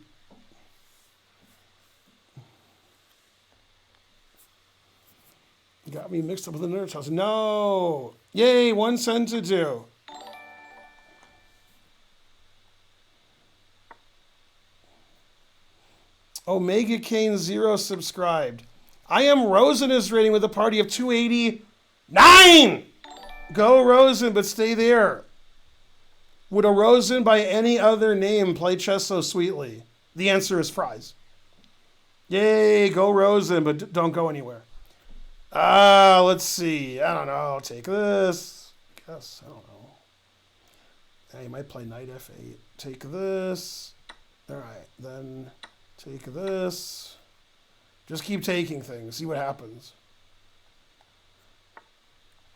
Got me mixed up with the nerd house. No. Yay, 1 cent to do. Omega Kane 0 subscribed. I am Rosen is rating with a party of 289. Go Rosen, but stay there. Would a Rosen by any other name play chess so sweetly? The answer is fries. Yay, go Rosen, but don't go anywhere. Let's see. I don't know. Take this. I guess. I don't know. Yeah, you might play knight f8. Take this. All right. Then take this. Just keep taking things. See what happens.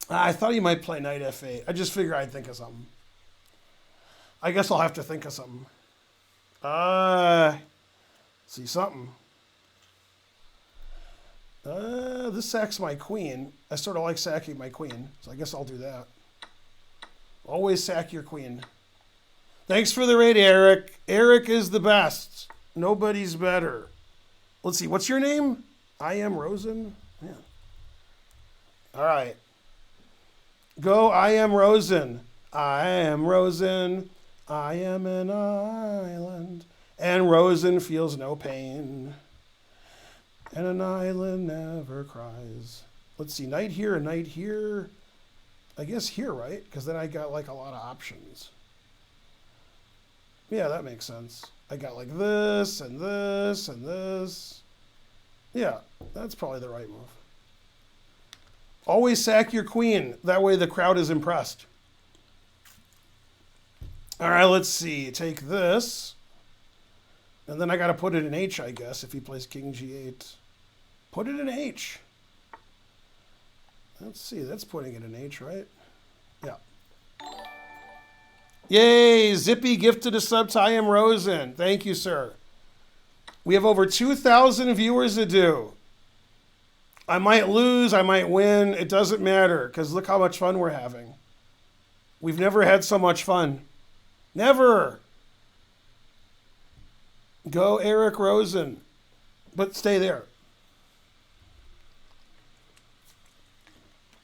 I thought he might play knight f8. I just figured I'd think of something. I guess I'll have to think of something. See something. This sacks my queen. I sort of like sacking my queen, so I guess I'll do that. Always sack your queen. Thanks for the raid, Eric. Eric is the best. Nobody's better. Let's see. What's your name? I am Rosen. Yeah. All right. Go. I am Rosen. I am Rosen. I am an island. And Rosen feels no pain. And an island never cries. Let's see. Night here, a night here. I guess here, right? Because then I got like a lot of options. Yeah, that makes sense. I got like this and this and this. Yeah, that's probably the right move. Always sack your queen. That way the crowd is impressed. All right, let's see. Take this. And then I got to put it in H, I guess, if he plays king g8. Put it in H. Let's see. That's putting it in H, right? Yeah. Yay! Zippy gifted a sub to I Am Rosen. Thank you, sir. We have over 2,000 viewers to do. I might lose. I might win. It doesn't matter because look how much fun we're having. We've never had so much fun. Never. Go Eric Rosen. But stay there.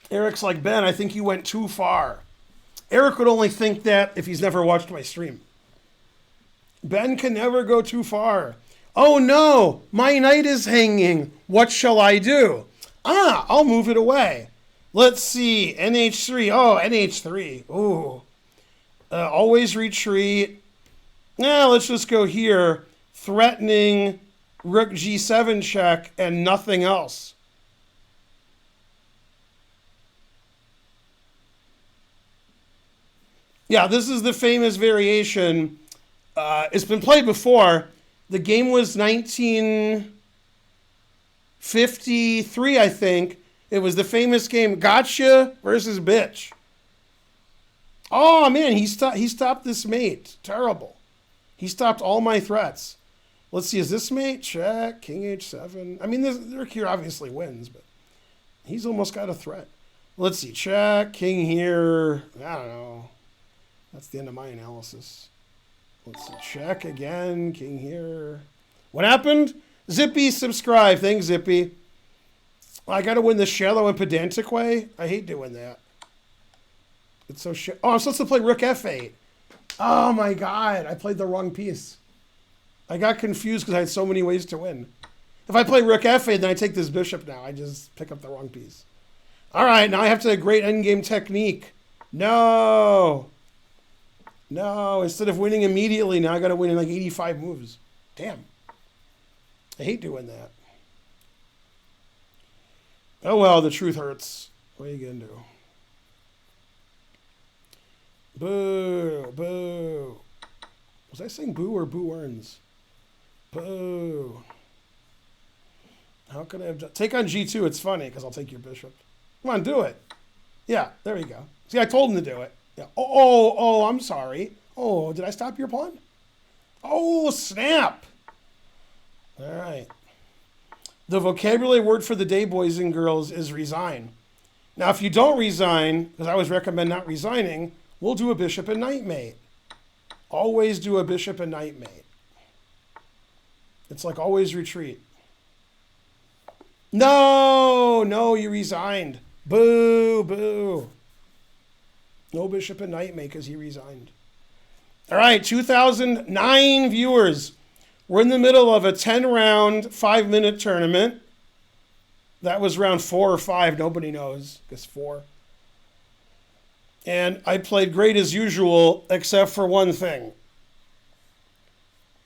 Eric's like, Ben, I think you went too far. Eric would only think that if he's never watched my stream. Ben can never go too far. Oh no, my knight is hanging. What shall I do? I'll move it away. Let's see, NH3. Oh, NH3. Ooh. Always retreat. Let's just go here. Threatening rook G7 check and nothing else. Yeah, this is the famous variation. It's been played before. The game was 1953, I think. It was the famous game Gotcha versus Bitch. Oh, man, he stopped this mate. Terrible. He stopped all my threats. Let's see, is this mate? Check, king h7. I mean, Rook here obviously wins, but he's almost got a threat. Let's see, check, king here. I don't know. That's the end of my analysis. Let's see, check again, king here. What happened? Zippy, subscribe. Thanks, Zippy. I got to win the shallow and pedantic way. I hate doing that. It's so shit. Oh, I'm supposed to play rook f8. Oh my god, I played the wrong piece. I got confused because I had so many ways to win. If I play rook f8, then I take this bishop now. I just pick up the wrong piece. All right, now I have to have great endgame technique. No. No, instead of winning immediately, now I got to win in like 85 moves. Damn. I hate doing that. Oh well, the truth hurts. What are you going to do? Boo, boo. Was I saying boo or boo earns? Boo. How could I have take on G2? It's funny because I'll take your bishop. Come on, do it. Yeah, there you go. See, I told him to do it. Yeah. Oh, I'm sorry. Oh, did I stop your pawn? Oh, snap. All right. The vocabulary word for the day, boys and girls, is resign. Now, if you don't resign, because I always recommend not resigning, we'll do a bishop and knight mate. Always do a bishop and knight mate. It's like always retreat. No, you resigned. Boo, boo. No bishop and knight mate because he resigned. All right, 2009 viewers. We're in the middle of a 10-round, 5-minute tournament. That was round 4 or 5. Nobody knows. I guess 4. And I played great as usual, except for one thing.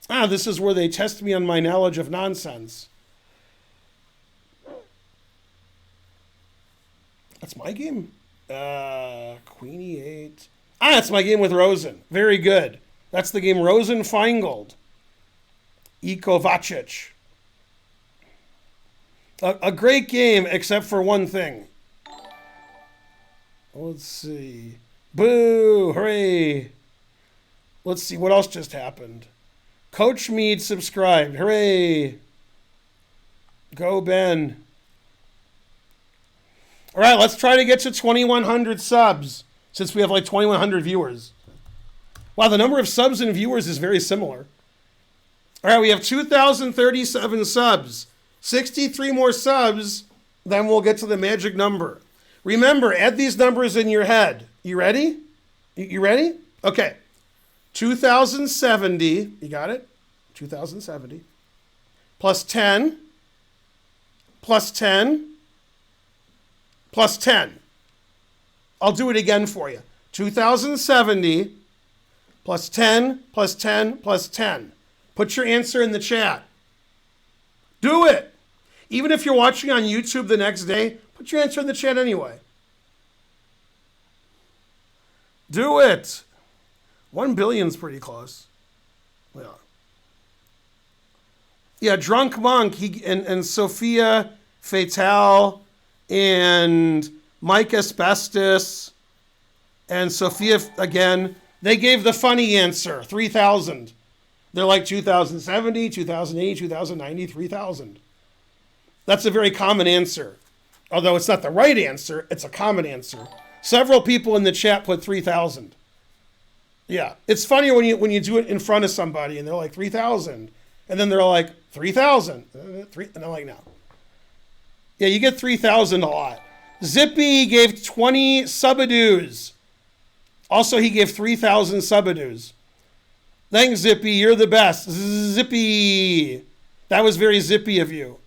This is where they test me on my knowledge of nonsense. That's my game? Queen e8. That's my game with Rosen. Very good. That's the game Rosen-Feingold. E. Kovacic. A great game, except for one thing. Let's see. Boo! Hooray! Let's see, what else just happened? Coach Mead subscribed. Hooray. Go, Ben. All right, let's try to get to 2,100 subs since we have like 2,100 viewers. Wow, the number of subs and viewers is very similar. All right, we have 2,037 subs. 63 more subs, then we'll get to the magic number. Remember, add these numbers in your head. You ready? You ready? Okay. 2,070. You got it? 2,070. Plus 10. Plus 10. Plus 10. I'll do it again for you. 2,070 plus 10 plus 10 plus 10. Put your answer in the chat. Do it. Even if you're watching on YouTube the next day, put your answer in the chat anyway. Do it. 1 billion's pretty close. Yeah. Yeah, Drunk Monk and Sophia Fatale and Mike Asbestos and Sophia again, they gave the funny answer, 3,000. They're like 2,070, 2,080, 2,090, 3,000. That's a very common answer. Although it's not the right answer, it's a common answer. Several people in the chat put 3,000. Yeah, it's funnier when you do it in front of somebody and they're like 3,000. And then they're like 3,000. And they're like, no. Yeah, you get 3,000 a lot. Zippy gave 20 subadoos. Also, he gave 3,000 subadoos. Thanks, Zippy. You're the best. Zippy. That was very zippy of you.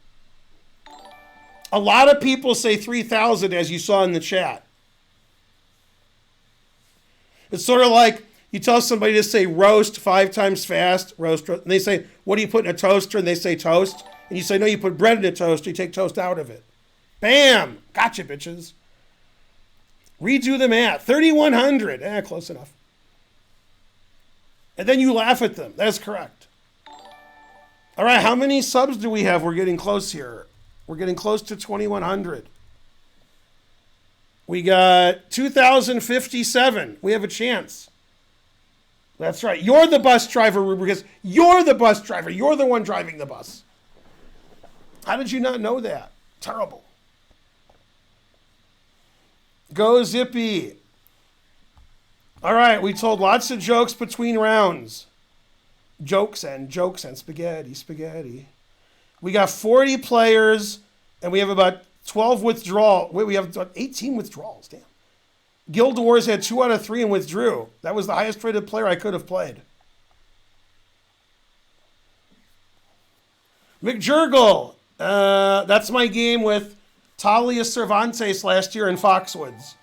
A lot of people say 3,000, as you saw in the chat. It's sort of like you tell somebody to say roast 5 times fast, roast, and they say, what do you put in a toaster? And they say toast. And you say, no, you put bread in a toaster. You take toast out of it. Bam! Gotcha, bitches. Redo the math. 3,100. Close enough. And then you laugh at them. That's correct. All right, how many subs do we have? We're getting close here. We're getting close to 2,100. We got 2,057. We have a chance. That's right. You're the bus driver, Rubricus. You're the bus driver. You're the one driving the bus. How did you not know that? Terrible. Go Zippy. All right, we told lots of jokes between rounds. Jokes and spaghetti. We got 40 players, and we have about 12 withdrawals. Wait, we have about 18 withdrawals. Damn. Guild Wars had 2 out of 3 and withdrew. That was the highest rated player I could have played. McJurgle. That's my game with Talia Cervantes last year in Foxwoods.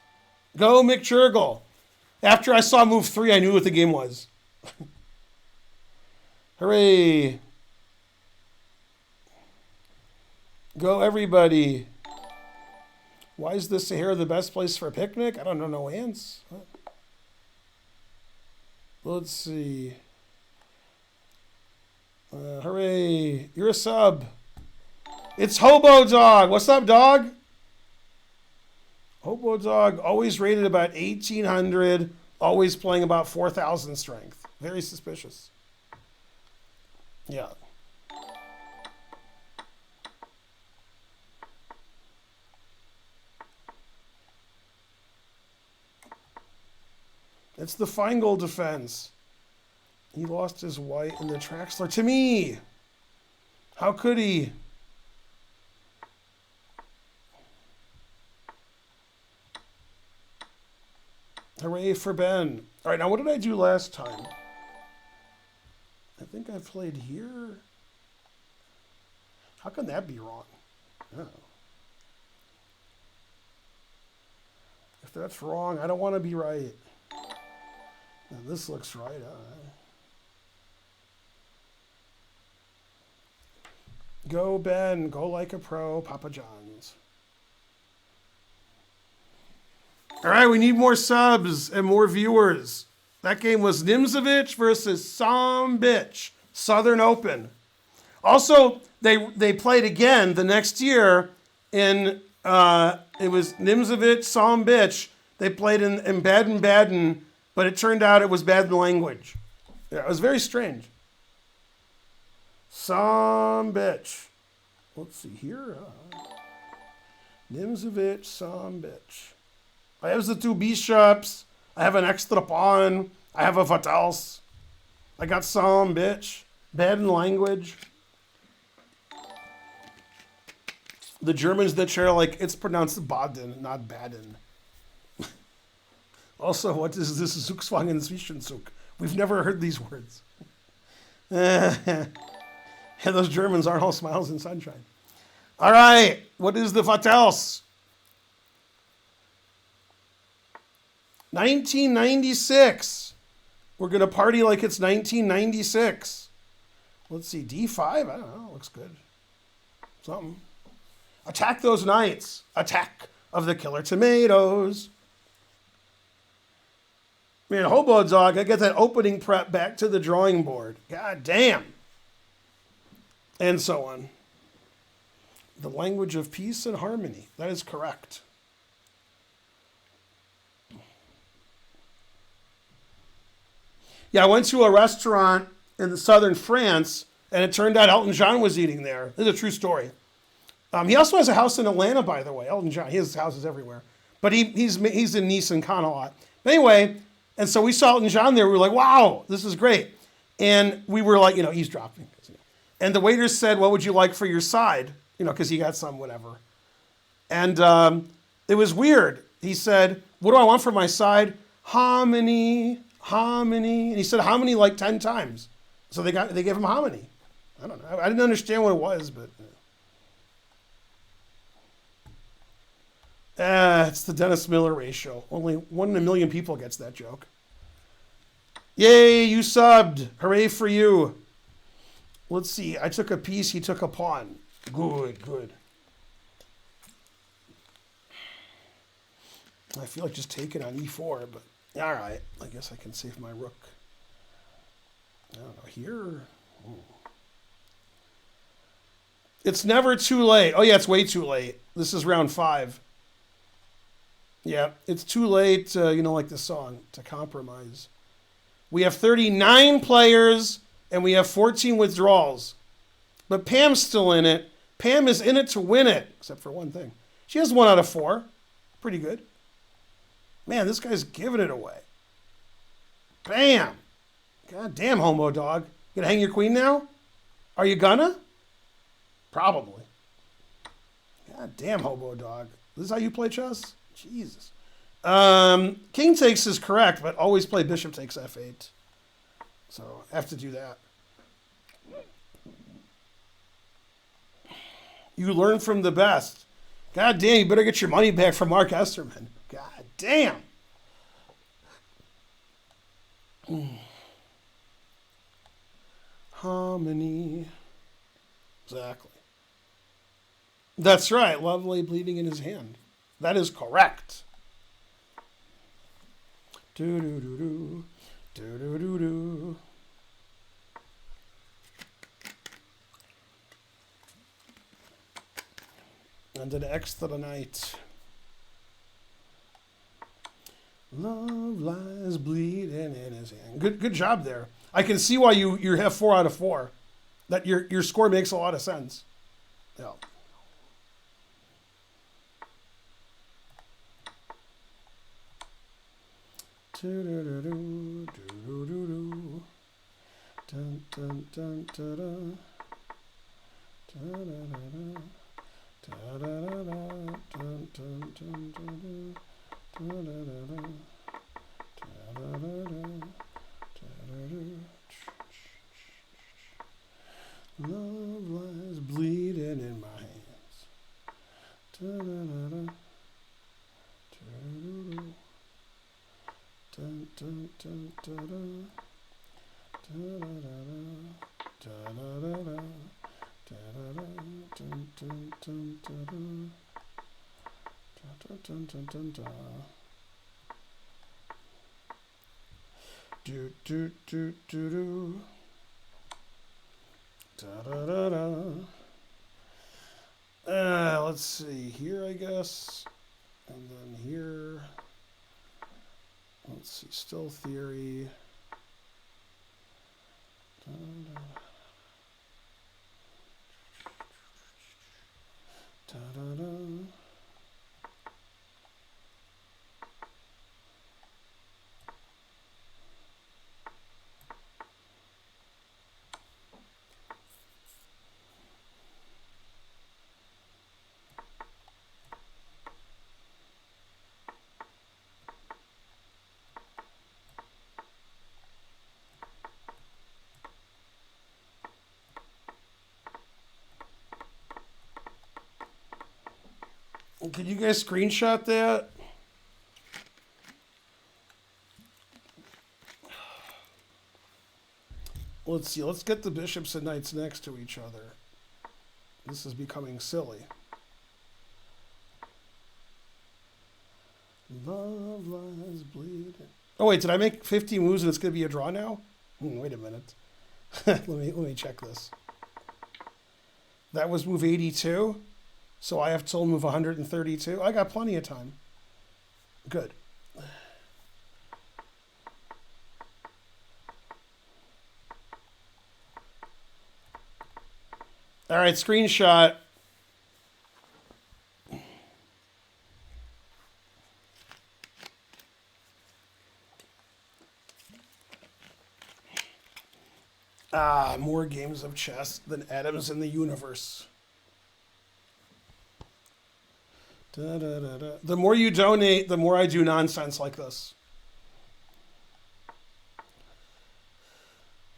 Go McJurgle. After I saw move 3, I knew what the game was. Hooray. Go everybody. Why is the Sahara the best place for a picnic? I don't know. No ants. What? Let's see. Hooray. You're a sub. It's Hobo Dog. What's up, dog? Hobo Dog, always rated about 1,800, always playing about 4,000 strength. Very suspicious. Yeah. It's the Feingold defense. He lost his white in the Traxler to me. How could he? Hooray for Ben. All right, now what did I do last time? I think I played here. How can that be wrong? Oh. If that's wrong, I don't want to be right. Now, this looks right. Go, Ben. Go like a pro. Papa John's. All right, we need more subs and more viewers. That game was Nimzovich versus Sombitch, Southern Open. Also, they played again the next year in, it was Nimzovich, Sombitch. They played in Baden-Baden, but it turned out it was Baden language. Yeah, it was very strange. Some bitch. Let's see here. Nimzovich, some bitch. I have the two bishops. I have an extra pawn. I have a what else? I got some bitch. Bad in language. The Germans that share like it's pronounced Baden, not Baden. Also, what is this Zugzwang Zwischenzug? We've never heard these words. And those Germans aren't all smiles and sunshine. All right, what is the what else? 1996. We're going to party like it's 1996. Let's see, D5? I don't know, looks good. Something. Attack those knights. Attack of the killer tomatoes. Man, Hobo Dog, I get that opening prep back to the drawing board. God damn. And so on. The language of peace and harmony. That is correct. Yeah, I went to a restaurant in southern France, and it turned out Elton John was eating there. This is a true story. He also has a house in Atlanta, by the way. Elton John, he has houses everywhere. But he's in Nice and Cannes a lot. But anyway, and so we saw Elton John there. We were like, wow, this is great. And we were like, eavesdropping. And the waiter said, what would you like for your side? Because he got some whatever. And it was weird. He said, what do I want for my side? Hominy, hominy. And he said hominy like 10 times. So they gave him hominy. I don't know. I didn't understand what it was, but... it's the Dennis Miller ratio. Only 1 in a million people gets that joke. Yay, you subbed. Hooray for you. Let's see. I took a piece. He took a pawn. Good, good. I feel like just taking on e4, but all right. I guess I can save my rook. I don't know. Here? Ooh. It's never too late. Oh, yeah, it's way too late. This is round 5. Yeah, it's too late, like the song, to compromise. We have 39 players, and we have 14 withdrawals. But Pam's still in it. Pam is in it to win it, except for one thing. She has 1 out of 4. Pretty good. Man, this guy's giving it away. Bam! God damn, Homo Dog. You gonna hang your queen now? Are you gonna? Probably. God damn, Hobo Dog. This is how you play chess? Jesus. King takes is correct, but always play bishop takes f8. So I have to do that. You learn from the best. God damn, you better get your money back from Mark Esterman. God damn. Harmony. Exactly. That's right. Lovely bleeding in his hand. That is correct. Do-do-do-do. Do-do-do-do. And an extra night. Love lies bleeding in his hand. Good job there. I can see why you have 4 out of 4. That your score makes a lot of sense. Yeah. Do-do-do-do, do-do-do-do. Dun, dun, dun, dun, dun. Love lies bleeding in my hands. Dun, dun, dun, dun, dun. Do do do do do. Da da da da. Let's see here, I guess, and then here. Let's see, still theory. Da, da. Can you guys screenshot that? Let's see. Let's get the bishops and knights next to each other. This is becoming silly. Love lies bleeding. Oh wait, did I make 50 moves and it's gonna be a draw now? Wait a minute. let me check this. That was move 82, so I have till move 132. I got plenty of time. Good. All right, screenshot. More games of chess than atoms in the universe. Da, da, da, da. The more you donate, the more I do nonsense like this.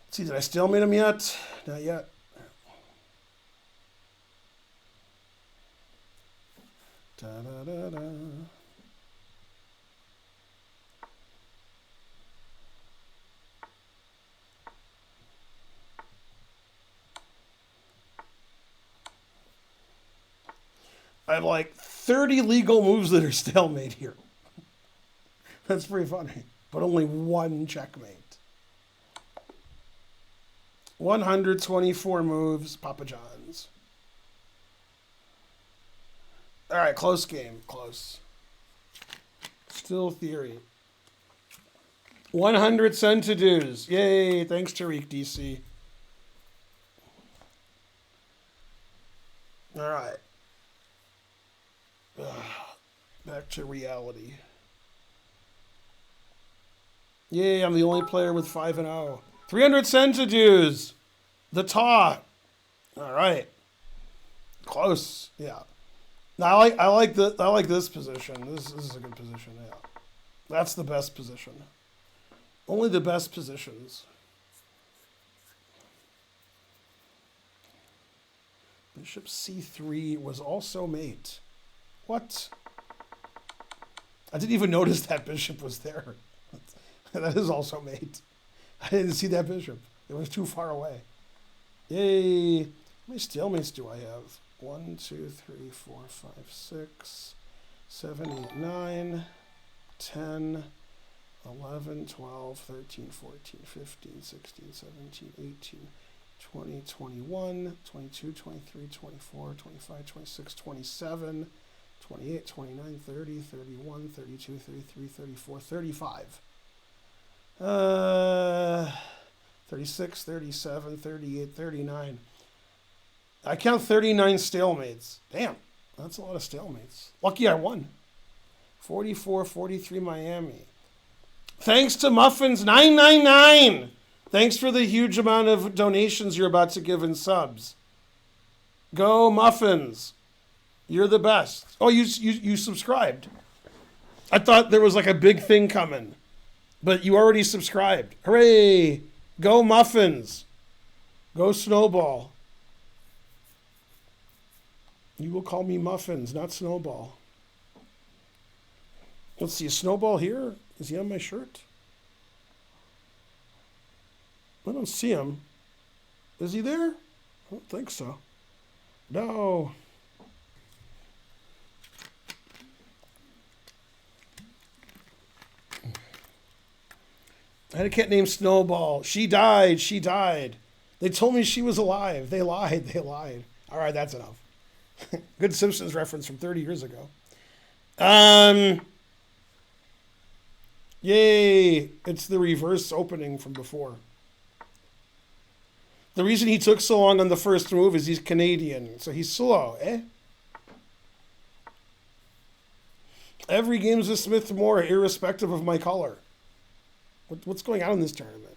Let's see, did I stalemate him yet? Not yet. Da, da, da, da. I have like 30 legal moves that are stalemate here. That's pretty funny. But only one checkmate. 124 moves, Papa John's. All right, close game. Close. Still theory. 100 cent-to-dos. Yay, thanks, Tariq DC. All right. Back to reality. Yay, I'm the only player with 5-0. 300 cent-to-dos. The taw. All right. Close. Yeah. Now I like this position. This is a good position. Yeah. That's the best position. Only the best positions. Bishop c3 was also mate. What? I didn't even notice that bishop was there. That is also mate. I didn't see that bishop. It was too far away. Yay. How many stalemates do I have? 1, 2, 3, 4, 5, 6, 7, 8, 9, 10, 11, 12, 13, 14, 15, 16, 17, 18, 20, 21, 22, 23, 24, 25, 26, 27, 28, 29, 30, 31, 32, 33, 34, 35. 36, 37, 38, 39. I count 39 stalemates. Damn, that's a lot of stalemates. Lucky I won. 44, 43 Miami. Thanks to Muffins999. Thanks for the huge amount of donations you're about to give in subs. Go Muffins. You're the best. Oh, you subscribed. I thought there was like a big thing coming. But you already subscribed. Hooray! Go Muffins. Go Snowball. You will call me Muffins, not Snowball. Let's see, a Snowball here? Is he on my shirt? I don't see him. Is he there? I don't think so. No. I had a cat named Snowball. She died. She died. They told me she was alive. They lied. They lied. All right, that's enough. Good Simpsons reference from 30 years ago. Yay. It's the reverse opening from before. The reason he took so long on the first move is he's Canadian, so he's slow, eh? Every game's a Smith Moore, irrespective of my color. What's going on in this tournament?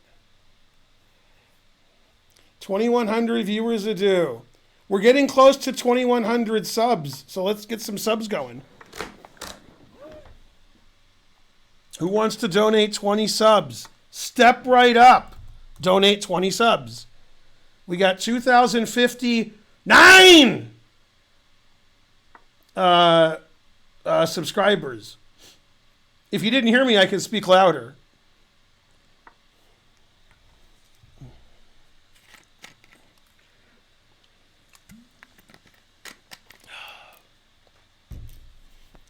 2,100 viewers a do. We're getting close to 2,100 subs, so let's get some subs going. Who wants to donate 20 subs? Step right up. Donate 20 subs. We got 2,059. subscribers. If you didn't hear me, I can speak louder.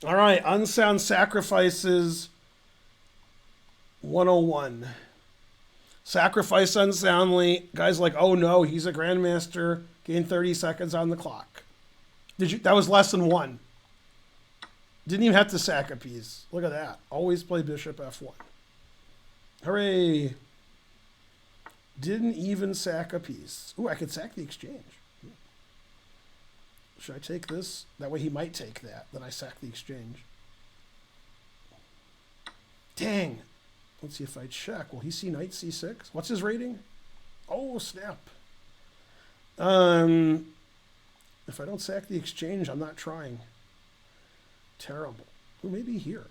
All right, Unsound Sacrifices 101. Sacrifice unsoundly. Guys like, oh no, he's a grandmaster. Gain 30 seconds on the clock. That was lesson 1. Didn't even have to sack a piece. Look at that. Always play bishop f1. Hooray. Didn't even sack a piece. Ooh, I could sack the exchange. Should I take this? That way he might take that. Then I sack the exchange. Dang. Let's see if I check. Will he see knight c6? What's his rating? Oh, snap. If I don't sack the exchange, I'm not trying. Terrible. Ooh, maybe here.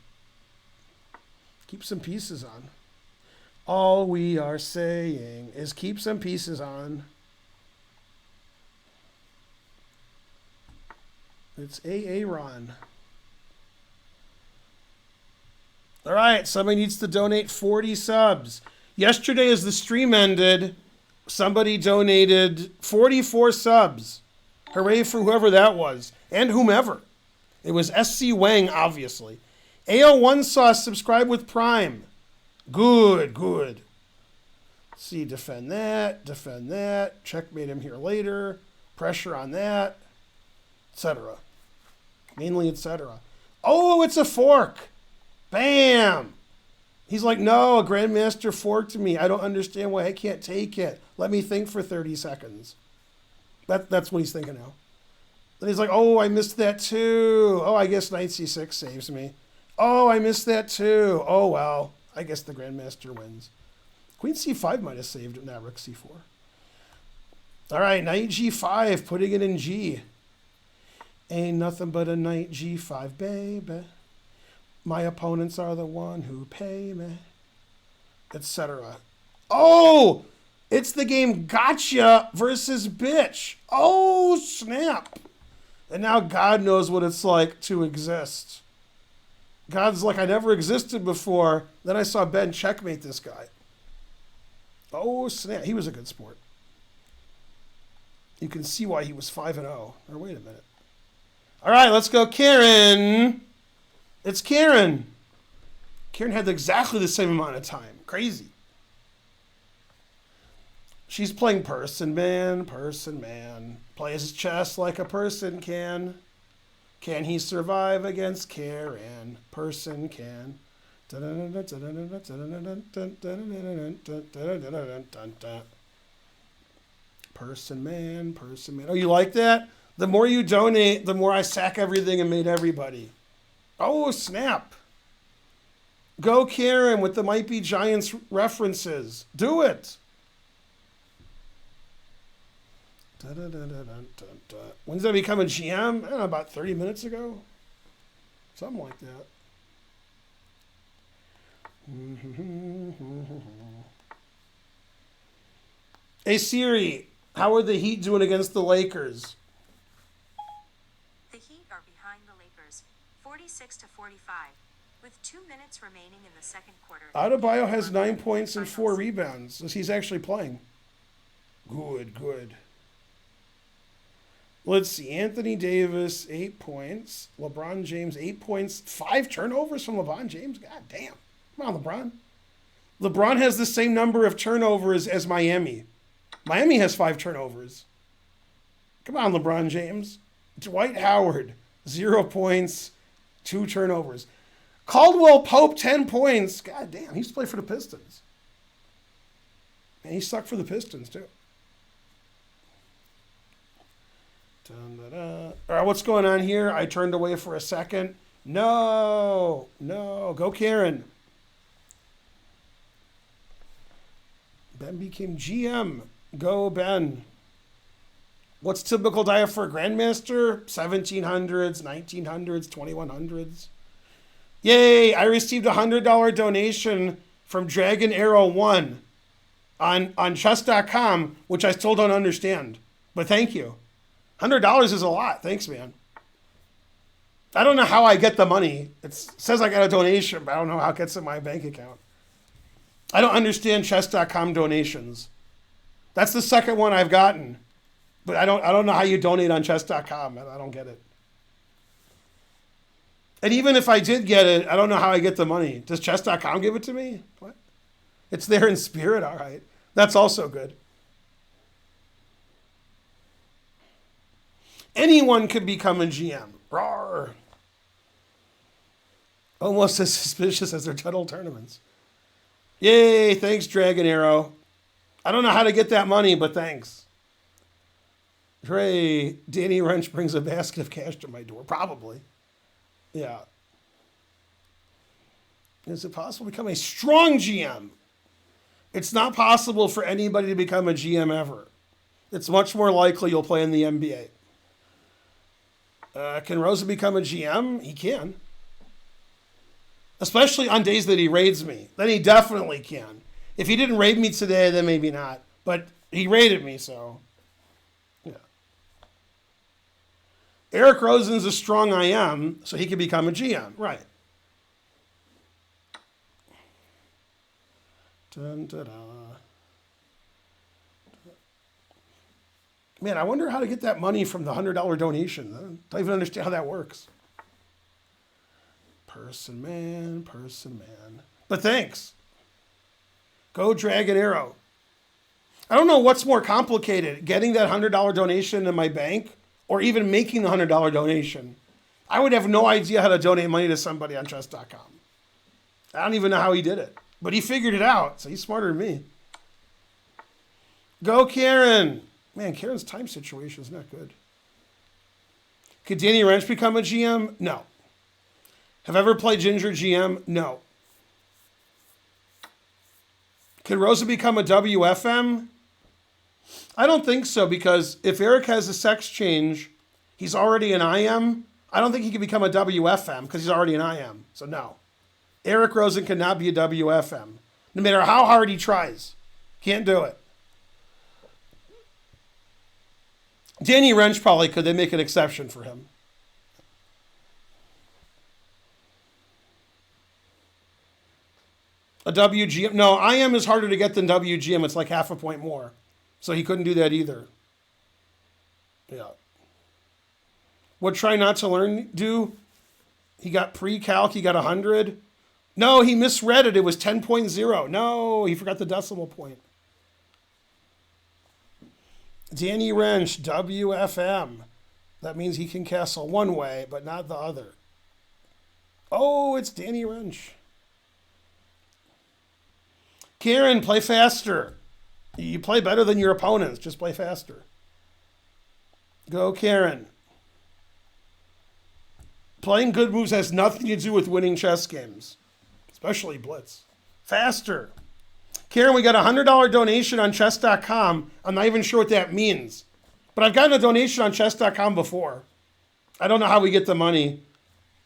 Keep some pieces on. All we are saying is keep some pieces on. It's Aaron. All right, somebody needs to donate 40 subs. Yesterday, as the stream ended, somebody donated 44 subs. Hooray for whoever that was, and whomever. It was SC Wang, obviously. AO1 Sauce, subscribe with Prime. Good, good. Let's see, defend that. Checkmate him here later. Pressure on that, etc. Mainly, etc. Oh, it's a fork. Bam! He's like, no, a grandmaster forked me. I don't understand why I can't take it. Let me think for 30 seconds. That's what he's thinking now. Then he's like, oh, I missed that too. Oh, I guess knight c6 saves me. Oh, I missed that too. Oh, well, I guess the grandmaster wins. Queen c5 might have saved it. Now rook c4. All right, knight g5, putting it in G. Ain't nothing but a knight g5, baby. My opponents are the one who pay me, etc. Oh, it's the game Gotcha versus Bitch. Oh, snap. And now God knows what it's like to exist. God's like, I never existed before. Then I saw Ben checkmate this guy. Oh, snap. He was a good sport. You can see why he was 5-0. Or wait a minute. All right, let's go, Karen. It's Karen. Karen had exactly the same amount of time. Crazy. She's playing person man. Plays chess like a person can. Can he survive against Karen? Person can. Person man. Oh, you like that? The more you donate, the more I sack everything and made everybody. Oh, snap. Go Karen with the Might Be Giants references. Do it. When did I become a GM? I don't know, about 30 minutes ago. Something like that. Hey Siri, how are the Heat doing against the Lakers? The Heat are behind the Lakers, 46-45, with 2 minutes remaining in the second quarter. Adebayo has 9 points and 4 rebounds. He's actually playing. Good. Let's see. Anthony Davis, 8 points. LeBron James, 8 points. 5 turnovers from LeBron James. God damn. Come on, LeBron. LeBron has the same number of turnovers as Miami. Miami has 5 turnovers. Come on, LeBron James. Dwight Howard, 0 points, 2 turnovers. Caldwell Pope, 10 points. God damn, he used to play for the Pistons. And he sucked for the Pistons, too. All right, what's going on here? I turned away for a second. No. Go Karen. Ben became GM. Go Ben. What's typical diet for a grandmaster? 1700s, 1900s, 2100s. Yay! I received a $100 donation from Dragon Arrow 1 on chess.com, which I still don't understand. But thank you. $100 is a lot. Thanks, man. I don't know how I get the money. It says I got a donation, but I don't know how it gets in my bank account. I don't understand chess.com donations. That's the second one I've gotten. But I don't know how you donate on chess.com. I don't get it. And even if I did get it, I don't know how I get the money. Does chess.com give it to me? What? It's there in spirit, all right. That's also good. Anyone could become a GM. Rawr. Almost as suspicious as their title tournaments. Yay, thanks, Dragon Arrow. I don't know how to get that money, but thanks. Trey, Danny Wrench brings a basket of cash to my door. Probably. Yeah. Is it possible to become a strong GM? It's not possible for anybody to become a GM ever. It's much more likely you'll play in the NBA. Can Rosa become a GM? He can. Especially on days that he raids me. Then he definitely can. If he didn't raid me today, then maybe not. But he raided me, so... yeah. Eric Rosen's a strong IM, so he could become a GM. Right. Dun, da, da. Man, I wonder how to get that money from the $100 donation. I don't even understand how that works. Person man. But thanks. Go Dragon Arrow. I don't know what's more complicated, getting that $100 donation in my bank or even making the $100 donation. I would have no idea how to donate money to somebody on chess.com. I don't even know how he did it. But he figured it out, so he's smarter than me. Go Karen. Man, Karen's time situation is not good. Could Danny Wrench become a GM? No. Have I ever played Ginger GM? No. Could Rosa become a WFM? I don't think so, because if Eric has a sex change, he's already an IM. I don't think he can become a WFM because he's already an IM. So no. Eric Rosen cannot be a WFM. No matter how hard he tries. Can't do it. Danny Wrench probably could. They make an exception for him. A WGM. No, IM is harder to get than WGM. It's like half a point more. So he couldn't do that either. Yeah. What try not to learn do? He got pre-calc. He got 100. No, he misread it. It was 10.0. No, he forgot the decimal point. Danny Wrench, WFM. That means he can castle one way, but not the other. Oh, it's Danny Wrench. Karen, play faster. You play better than your opponents. Just play faster. Go, Karen. Playing good moves has nothing to do with winning chess games, especially Blitz. Faster. Karen, we got a $100 donation on chess.com. I'm not even sure what that means. But I've gotten a donation on chess.com before. I don't know how we get the money,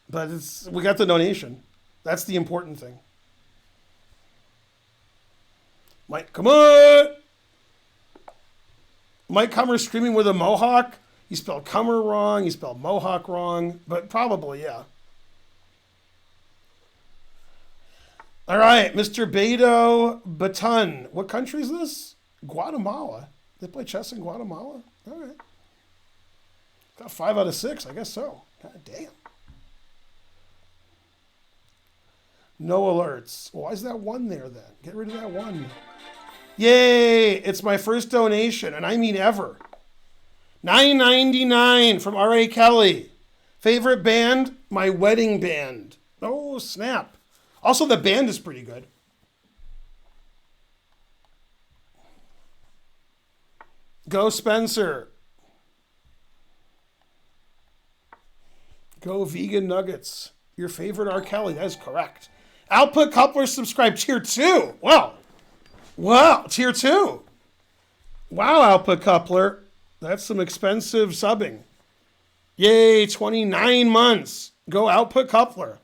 but we got the donation. That's the important thing. Mike, come on! Mike Kummer screaming with a mohawk. He spelled Kummer wrong. He spelled mohawk wrong. But probably, yeah. All right, Mr. Beto Baton. What country is this? Guatemala. They play chess in Guatemala? All right. Got 5 out of 6. I guess so. God damn. No alerts. Well, why is that 1 there then? Get rid of that 1. Yay! It's my first donation, and I mean ever. $9.99 from R.A. Kelly. Favorite band? My wedding band. Oh, snap. Also, the band is pretty good. Go Spencer. Go Vegan Nuggets. Your favorite R. Kelly. That is correct. Output Coupler subscribe tier 2. Wow. Tier 2. Wow, Output Coupler. That's some expensive subbing. Yay, 29 months. Go Output Coupler.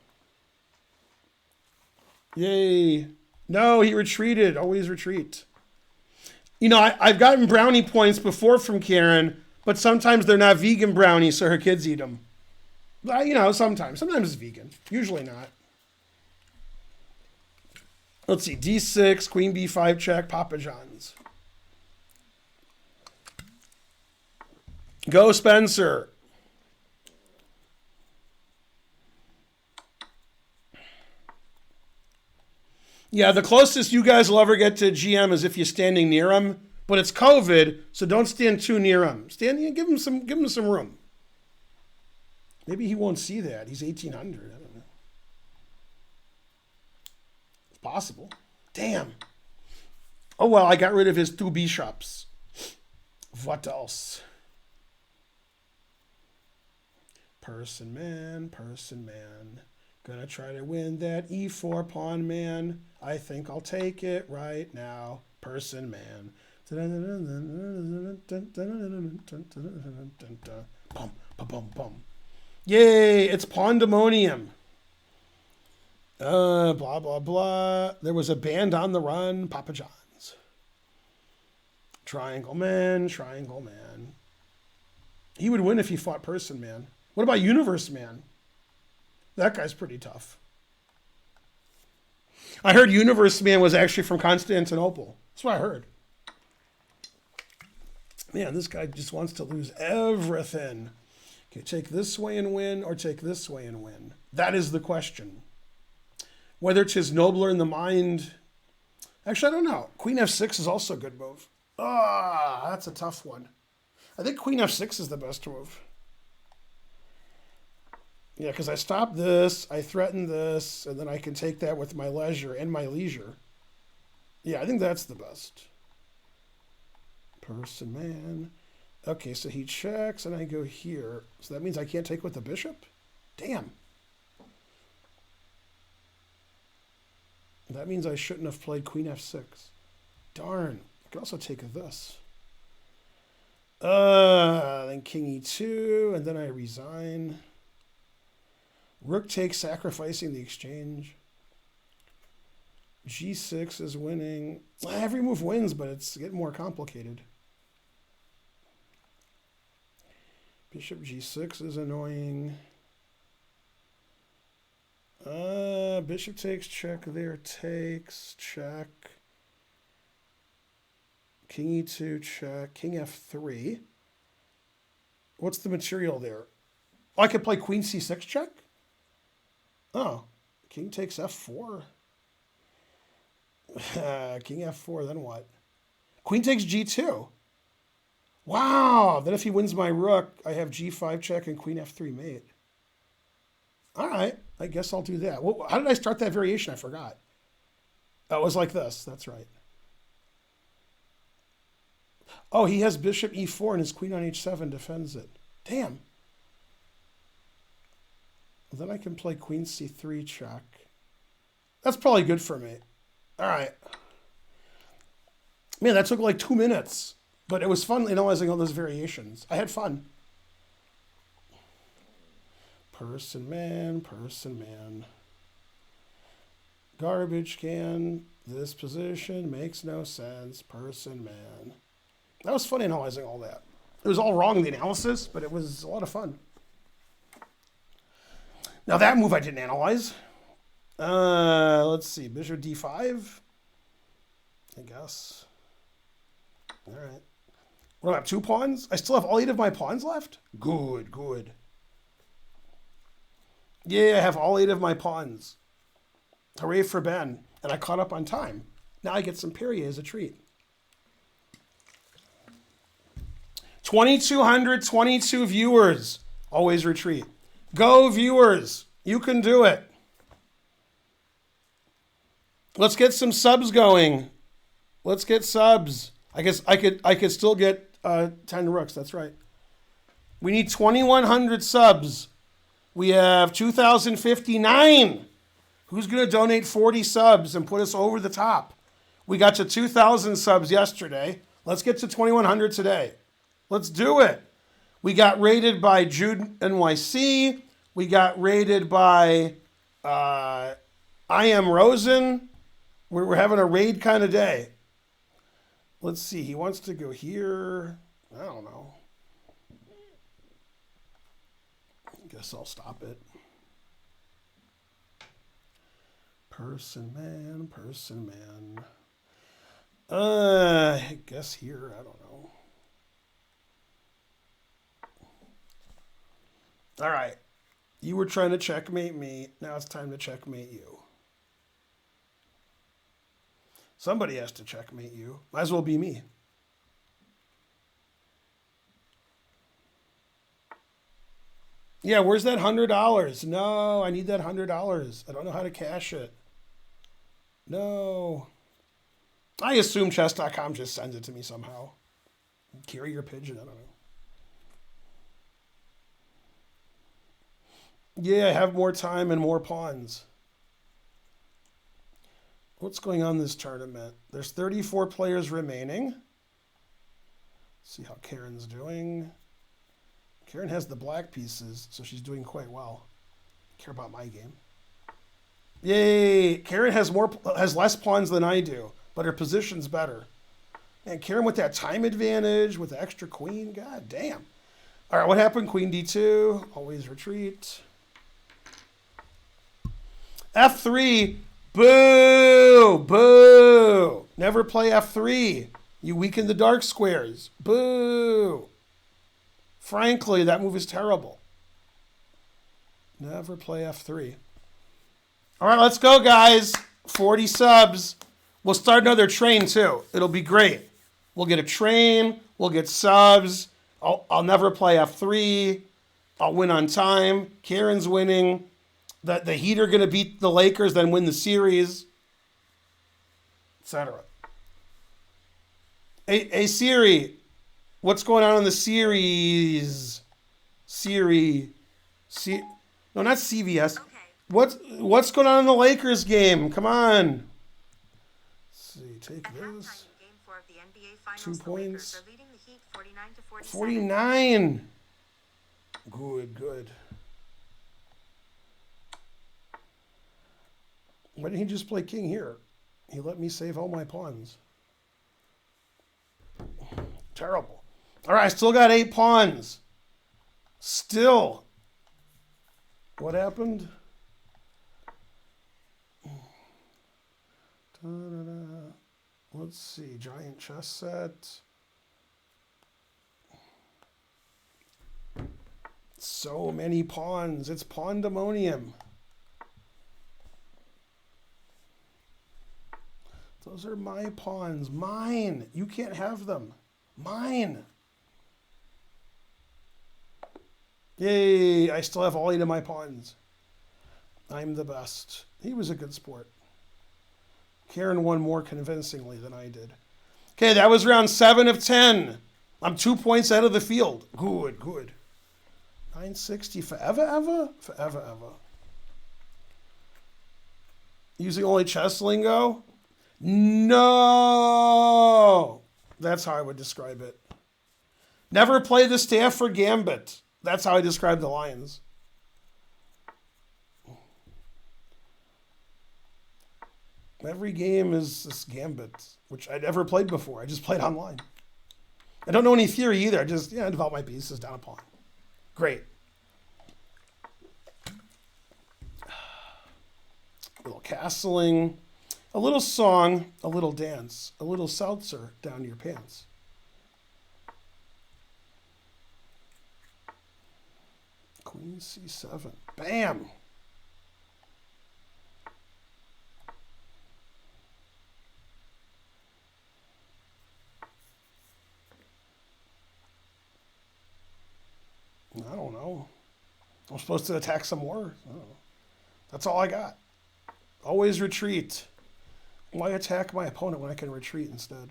Yay. No, he retreated. Always retreat. You know, I've gotten brownie points before from Karen, but sometimes they're not vegan brownies, so her kids eat them. But, you know, sometimes. Sometimes it's vegan. Usually not. Let's see. D6, Queen B5 check, Papa John's. Go, Spencer. Yeah, the closest you guys will ever get to GM is if you're standing near him. But it's COVID, so don't stand too near him. Give him some room. Maybe he won't see that. He's 1800. I don't know. It's possible. Damn. Oh well, I got rid of his two bishops. What else? Person man. Gonna try to win that e4 pawn, man. I think I'll take it right now. Person man. Bum, bum, bum. Yay, it's pandemonium. Blah, blah, blah. There was a band on the run, Papa John's. Triangle man. He would win if he fought Person man. What about Universe man? That guy's pretty tough. I heard Universe man was actually from Constantinople. That's what I heard. Man, this guy just wants to lose everything. Okay, take this way and win, or take this way and win. That is the question. Whether it's his nobler in the mind. Actually, I don't know. Queen f6 is also a good move. That's a tough one. I think Queen f6 is the best move. Yeah, because I stop this, I threaten this, and then I can take that with my leisure and my leisure. Yeah, I think that's the best. Person man. Okay, so he checks and I go here. So that means I can't take with the bishop? Damn. That means I shouldn't have played Queen f6. Darn. I could also take this. Then King e2, and then I resign. Rook takes, sacrificing the exchange. G6 is winning. Every move wins, but it's getting more complicated. Bishop G6 is annoying. Bishop takes, check there, takes, check. King e2, check. King f3. What's the material there? Oh, I could play Queen c6 check? Oh, King takes f4. King f4, then what? Queen takes g2. Wow, then if he wins my rook, I have g5 check and Queen f3 mate. All right, I guess I'll do that. Well, how did I start that variation? I forgot. Oh, it was like this. That's right. Oh, he has bishop e4 and his queen on h7 defends it. Damn. Well, then I can play queen c3 check. That's probably good for me. All right. Man, that took like 2 minutes. But it was fun analyzing all those variations. I had fun. Person man. Garbage can. This position makes no sense. Person man. That was fun analyzing all that. It was all wrong in the analysis, but it was a lot of fun. Now that move I didn't analyze. Let's see. Bishop d5. I guess. All right. What do I have, 2 pawns? I still have all 8 of my pawns left? Good. Yeah, I have all 8 of my pawns. Hooray for Ben. And I caught up on time. Now I get some Perrier as a treat. 2,222 viewers. Always retreat. Go, viewers. You can do it. Let's get some subs going. Let's get subs. I guess I could still get 10 rooks. That's right. We need 2,100 subs. We have 2,059. Who's going to donate 40 subs and put us over the top? We got to 2,000 subs yesterday. Let's get to 2,100 today. Let's do it. We got rated by Jude NYC. We got rated by I Am Rosen. We're having a raid kind of day. Let's see. He wants to go here. I don't know. Guess I'll stop it. Person man, person man. I guess here, I don't know. All right. You were trying to checkmate me. Now it's time to checkmate you. Somebody has to checkmate you. Might as well be me. Yeah, where's that $100? No, I need that $100. I don't know how to cash it. No. I assume chess.com just sends it to me somehow. Carry your pigeon, I don't know. Yeah, I have more time and more pawns. What's going on in this tournament? There's 34 players remaining. See how Karen's doing. Karen has the black pieces, so she's doing quite well. Care about my game. Yay! Karen has less pawns than I do, but her position's better. And Karen with that time advantage, with the extra queen, god damn. All right, what happened? Queen d2, always retreat. F3, boo, boo. Never play F3. You weaken the dark squares. Boo. Frankly, that move is terrible. Never play F3. All right, let's go, guys. 40 subs. We'll start another train, too. It'll be great. We'll get a train. We'll get subs. I'll never play F3. I'll win on time. Karen's winning. The Heat are going to beat the Lakers, then win the series, etc. Hey, Siri, what's going on in the series? Siri. No, not CVS. Okay. What's going on in the Lakers game? Come on. Let's see, take At this. halftime in Game 4 of the NBA Finals, 2 the points. Lakers are leading the Heat 49-47. 49. Good. Why didn't he just play king here? He let me save all my pawns. Terrible. All right, I still got 8 pawns. Still. What happened? Da-da-da. Let's see. Giant chess set. So many pawns. It's pandemonium. Those are my pawns. Mine. You can't have them. Mine. Yay. I still have all 8 of my pawns. I'm the best. He was a good sport. Karen won more convincingly than I did. Okay, that was round 7 of 10. I'm 2 points out of the field. Good. 960 forever. Using only chess lingo? No! That's how I would describe it. Never play the Stafford Gambit. That's how I describe the Lions. Every game is this Gambit, which I'd never played before. I just played online. I don't know any theory either. I just, develop my pieces down a pawn. Great. A little castling. A little song, a little dance, a little seltzer down your pants. Queen C7. Bam! I don't know. I'm supposed to attack some more? I don't know. That's all I got. Always retreat. Why attack my opponent when I can retreat instead?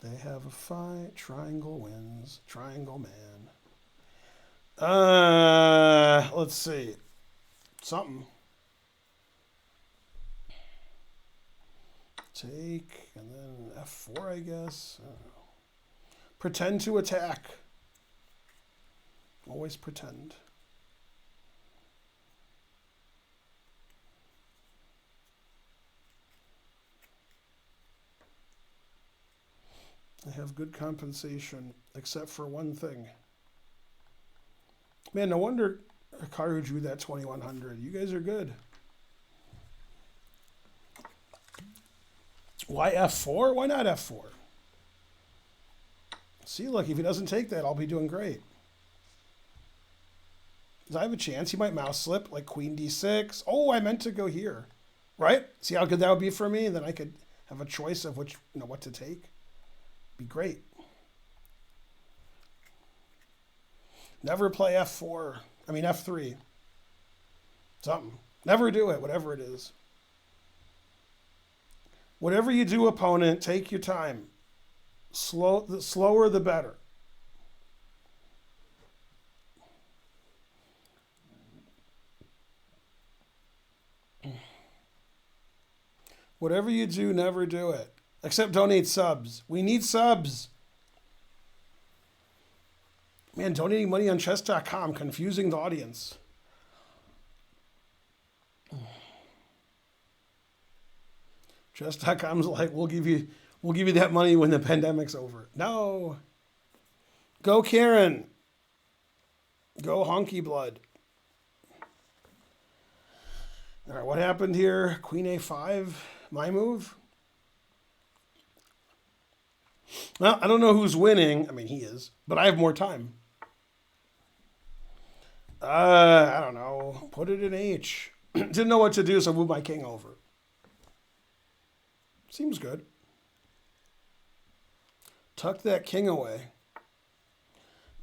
They have a fight. Triangle wins. Triangle man. Let's see. Something. Take, and then F4, I guess. I don't know. Pretend to attack. Always pretend. I have good compensation, except for one thing. Man, no wonder Hikaru drew that 2100. You guys are good. Why F4? Why not F4? See, look, if he doesn't take that, I'll be doing great. Does I have a chance? He might mouse slip, like Queen D6. Oh, I meant to go here. Right? See how good that would be for me? Then I could have a choice of which, what to take. Be great. Never play F4. I mean F3. Something. Never do it, whatever it is. Whatever you do, opponent, take your time. The slower, the better. Whatever you do, never do it. Except donate subs. We need subs. Man, donating money on chess.com, confusing the audience. Chess.com's like, we'll give you that money when the pandemic's over. No. Go Karen. Go Honky Blood. All right, what happened here? Queen A5, my move. Well, I don't know who's winning. I mean, he is, but I have more time. I don't know. Put it in H. Didn't know what to do, so I moved my king over. Seems good. Tuck that king away.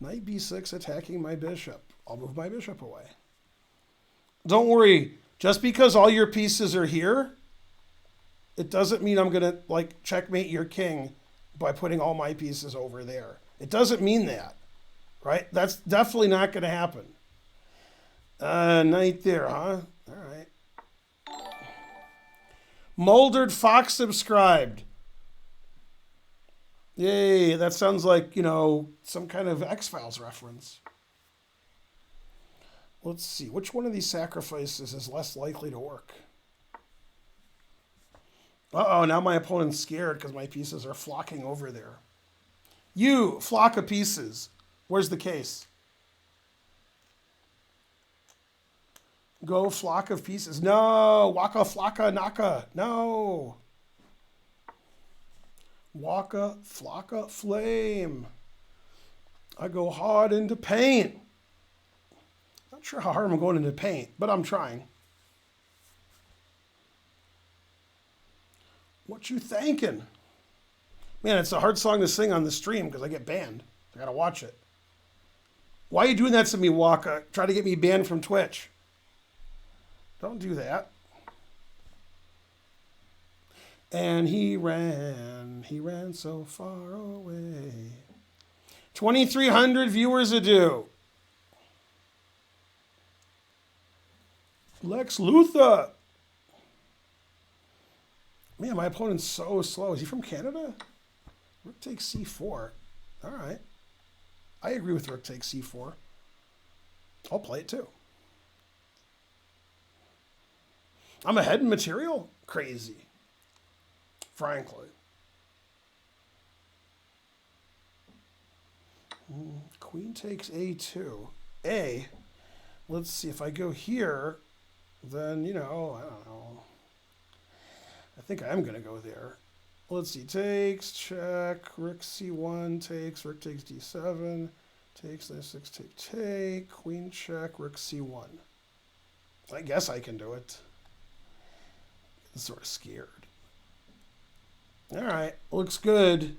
Knight B6 attacking my bishop. I'll move my bishop away. Don't worry. Just because all your pieces are here, it doesn't mean I'm going to checkmate your king by putting all my pieces over there. It doesn't mean that, right? That's definitely not going to happen. Knight there, huh? All right. Moldered Fox subscribed. Yay, that sounds like, some kind of X-Files reference. Let's see, which one of these sacrifices is less likely to work? Uh-oh, now my opponent's scared because my pieces are flocking over there. You, flock of pieces. Where's the case? Go, flock of pieces. No, waka, flocka, naka. No. Waka, flocka, flame. I go hard into paint. Not sure how hard I'm going into paint, but I'm trying. What you thinking? Man, it's a hard song to sing on the stream because I get banned. I gotta watch it. Why are you doing that to me, Waka? Try to get me banned from Twitch. Don't do that. And he ran so far away. 2,300 viewers ado. Lex Luthor. Man, my opponent's so slow. Is he from Canada? Rook takes C4. All right. I agree with rook takes C4. I'll play it too. I'm ahead in material? Crazy. Frankly. Queen takes A2. A. Let's see, if I go here, then, I don't know. I think I am going to go there. Let's see, takes, check, rook C1, takes, rook takes D7, takes, F6, take, queen check, rook C1. I guess I can do it. I'm sort of scared. All right, looks good.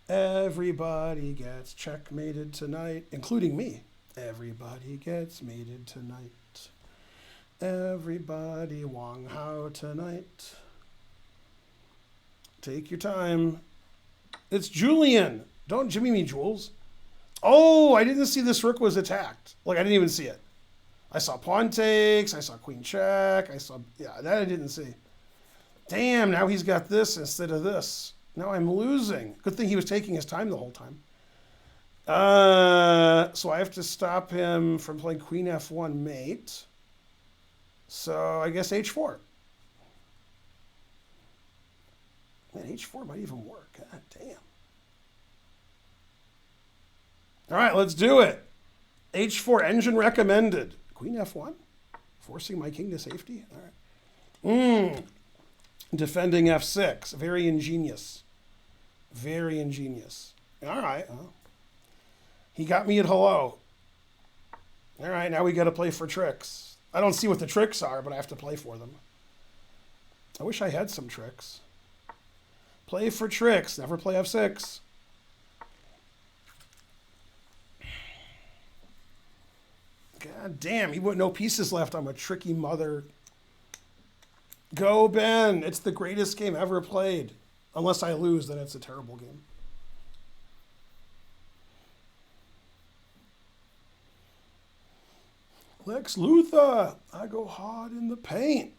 Everybody gets checkmated tonight, including me. Everybody gets mated tonight. Everybody Wang Hao tonight. Take your time. It's Julian. Don't jimmy me, Jules. Oh, I didn't see this rook was attacked. I didn't even see it. I saw pawn takes. I saw queen check. That I didn't see. Damn, now he's got this instead of this. Now I'm losing. Good thing he was taking his time the whole time. So I have to stop him from playing queen f1 mate. So I guess h4. Man, h4 might even work. God damn. All right, let's do it. H4 engine recommended. Queen F1? Forcing my king to safety? All right. Defending F6. Very ingenious. Very ingenious. All right. Well, he got me at hello. All right, now we got to play for tricks. I don't see what the tricks are, but I have to play for them. I wish I had some tricks. Play for tricks. Never play F6. God damn, he wouldn't no pieces left. I'm a tricky mother. Go, Ben. It's the greatest game ever played. Unless I lose, then it's a terrible game. Lex Luthor. I go hard in the paint.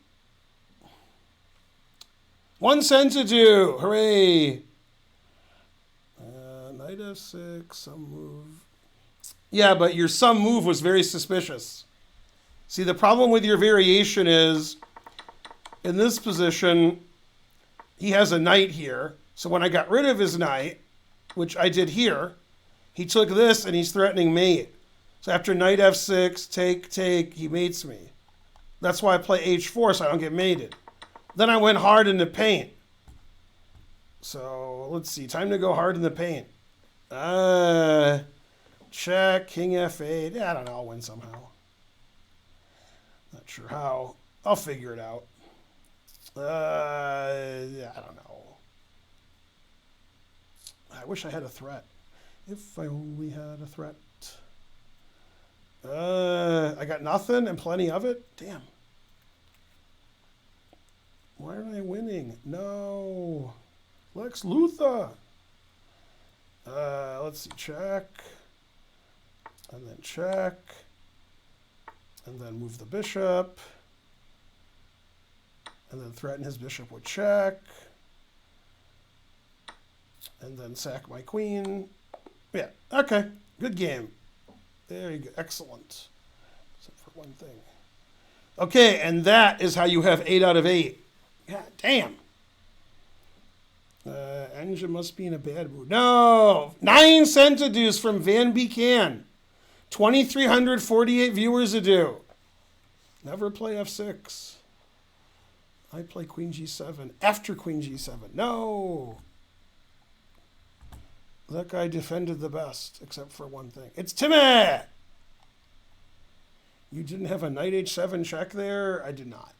1 cent to do. Hooray. Knight F6, some move. Yeah, but your some move was very suspicious. See, the problem with your variation is, in this position, he has a knight here. So when I got rid of his knight, which I did here, he took this and he's threatening mate. So after knight F6, take, he mates me. That's why I play H4 so I don't get mated. Then I went hard in the paint. So let's see, time to go hard in the paint. Check, king F8. Yeah, I don't know, I'll win somehow. Not sure how. I'll figure it out. Yeah, I don't know. I wish I had a threat. If I only had a threat. I got nothing and plenty of it? Damn. Why aren't I winning? No. Lex Luthor. Let's see. Check. And then check. And then move the bishop. And then threaten his bishop with check. And then sack my queen. Yeah, okay. Good game. There you go. Excellent. Except for one thing. Okay, and that is how you have 8 out of 8. God damn. Engine must be in a bad mood. No! 9 cent to do's from Van Becan. 2,348 viewers a do. Never play F6. I play Queen G7 after Queen G7. No! That guy defended the best, except for one thing. It's Timmy! You didn't have a knight H7 check there? I did not.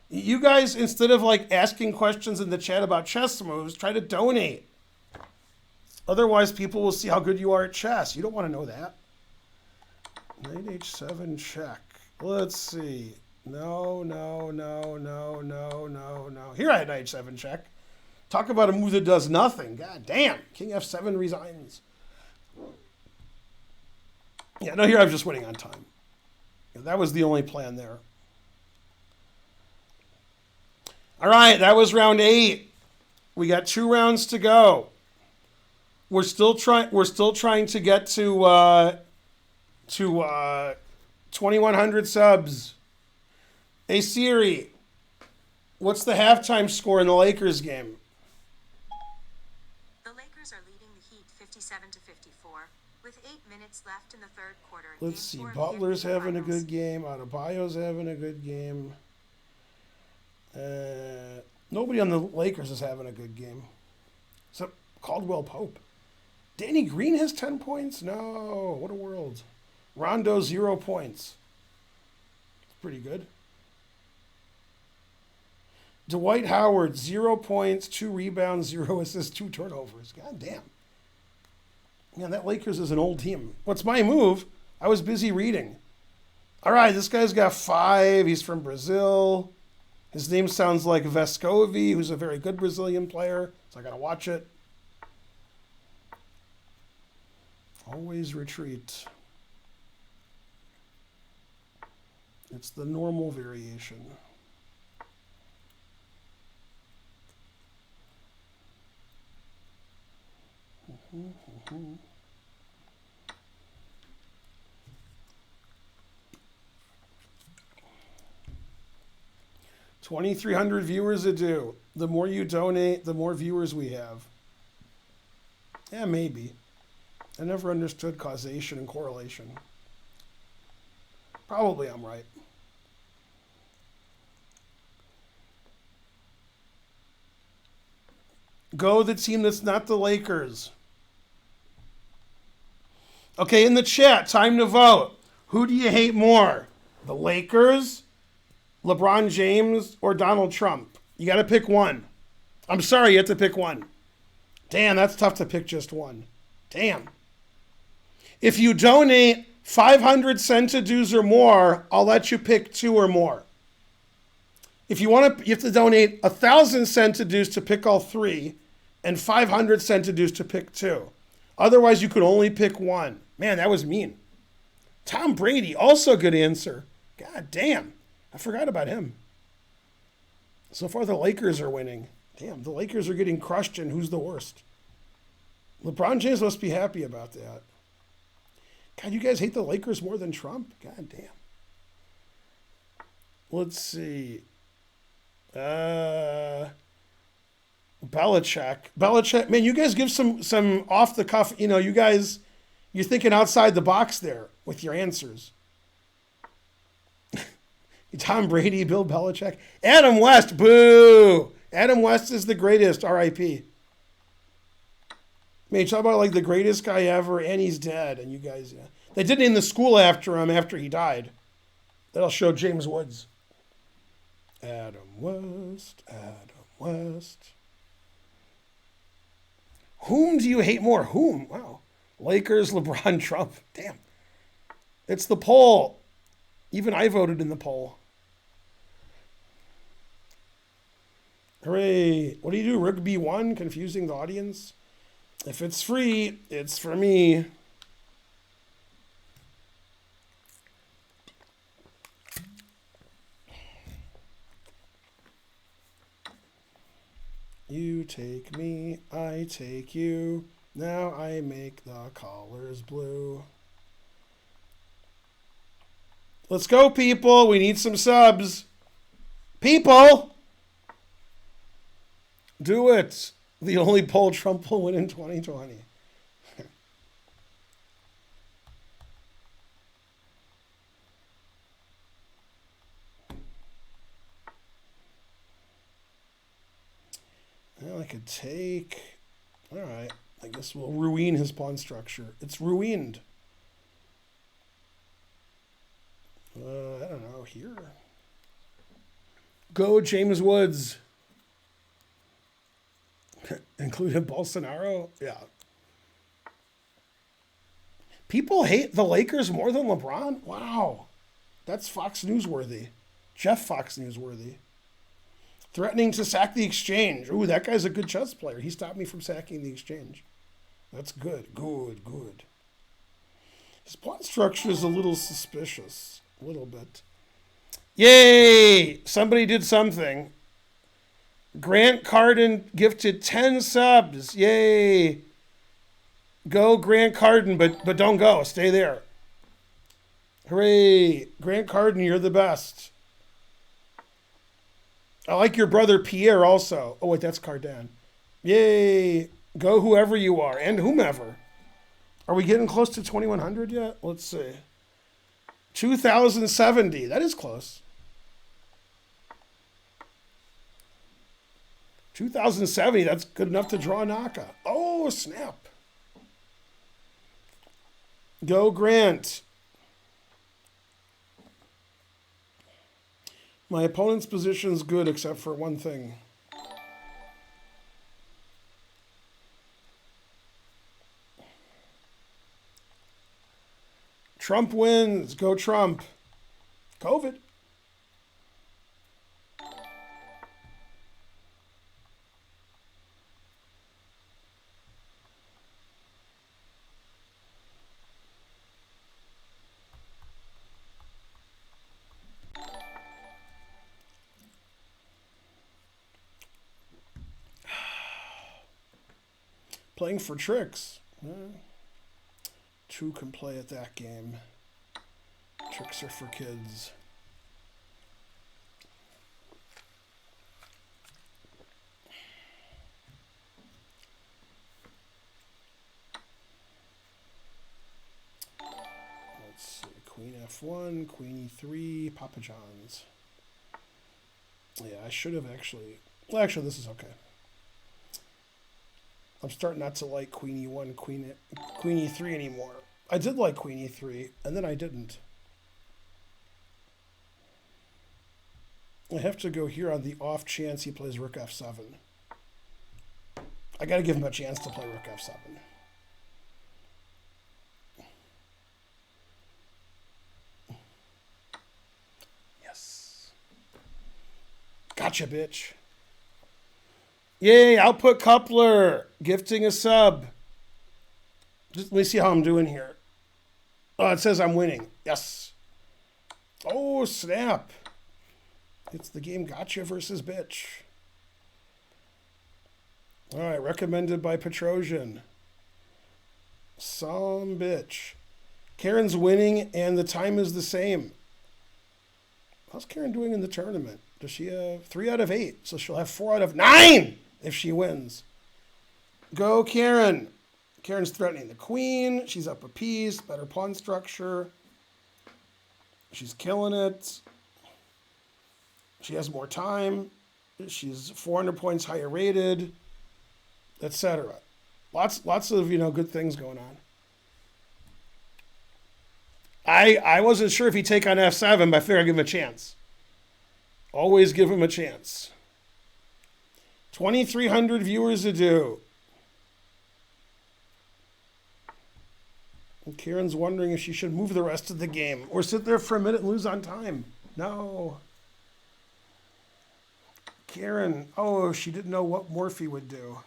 You guys, instead of like asking questions in the chat about chess moves, try to donate. Otherwise, people will see how good you are at chess. You don't want to know that. Knight H7 check. Let's see. No. Here I had knight H7 check. Talk about a move that does nothing. God damn. King F7 resigns. Yeah, no, here I'm just winning on time. Yeah, that was the only plan there. All right, that was round 8. We got 2 rounds to go. We're still trying to get to 2,100 subs. Hey Siri, what's the halftime score in the Lakers game? The Lakers are leading the Heat 57-54 with 8 minutes left in the third quarter. Let's see. Butler's having a good game. Adebayo's having a good game. Nobody on the Lakers is having a good game. Except Caldwell Pope. Danny Green has 10 points? No. What a world. Rondo, 0 points. Pretty good. Dwight Howard, 0 points, 2 rebounds, 0 assists, 2 turnovers. God damn. Man, that Lakers is an old team. What's my move? I was busy reading. All right, this guy's got 5. He's from Brazil. His name sounds like Vescovi, who's a very good Brazilian player, so I got to watch it. Always retreat. It's the normal variation. 2,300 viewers a do. The more you donate, the more viewers we have. Yeah, maybe. I never understood causation and correlation. Probably I'm right. Go the team that's not the Lakers. Okay, in the chat, time to vote. Who do you hate more? The Lakers, LeBron James, or Donald Trump? You got to pick one. I'm sorry, you have to pick one. Damn, that's tough to pick just one. Damn. If you donate 500 centidues or more, I'll let you pick two or more. If you want to, you have to donate 1,000 centidues to pick all three, and 500 centidues to pick two. Otherwise, you could only pick one. Man, that was mean. Tom Brady, also a good answer. God damn, I forgot about him. So far, the Lakers are winning. Damn, the Lakers are getting crushed, and who's the worst? LeBron James must be happy about that. God, you guys hate the Lakers more than Trump? God damn. Let's see. Belichick, man, you guys give some off the cuff. You know, you guys, you're thinking outside the box there with your answers. Tom Brady, Bill Belichick, Adam West, boo! Adam West is the greatest. R.I.P. Man, you talk about like the greatest guy ever, and he's dead. And you guys, yeah, they did name the school after him after he died. That'll show James Woods. Adam West, Adam West. Whom do you hate more? Whom? Wow. Lakers, LeBron, Trump. Damn. It's the poll. Even I voted in the poll. Hooray. What do you do? Rugby 1? Confusing the audience? If it's free, it's for me. You take me, I take you. Now I make the colors blue. Let's go, people. We need some subs. People! Do it. The only poll Trump will win in 2020. Well, I could take... All right. I guess we'll ruin his pawn structure. It's ruined. I don't know. Here. Go James Woods. Including Bolsonaro? Yeah. People hate the Lakers more than LeBron? Wow. That's Fox Newsworthy. Jeff Fox Newsworthy. Threatening to sack the exchange. Ooh, that guy's a good chess player. He stopped me from sacking the exchange. That's good. Good, good. His pawn structure is a little suspicious. A little bit. Yay! Somebody did something. Grant Cardin gifted 10 subs. Yay. Go Grant Cardin, but don't go. Stay there. Hooray. Grant Cardin, you're the best. I like your brother Pierre also. Oh, wait, that's Cardin. Yay. Go whoever you are and whomever. Are we getting close to 2,100 yet? Let's see. 2,070. That is close. 2,070, that's good enough to draw Naka. Oh, snap. Go Grant. My opponent's position's good except for one thing. Trump wins. Go Trump. COVID. Playing for tricks. Two can play at that game. Tricks are for kids. F1, Queen E3, Papa John's. Yeah, I should have actually. Well, actually, this is okay. I'm starting not to like Queen E1, Queen E3 anymore. I did like Queen E3, and then I didn't. I have to go here on the off chance he plays Rook F7. I got to give him a chance to play Rook F7. Yes. Gotcha, bitch. Yay, Output Coupler. Gifting a sub. Just let me see how I'm doing here. Oh, it says I'm winning. Yes. Oh, snap. It's the game Gotcha versus Bitch. All right, recommended by Petrosian. Some bitch. Karen's winning, and the time is the same. How's Karen doing in the tournament? Does she have 3 out of 8? So she'll have 4 out of 9 if she wins. Go, Karen. Karen's threatening the queen. She's up a piece. Better pawn structure. She's killing it. She has more time. She's 400 points higher rated, etc. Lots of good things going on. I wasn't sure if he'd take on F7, but I figured I'd give him a chance. Always give him a chance. 2,300 viewers to do. And Karen's wondering if she should move the rest of the game or sit there for a minute and lose on time. No. Karen, oh, she didn't know what Morphe would do.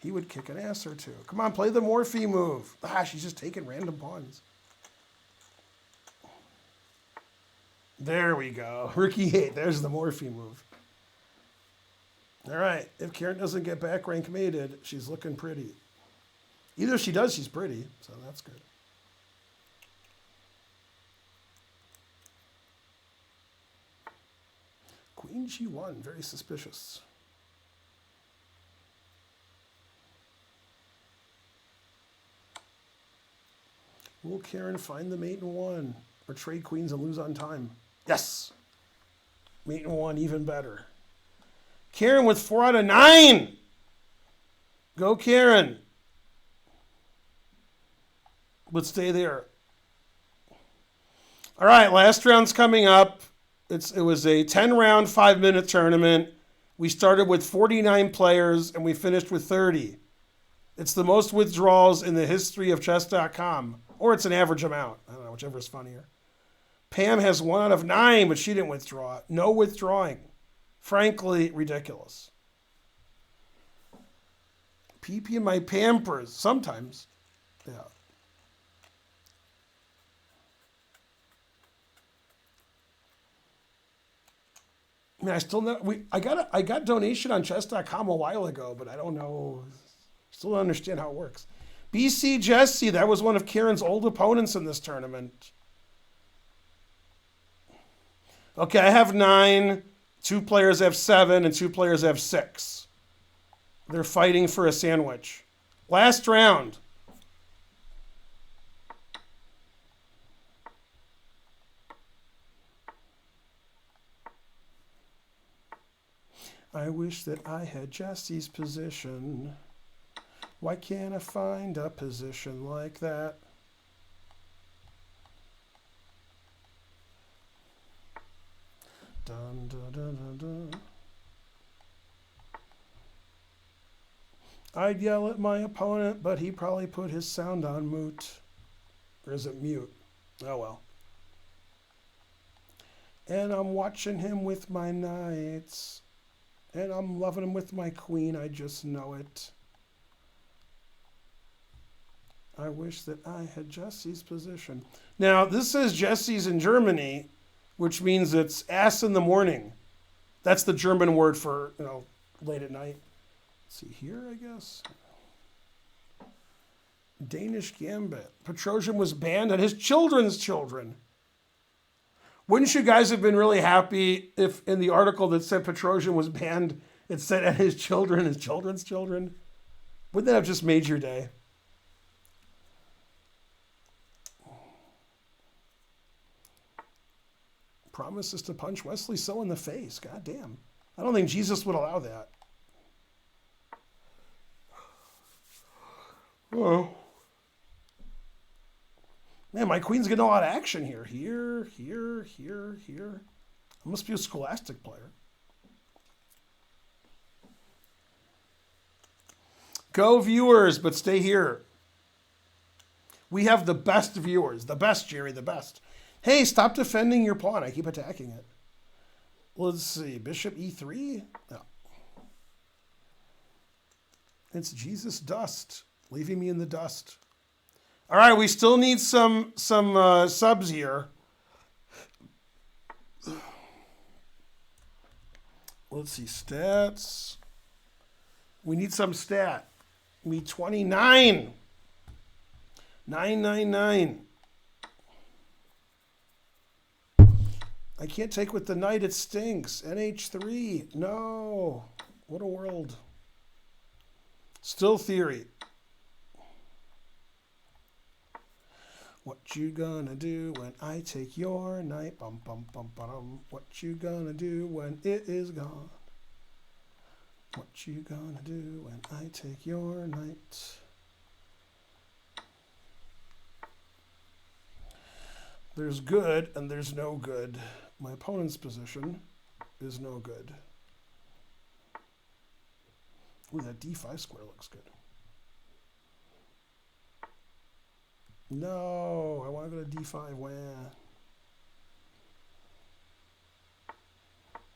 He would kick an ass or two. Come on, play the Morphe move. Ah, she's just taking random pawns. There we go. Rookie 8. There's the Morphe move. All right. If Karen doesn't get back rank mated, she's looking pretty. Either she does, she's pretty. So that's good. Queen G1. Very suspicious. Will Karen find the mate in 1? Or trade queens and lose on time? Yes. Mate in 1, even better. Karen with 4 out of 9. Go, Karen. Let's stay there. All right, last round's coming up. It was a 10-round, 5-minute tournament. We started with 49 players, and we finished with 30. It's the most withdrawals in the history of chess.com. Or it's an average amount. I don't know, whichever is funnier. Pam has 1 out of 9, but she didn't withdraw. No withdrawing. Frankly, ridiculous. PP in my Pampers. Sometimes. Yeah. I mean, I still know. I got donation on chess.com a while ago, but I don't know. Still don't understand how it works. BC Jesse, that was one of Karen's old opponents in this tournament. Okay, I have 9. 2 players have 7, and 2 players have 6. They're fighting for a sandwich. Last round. I wish that I had Jesse's position. Why can't I find a position like that? Dun, dun, dun, dun, dun. I'd yell at my opponent, but he probably put his sound on mute. Or is it mute? Oh well. And I'm watching him with my knights. And I'm loving him with my queen. I just know it. I wish that I had Jesse's position. Now, this says Jesse's in Germany, which means it's ass in the morning. That's the German word for, late at night. Let's see here, I guess. Danish Gambit. Petrosian was banned and his children's children. Wouldn't you guys have been really happy if in the article that said Petrosian was banned, it said and his children's children? Wouldn't that have just made your day? Promises to punch Wesley so in the face. God damn. I don't think Jesus would allow that. Oh. Man, my queen's getting a lot of action here. Here, here, here, here. I must be a Scholastic player. Go viewers, but stay here. We have the best viewers. The best, Jerry, the best. Hey, stop defending your pawn. I keep attacking it. Let's see. Bishop e3? No. It's Jesus dust. Leaving me in the dust. All right, we still need some subs here. Let's see. Stats. We need some stat. We need 29. 999. I can't take with the knight. It stinks. NH3. No. What a world. Still theory. What you gonna do when I take your knight? Bum, bum, bum, bum. What you gonna do when it is gone? What you gonna do when I take your knight? There's good and there's no good. My opponent's position is no good. Ooh, that d5 square looks good. No, I want to go to d5. Wah.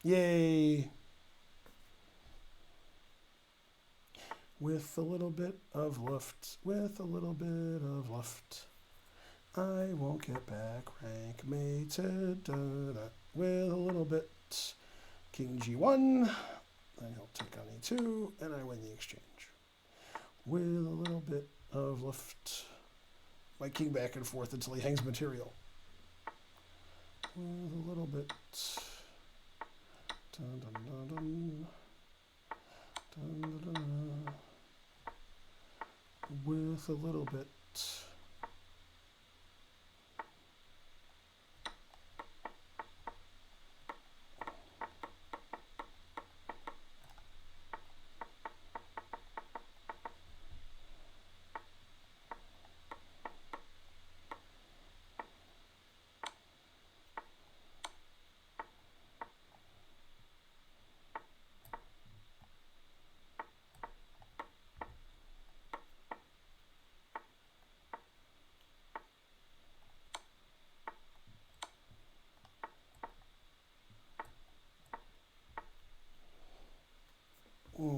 Yay. With a little bit of luft, with a little bit of luft, I won't get back rank mated. With a little bit. King g1, then he'll take on e2, and I win the exchange. With a little bit of luft. My king back and forth until he hangs material. With a little bit. Dun, dun, dun, dun. Dun, dun, dun. With a little bit.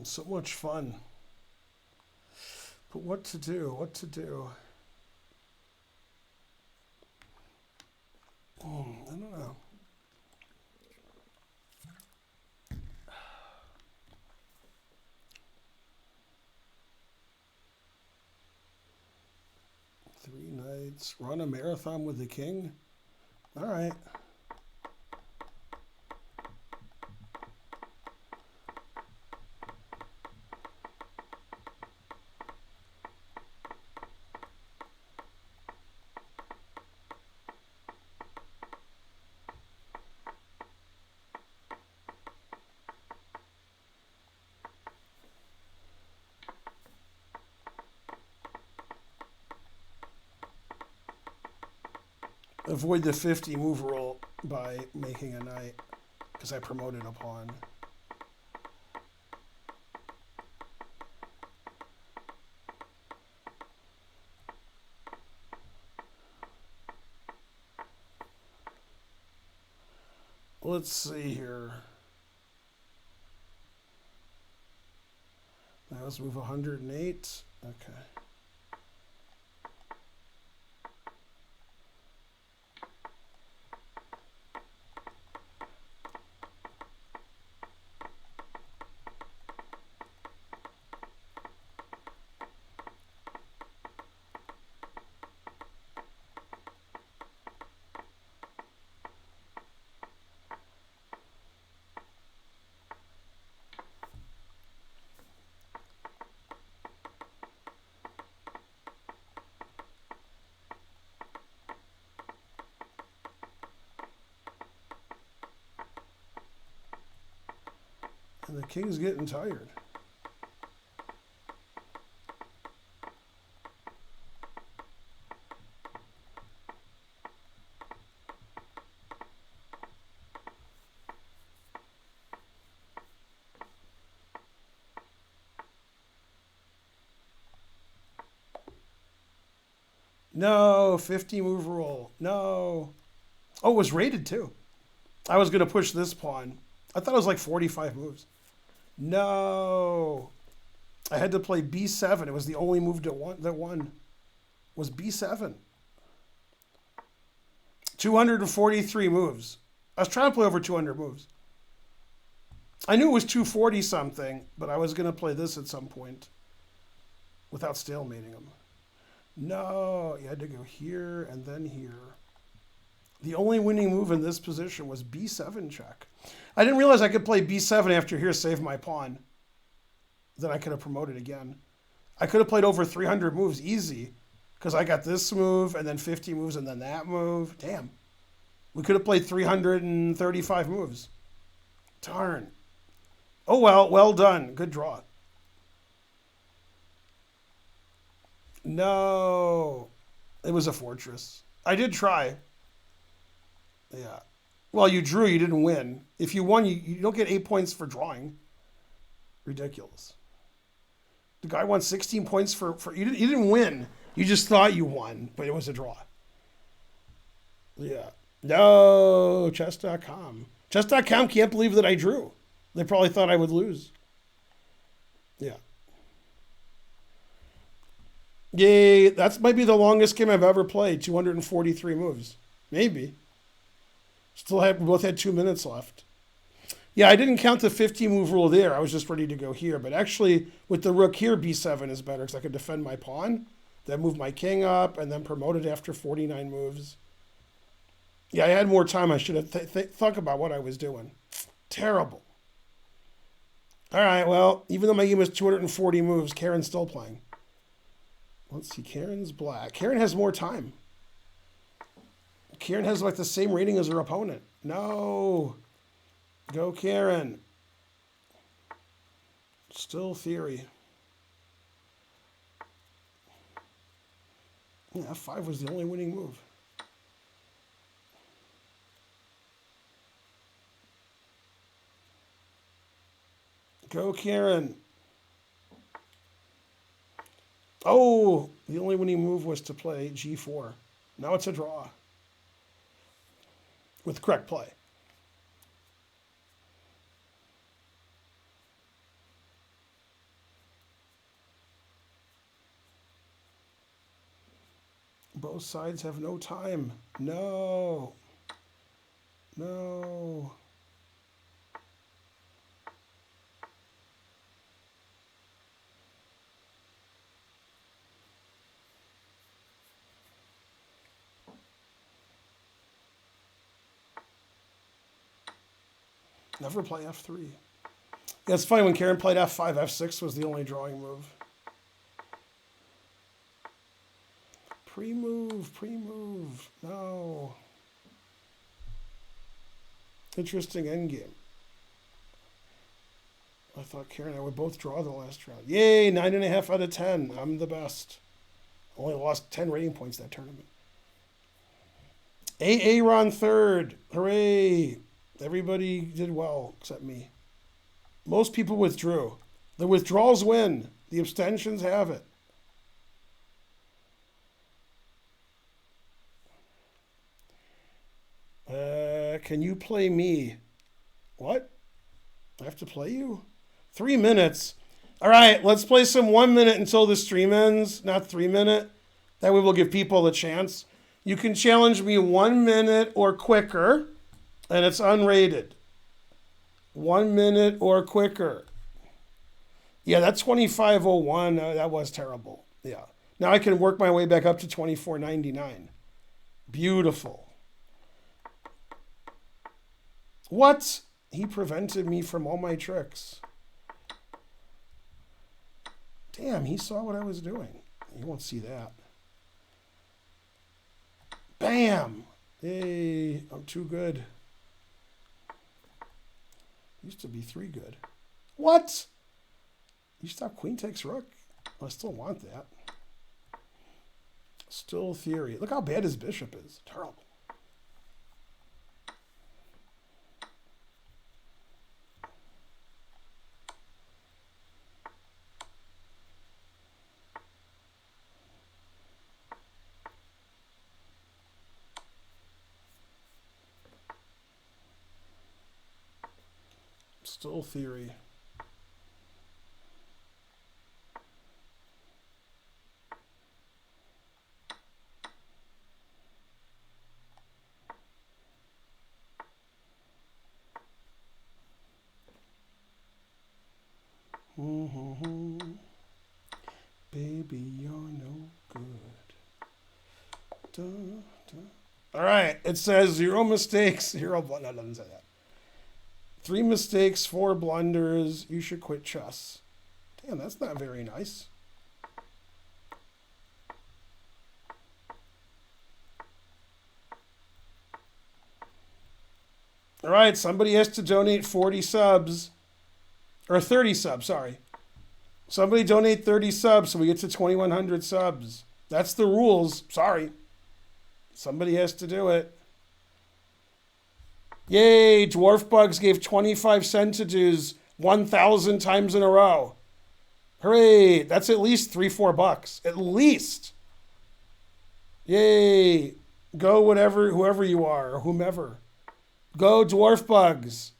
So much fun. But what to do? What to do? I don't know. Three knights. Run a marathon with the king? All right. Avoid the 50 move rule by making a knight because I promoted a pawn. Let's see here. Now let's move 108. Okay. And the king's getting tired. No, 50 move rule. No. Oh, it was rated too. I was going to push this pawn. I thought it was like 45 moves. No. I had to play b7. It was the only move that won. Was b7. 243 moves. I was trying to play over 200 moves. I knew it was 240 something, but I was going to play this at some point without stalemating them. No, you had to go here and then here. The only winning move in this position was b7 check. I didn't realize I could play b7 after here, save my pawn. Then I could have promoted again. I could have played over 300 moves easy because I got this move and then 50 moves and then that move. Damn. We could have played 335 moves. Darn. Oh well, well done. Good draw. No. It was a fortress. I did try. Yeah. Well, you drew, you didn't win. If you won, you don't get 8 points for drawing. Ridiculous. The guy won 16 points for you didn't win. You just thought you won, but it was a draw. Yeah. No, chess.com. Chess.com can't believe that I drew. They probably thought I would lose. Yeah. Yay, that might be the longest game I've ever played, 243 moves. Maybe. We both had 2 minutes left. Yeah, I didn't count the 50 move rule there. I was just ready to go here. But actually, with the rook here, b7 is better because I could defend my pawn, then move my king up, and then promote it after 49 moves. Yeah, I had more time. I should have thought about what I was doing. Terrible. All right, well, even though my game was 240 moves, Karen's still playing. Let's see, Karen's black. Karen has more time. Karen has like the same rating as her opponent. No. Go Karen. Still theory. Yeah, F5 was the only winning move. Go Karen. Oh, the only winning move was to play G4. Now it's a draw. With correct play. Both sides have no time. No. No. Never play F3. Yeah, it's funny when Karen played F5, F6 was the only drawing move. Pre-move, pre-move. No. Interesting endgame. I thought Karen and I would both draw the last round. Yay, 9.5 out of 10. I'm the best. Only lost 10 rating points that tournament. Aaron third. Hooray. Everybody did well except me. Most people withdrew. The withdrawals win. The abstentions have it. Can you play me? What? I have to play you? 3 minutes. All right, let's play some 1 minute until the stream ends, not 3 minute. That way we'll give people a chance. You can challenge me 1 minute or quicker, and it's unrated. 1 minute or quicker. Yeah, that 2501, that was terrible. Yeah. Now I can work my way back up to 24.99. Beautiful. What? He prevented me from all my tricks. Damn, he saw what I was doing. You won't see that. Bam! Hey, I'm too good. Used to be 3 good. What? You stop queen takes rook? I still want that. Still theory. Look how bad his bishop is. Terrible. Still theory. Mm-hmm. Baby, you're no good. Da, da. All right. It says 0 mistakes, 0 blunders. No, it doesn't say that. 3 mistakes, 4 blunders. You should quit chess. Damn, that's not very nice. All right. Somebody has to donate 40 subs. Or 30 subs, sorry. Somebody donate 30 subs so we get to 2,100 subs. That's the rules. Sorry. Somebody has to do it. Yay, Dwarf Bugs gave 25 centidues 1,000 times in a row. Hooray, that's at least $3-4. At least. Yay. Go whatever, whoever you are, or whomever. Go Dwarf Bugs.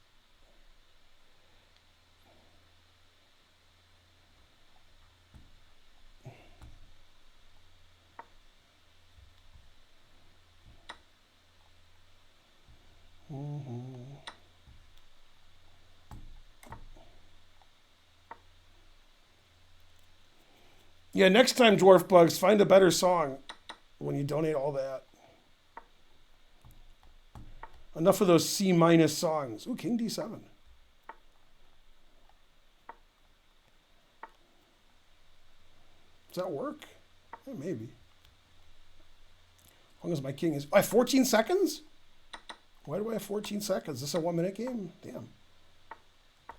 Mm-hmm. Yeah, next time, Dwarf Bugs, find a better song when you donate all that. Enough of those C minus songs. Ooh, King D7. Does that work? Yeah, maybe. As long as my king is... I have 14 seconds? Why do I have 14 seconds? Is this a 1-minute game? Damn.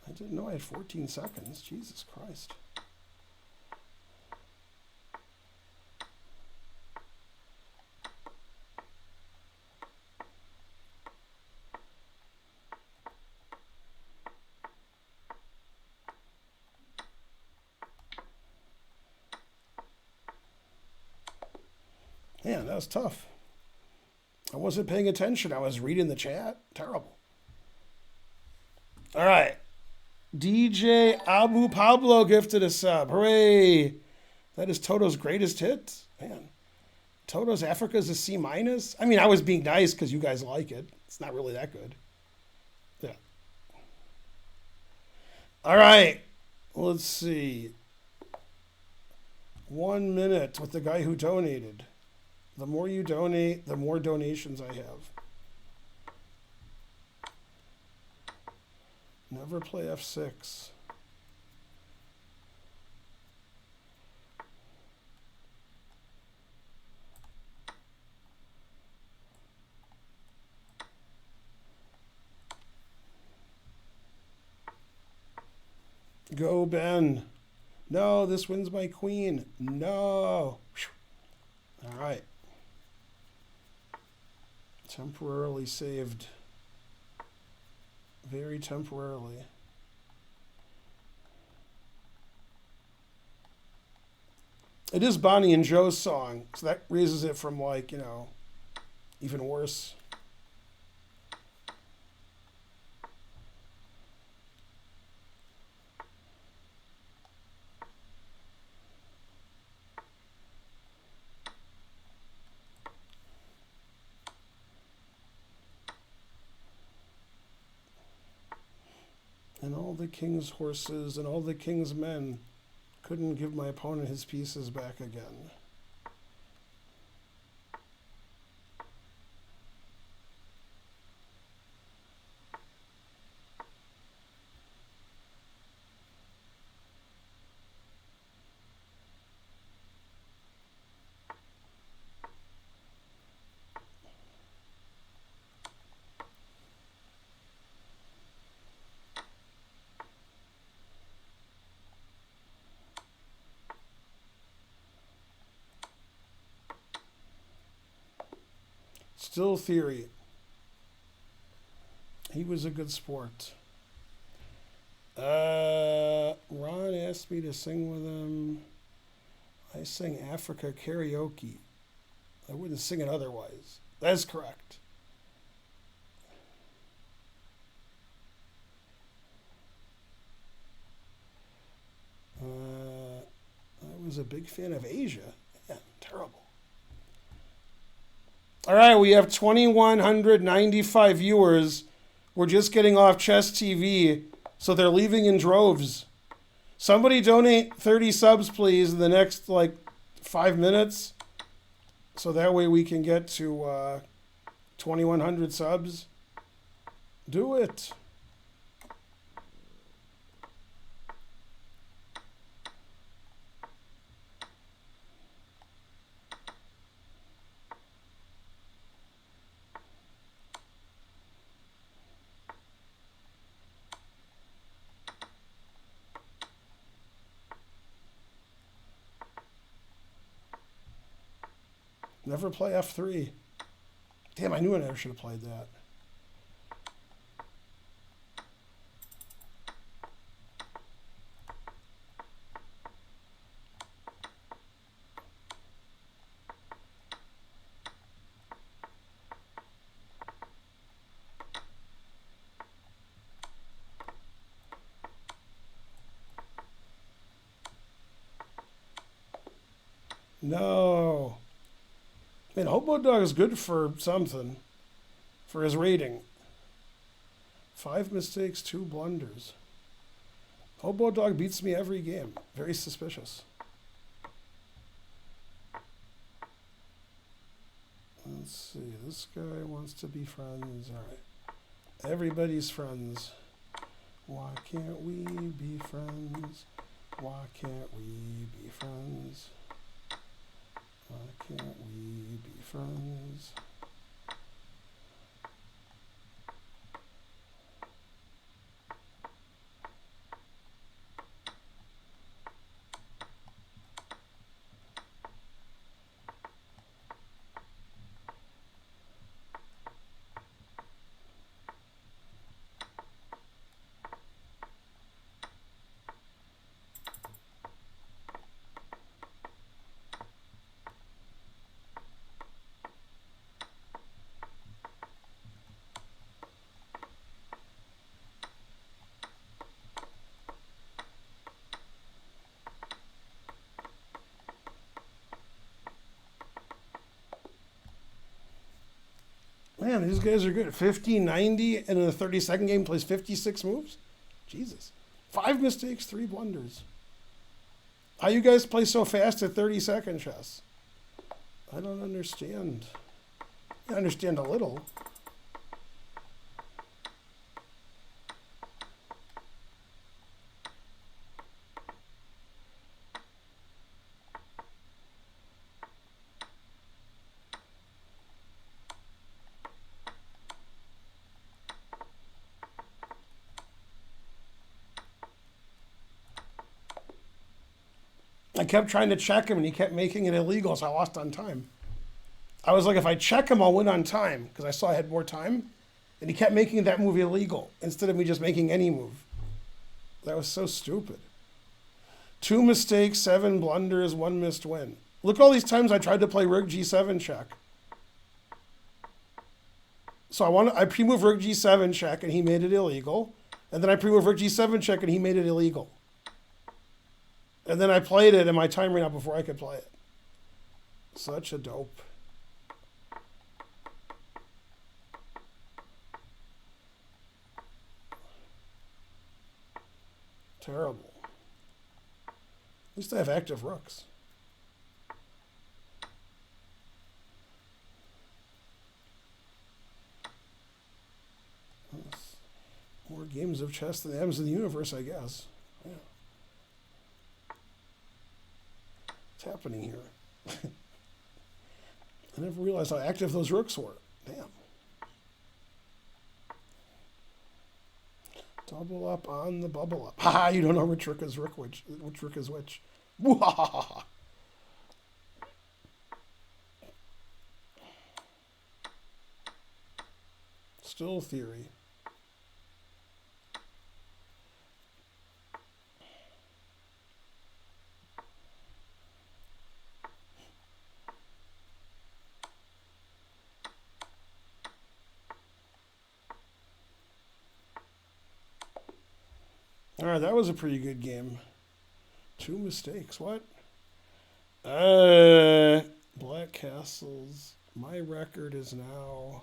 I didn't know I had 14 seconds. Jesus Christ. Man, that was tough. I wasn't paying attention. I was reading the chat. Terrible. All right. DJ Abu Pablo gifted a sub. Hooray. That is Toto's greatest hit. Man. Toto's Africa is a C minus. I mean, I was being nice because you guys like it. It's not really that good. Yeah. All right. Let's see. 1 minute with the guy who donated. The more you donate, the more donations I have. Never play F6. Go, Ben. No, this wins my queen. No. All right. Temporarily saved. Very temporarily. It is Bonnie and Joe's song, so that raises it from, like, even worse. And all the king's horses and all the king's men couldn't give my opponent his pieces back again. Still theory. He was a good sport. Ron asked me to sing with him. I sang Africa karaoke. I wouldn't sing it otherwise. That's correct. I was a big fan of Asia. Yeah, terrible. All right, we have 2,195 viewers. We're just getting off Chess TV, so they're leaving in droves. Somebody donate 30 subs, please, in the next, 5 minutes. So that way we can get to 2,100 subs. Do it. Never play F3. Damn, I knew I never should have played that. No. Man, Hobo Dog is good for something. For his rating. 5 mistakes, 2 blunders. Hobo Dog beats me every game. Very suspicious. Let's see. This guy wants to be friends. All right. Everybody's friends. Why can't we be friends? Why can't we be friends? Why can't we be friends? Man, these guys are good. 1590 and in the 30-second game plays 56 moves? Jesus. 5 mistakes, 3 blunders. How you guys play so fast at 30-second chess? I don't understand. I understand a little. I kept trying to check him, and he kept making it illegal, so I lost on time. I was like, if I check him, I'll win on time, because I saw I had more time. And he kept making that move illegal, instead of me just making any move. That was so stupid. 2 mistakes, 7 blunders, 1 missed win. Look at all these times I tried to play Rook G7 check. So I pre-move Rook G7 check, and he made it illegal. And then I pre-move Rook G7 check, and he made it illegal. And then I played it, and my time ran out before I could play it. Such a dope. Terrible. At least I have active rooks. More games of chess than M's in the universe, I guess. Yeah. What's happening here? I never realized how active those rooks were. Damn. Double up on the bubble up. Ha! You don't know which rook is which rook is which. Still theory. All right, that was a pretty good game. 2 mistakes. What? Black Castles. My record is now.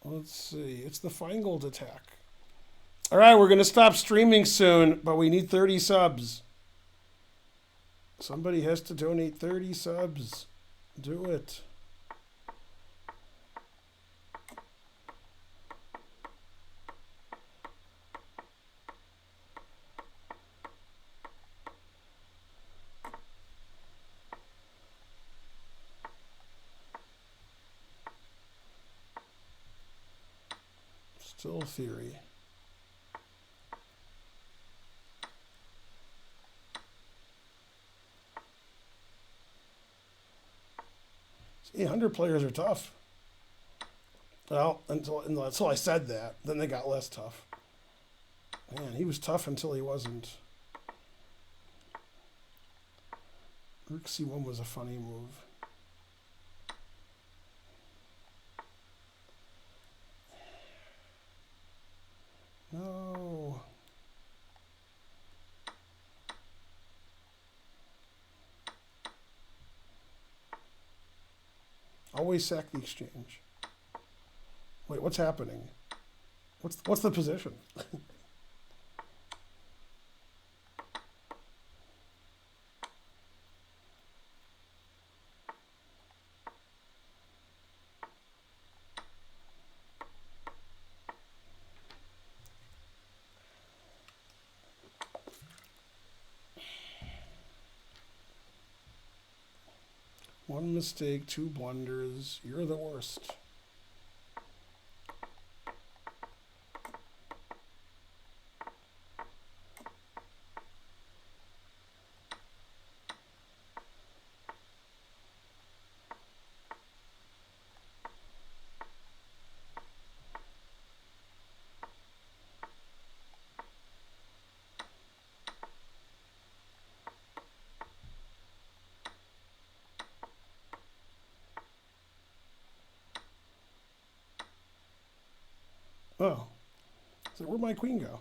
Let's see. It's the Feingold attack. All right, we're going to stop streaming soon, but we need 30 subs. Somebody has to donate 30 subs. Do it. Still theory. See, 100 players are tough. Well, until I said that, then they got less tough. Man, he was tough until he wasn't. Rook C1 was a funny move. No. Always sack the exchange. Wait, what's happening? What's the position? One mistake, 2 blunders. You're the worst. Oh. So where'd my queen go?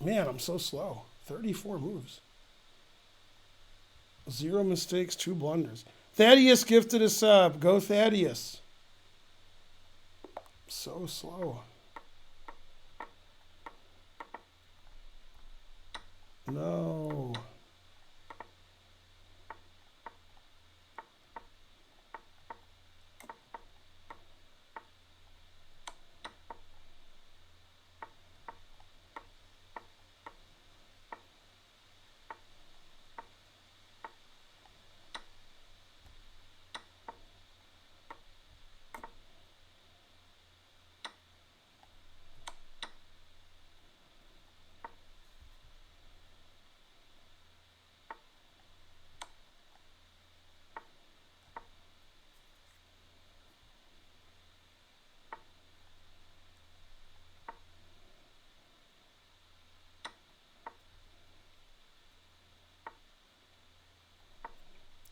Man, I'm so slow. 34 moves. 0 mistakes, 2 blunders. Thaddeus gifted a sub. Go Thaddeus. So slow. No.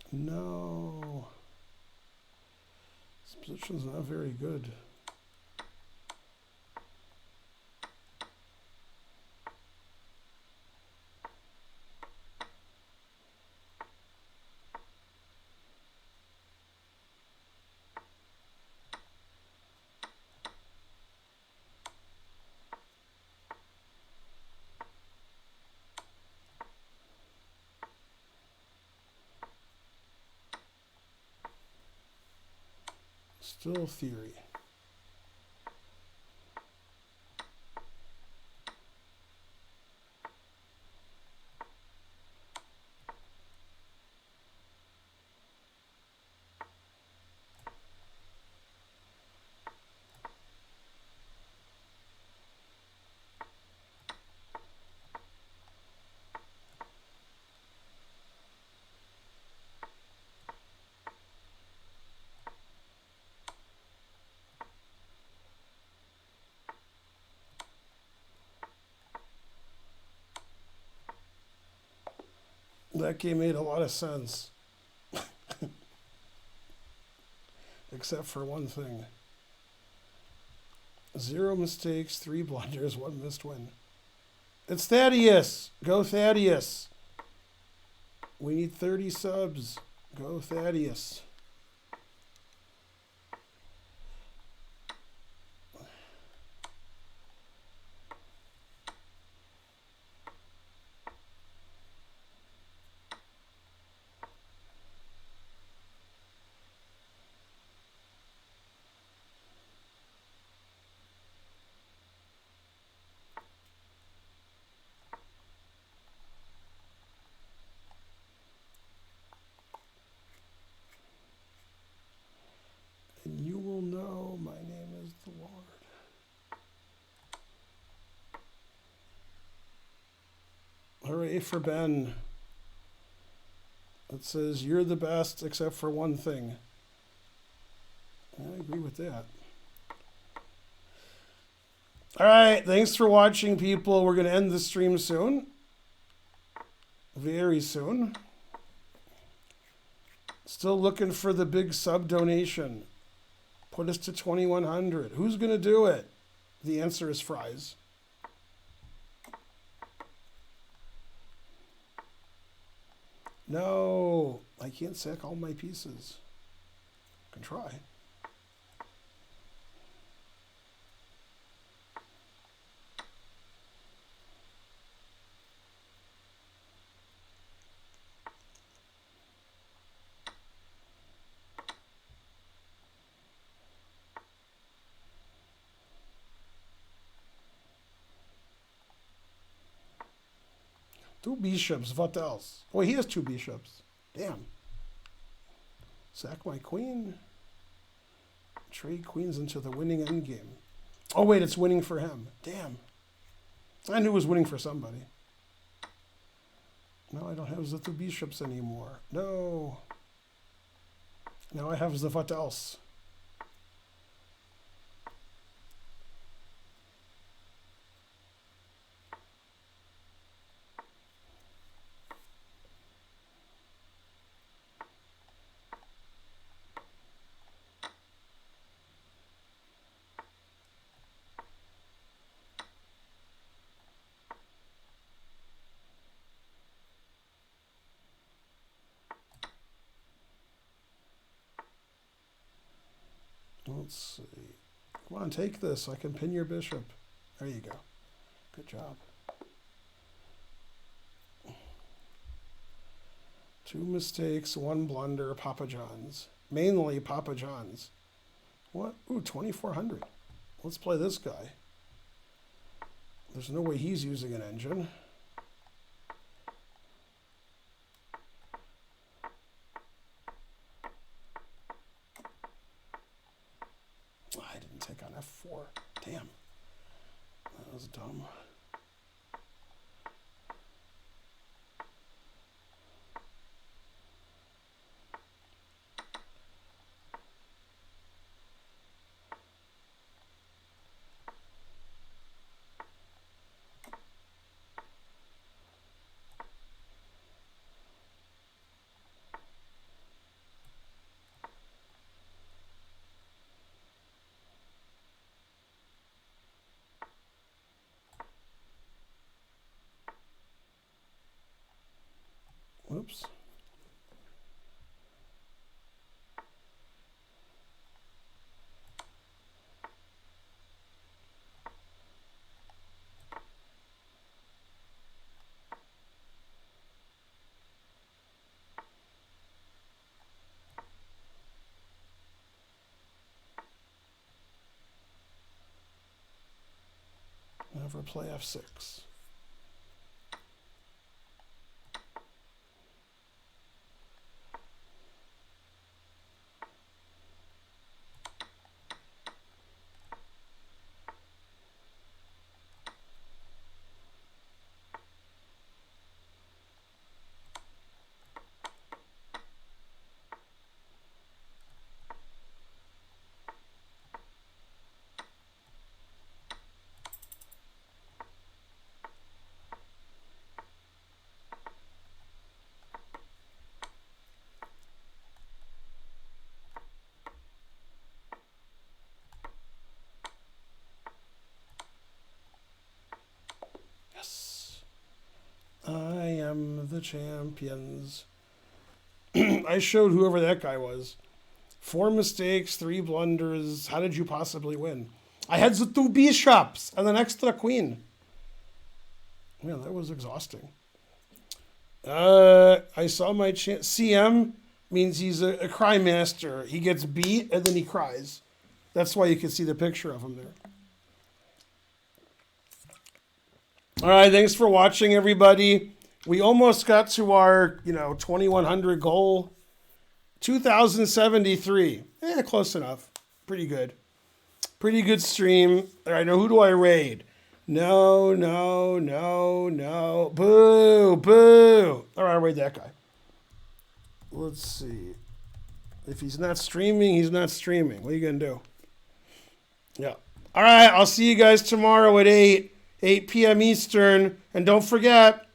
No. This position's not very good. Still theory. That game made a lot of sense. Except for one thing. 0 mistakes, 3 blunders, 1 missed win. It's Thaddeus! Go Thaddeus! We need 30 subs. Go Thaddeus. And you will know my name is the Lord. Hooray for Ben. It says, you're the best except for one thing. I agree with that. All right, thanks for watching, people. We're going to end the stream soon. Very soon. Still looking for the big sub donation. Put us to 2,100. Who's going to do it? The answer is Fries. No, I can't sack all my pieces. Can try. Two bishops, what else? Oh, he has 2 bishops. Damn. Sack my queen. Trade queens into the winning endgame. Oh, wait, it's winning for him. Damn. I knew it was winning for somebody. No, I don't have the 2 bishops anymore. No. Now I have the what else? Let's see. Come on, take this. I can pin your bishop. There you go. Good job. 2 mistakes, 1 blunder, Papa John's. Mainly Papa John's. What? Ooh, 2,400. Let's play this guy. There's no way he's using an engine. I didn't take on F4. Damn. That was dumb. Whoops. Never play F6. the champions. I showed whoever that guy was. 4 mistakes, 3 blunders. How did you possibly win? I had the 2 bishops and an extra queen. Man, that was exhausting. I saw my chance. CM means he's a cry master. He gets beat and then he cries. That's why you can see the picture of him there. All right, thanks for watching, everybody. We almost got to our, 2100 goal. 2073. Close enough. Pretty good. Pretty good stream. All right, now who do I raid? No. Boo, boo. All right, I'll raid that guy. Let's see. If he's not streaming, he's not streaming. What are you going to do? Yeah. All right, I'll see you guys tomorrow at 8 p.m. Eastern. And don't forget,